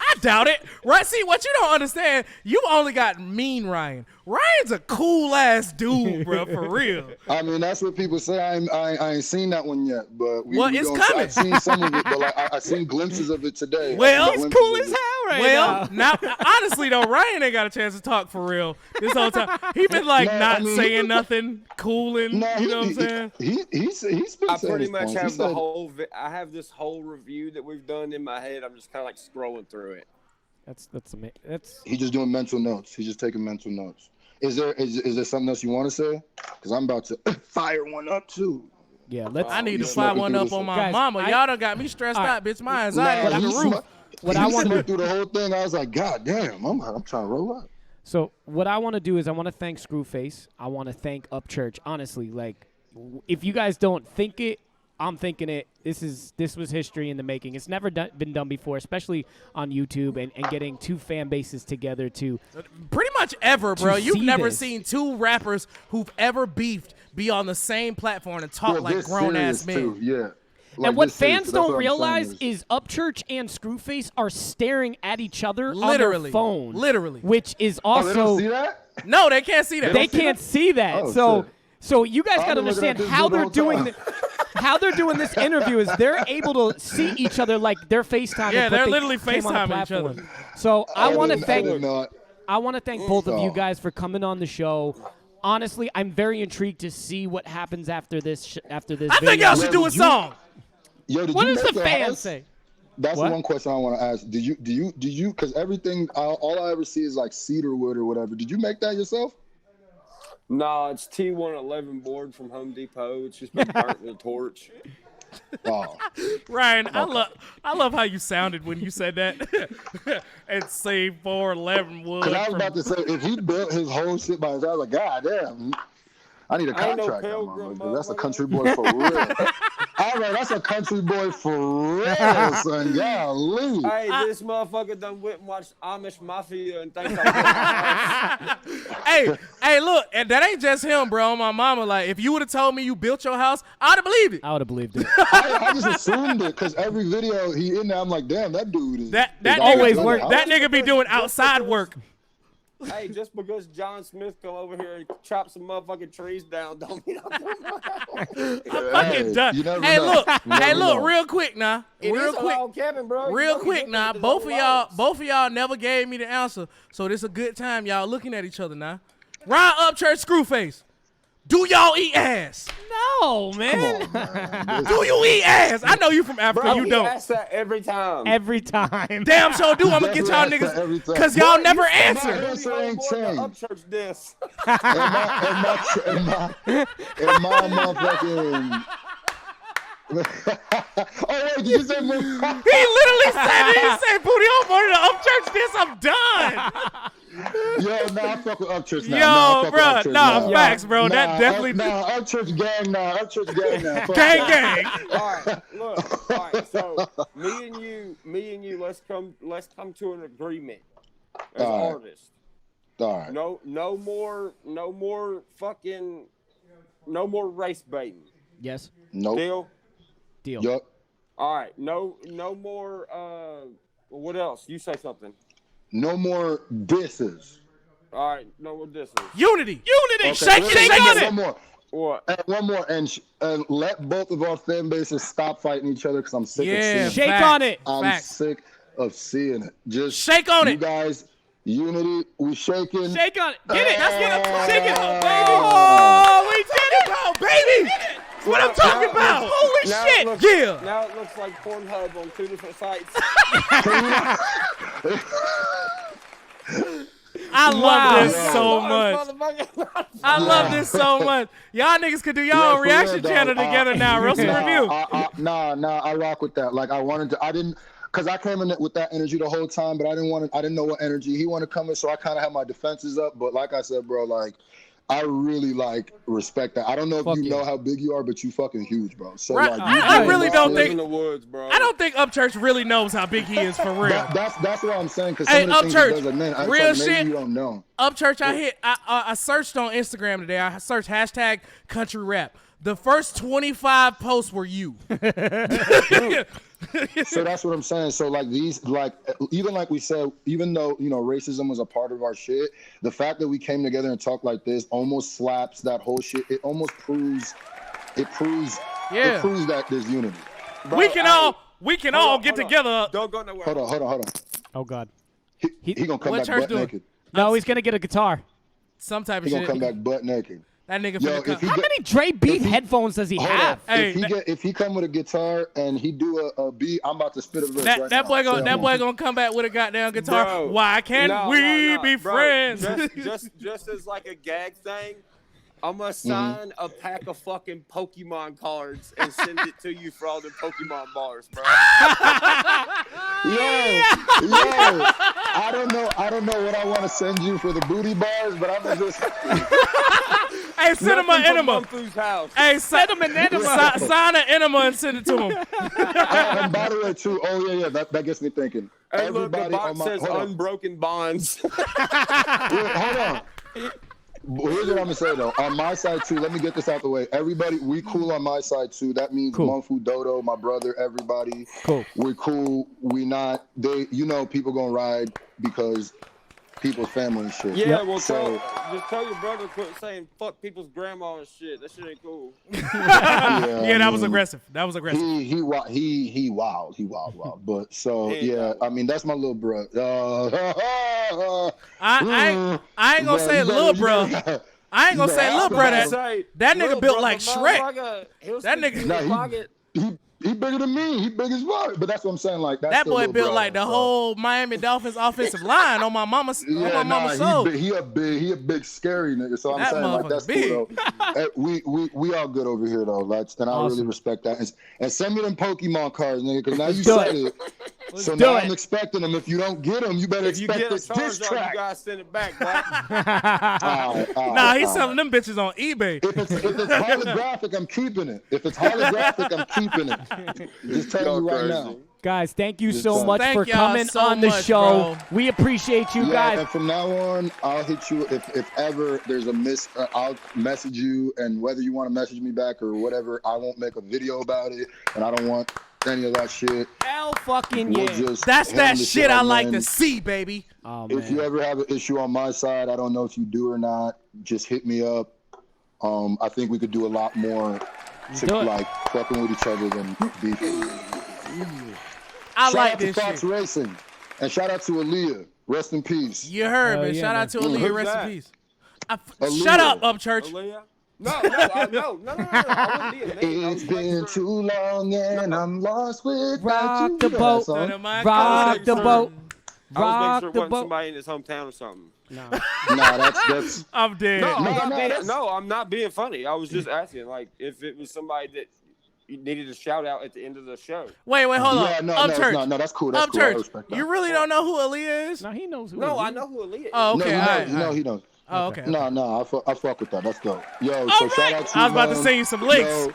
I doubt it. Right? See, what you don't understand, you only got mean Ryan. Ryan's a cool ass dude, bro, for real. I mean, that's what people say. I ain't seen that one yet, but it's coming. I've seen some of it, but like I seen glimpses of it today. Well, he's cool as hell now. Honestly though, Ryan ain't got a chance to talk for real this whole time. He been like saying nothing, cooling. You know what I'm saying? He's been I saying pretty his much points. have the whole. I have this whole review that we've done in my head. I'm just kind of like scrolling through it. That's amazing. That's. He's just doing mental notes. He's just taking mental notes. Is there something else you want to say? Because I'm about to fire one up too. Yeah, I need to fire one up on my mama. Y'all done got me stressed out, bitch. My anxiety on the roof. What I want to do through the whole thing, I was like, God damn, I'm trying to roll up. So what I want to do is I want to thank Scruface. I want to thank Upchurch. Honestly, like, if you guys don't think it, I'm thinking it. This was history in the making. It's never been done before, especially on YouTube and getting two fan bases together to pretty much ever, bro. You've never this. seen two rappers who've ever beefed be on the same platform and talk like grown ass men. Too, yeah. Like and what fans don't realize is Upchurch and Scruface are staring at each other on their phone. Literally. Which is also they don't see that? No, they can't see that. They can't see that. Oh, so you guys got to understand how they're doing how they're doing this interview is they're able to see each other like they're FaceTiming. Yeah, they're literally FaceTiming each other. So I want to thank both of you guys for coming on the show. Honestly, I'm very intrigued to see what happens after this. I think y'all should do a song. What does the fans say? That's the one question I want to ask. Did you? Because everything, all I ever see is like cedar wood or whatever. Did you make that yourself? No, it's T111 board from Home Depot. It's just been burnt with a torch. Oh. Ryan, okay. I love how you sounded when you said that. And say 411 wood. Because I was about to say, if he built his whole shit by himself, I was like, God damn, I need a contract. That's a country boy for real. All right, that's a country boy for real, son. Golly. Hey, this motherfucker done went and watched Amish Mafia and thinks I'm Hey, look, and that ain't just him, bro. My mama, like, if you would have told me you built your house, I'd have believed it. I would have believed it. I just assumed it because every video he in there, I'm like, damn, that dude is. That always work. That nigga be doing outside work. Hey, just because John Smith come over here and chop some motherfucking trees down, don't mean I'm doing my house. I'm fucking done. Hey, look, real quick now. Real quick now. Both of y'all never gave me the answer, so this is a good time y'all looking at each other now. Ryan Upchurch, Scruface. Do y'all eat ass? No, man. Come on, man. Do you eat ass? I know you from Africa. Bro, you don't. He asks that every time. Every time. Damn sure do. I'm going to get y'all niggas because y'all never answer. Ain't changed. Upchurch this. And my motherfucking... Oh, wait, did you say move? He literally said it. He said, booty, I'm on the Upchurch this. I'm done. Yo, I fuck with Upchurch now. Yo, bro, facts, bro. That definitely. Upchurch gang now. Upchurch gang now. Gang. All right, look. All right, so me and you, let's come to an agreement as artists. All right. No more race baiting. Yes. Nope. Deal. Yup. All right. No more. What else? You say something. No more disses. All right, no more disses. Unity. Okay, Shake on it. One more. What? And one more, and let both of our fan bases stop fighting each other because I'm sick of seeing it. Shake on it. I'm sick of seeing it. Just shake on you it. Guys, unity, we shaking. Shake on it. Get it. Let's get it. Shake it. Oh, we did it, bro, baby. That's what I'm talking about. Holy shit. Yeah. Now it looks like Pornhub on 2 different sites. I love this so much. I love this so much. Y'all niggas could do y'all own reaction channel together now. Roast and review. I rock with that. Like I didn't, because I came in with that energy the whole time, but I didn't know what energy he wanted to come in, so I kind of had my defenses up. But like I said, bro, like I really respect that. I don't know if you know how big you are, but you fucking huge, bro. So right. like, I really don't think in the woods, bro. I don't think Upchurch really knows how big he is for real. That's what I'm saying. Because hey, some of the Upchurch, things he does, like, man, real like, shit. maybe you don't know. Upchurch, I searched on Instagram today. I searched hashtag country rap. The first 25 posts were you. So that's what I'm saying. So like these, like even like we said, even though racism was a part of our shit, the fact that we came together and talked like this almost slaps that whole shit. It almost proves that there's unity. Bro, we can all get together. Don't go nowhere. Hold on. Oh God. He gonna come back butt naked. No, he's gonna get a guitar. Some type of He shit. gonna come back butt naked. That nigga. How many Dre beat headphones does he have? Hey, if he come with a guitar and he do a beat, I'm about to spit a verse right that now. boy gonna come back with a goddamn guitar. Bro, Why can't we be bro, friends? Just as like a gag thing, I'm gonna sign a pack of fucking Pokemon cards and send it to you for all the Pokemon bars, bro. Yo, I don't know what I want to send you for the booty bars, but I'm gonna just. Hey, send him an enema. Hey, send him an enema. Sign an enema and send it to him. And by the way, too, that gets me thinking. Hey, Everybody look, the box says unbroken bonds. Hold on. Here's what I'm gonna say though. On my side too, let me get this out the way. Everybody, we cool on my side too. That means Monfu, Dodo, my brother, everybody. Cool. We're cool. We not. People gonna ride because people's family and shit. Yeah, well, just tell your brother quit saying fuck people's grandma and shit. That shit ain't cool. That was aggressive. That was aggressive. He wild. But so I mean that's my little bro. I ain't gonna say little bro. I ain't gonna say little bro. That nigga built like Shrek. That nigga. He bigger than me. He big as fuck. But that's what I'm saying. Like that boy built like the whole Miami Dolphins offensive line on my mama's soul. He a big scary nigga. So I'm saying like that's big. Cool though. we all good over here though. And I really respect that. And send me them Pokemon cards, nigga. Because now you said it. So now I'm expecting them. If you don't get them, you better expect this diss track. You guys send it back, bro. Nah, he's selling them bitches on eBay. If it's holographic, I'm keeping it. If it's holographic, I'm keeping it. Just tell you right now. Guys, thank you so much for coming on the show. Bro. We appreciate you guys. And from now on, I'll hit you if ever there's a I'll message you, and whether you want to message me back or whatever, I won't make a video about it, and I don't want any of that shit. Hell fucking yeah. That's that shit I like to see, baby. Oh, man. If you ever have an issue on my side, I don't know if you do or not, just hit me up. I think we could do a lot more to like fucking with each other than beefing. I like this shit. Shout out to Fox shit. Racing. And shout out to Aaliyah. Rest in peace. You heard, man. Shout out to Aaliyah. Rest in peace. Aaliyah. Shut up, Upchurch. Aaliyah? No. I wouldn't be a man. It's been too long and I'm lost without Rock you. the boat. Rock the boat. I was making sure it the wasn't boat. somebody in his hometown or something. No. that's. I'm dead. I'm not being funny. I was just asking, like, if it was somebody that you needed a shout out at the end of the show. Wait, hold on. No, that's cool. That's cool. I respect that. You really don't know who Aaliyah is? No, he knows who. No, I know who Aaliyah is. Oh, okay. No, he don't. Oh, okay. No, I fuck with that. Let's go. Yo, so shout out to I was about to send you some links.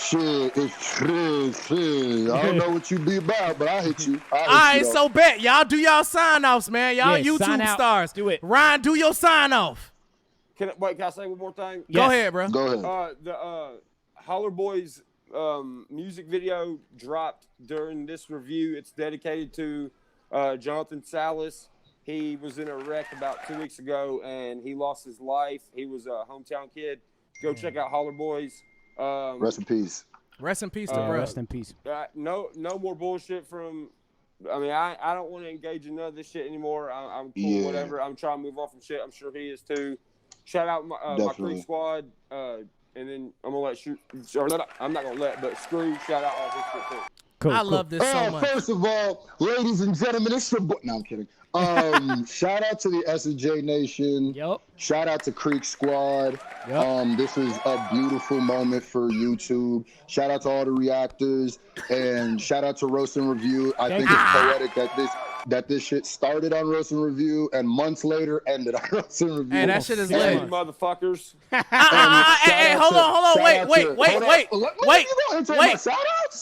Shit. I don't know what you be about, but I hit you. All right, so bet. Y'all do y'all sign-offs, man. Y'all YouTube stars. Do it. Ryan, do your sign-off. Can I say one more thing? Yes. Go ahead, bro. Go ahead. The Holler Boys music video dropped during this review. It's dedicated to Jonathan Salas. He was in a wreck about 2 weeks ago, and he lost his life. He was a hometown kid. Go check out Holler Boys. Rest in peace. Rest in peace to bro. Rest in peace. No more bullshit from. I mean, I don't want to engage in none of this shit anymore. I'm cool, whatever. I'm trying to move off from shit. I'm sure he is too. Shout out my Creek squad, and then I'm gonna let I'm not gonna let, but Screw shout out all his shit too. Cool, I love this so much. First of all, ladies and gentlemen, it's your boy. No, I'm kidding. Shout out to the S&J Nation. Yep. Shout out to Creek Squad. Yep. This was a beautiful moment for YouTube. Shout out to all the reactors, and shout out to Roast and Review. I think it's poetic that this shit started on Roast and Review and months later ended on Roast and Review. And that shit is lit. Motherfuckers. Hey, hold on. Wait.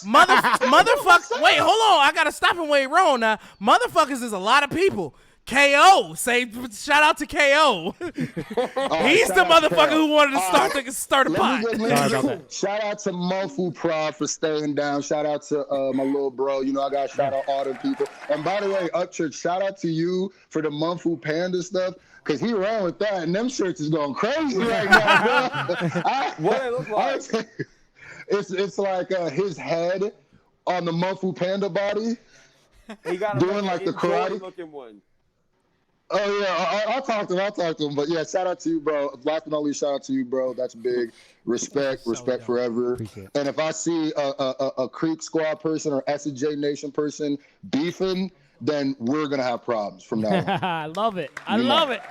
Motherfucker. Wait, hold on. I got to stop and wait wrong now. Motherfuckers is a lot of people. KO. Shout out to KO. He's the motherfucker who wanted to start a pot. Shout out to Mofu Prod for staying down. Shout out to my little bro. You know, I got to shout out all them people. And by the way, Upchurch, shout out to you for the Mofu Panda stuff. Because he ran with that, and them shirts is going crazy right now. What it look like? It's like his head on the Mofu Panda body. He got doing like the karate looking one. Oh yeah, I'll talk to him. But yeah, shout out to you, bro. Last but not least, shout out to you, bro. That's big. Respect forever. And if I see a Creek Squad person or S&J Nation person beefing, then we're gonna have problems from now on. I love it. I love it.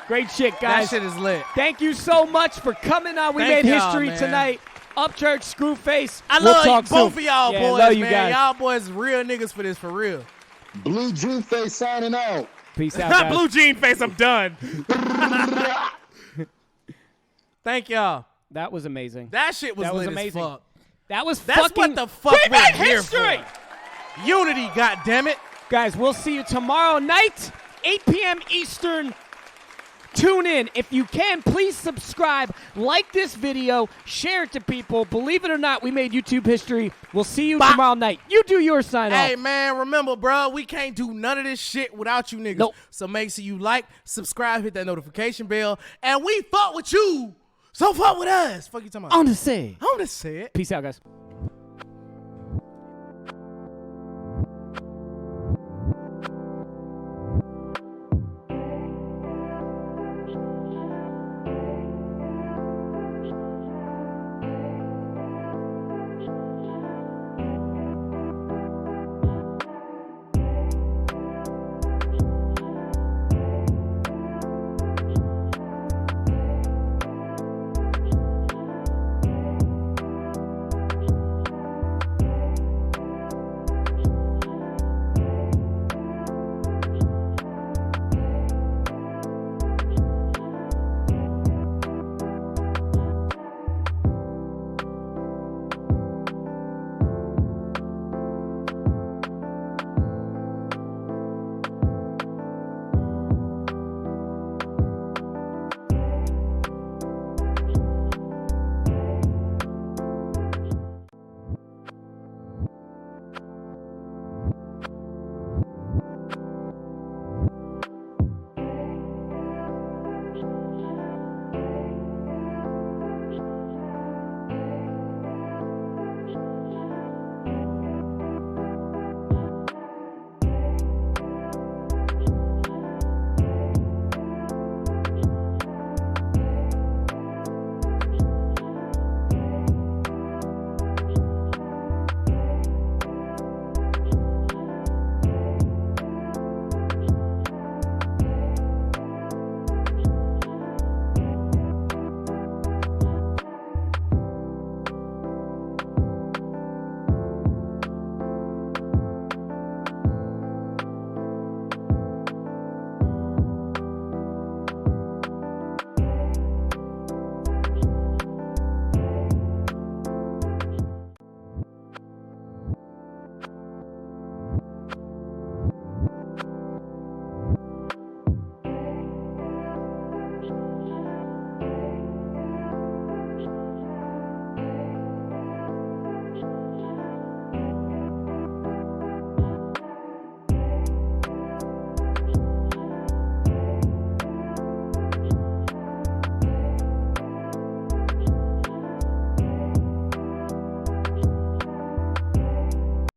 Great shit, guys. That shit is lit. Thank you so much for coming on. We made history tonight. Upchurch, Scruface. I love both of y'all boys, love you man. Guys. Y'all boys real niggas for this, for real. Blue Jean Face signing out. Peace out, guys. Blue Jean Face, I'm done. Thank y'all. That was amazing. That shit was lit amazing. as fuck. That's fucking what the fuck we made here history. For. Unity, goddammit. Guys, we'll see you tomorrow night, 8 p.m. Eastern. Tune in. If you can, please subscribe, like this video, share it to people. Believe it or not, we made YouTube history. We'll see you tomorrow night. You do your sign off. Hey, man, remember, bro, we can't do none of this shit without you niggas. Nope. So make sure you like, subscribe, hit that notification bell, and we fuck with you. So fuck with us. Fuck you talking about? On the set. On the set. Peace out, guys.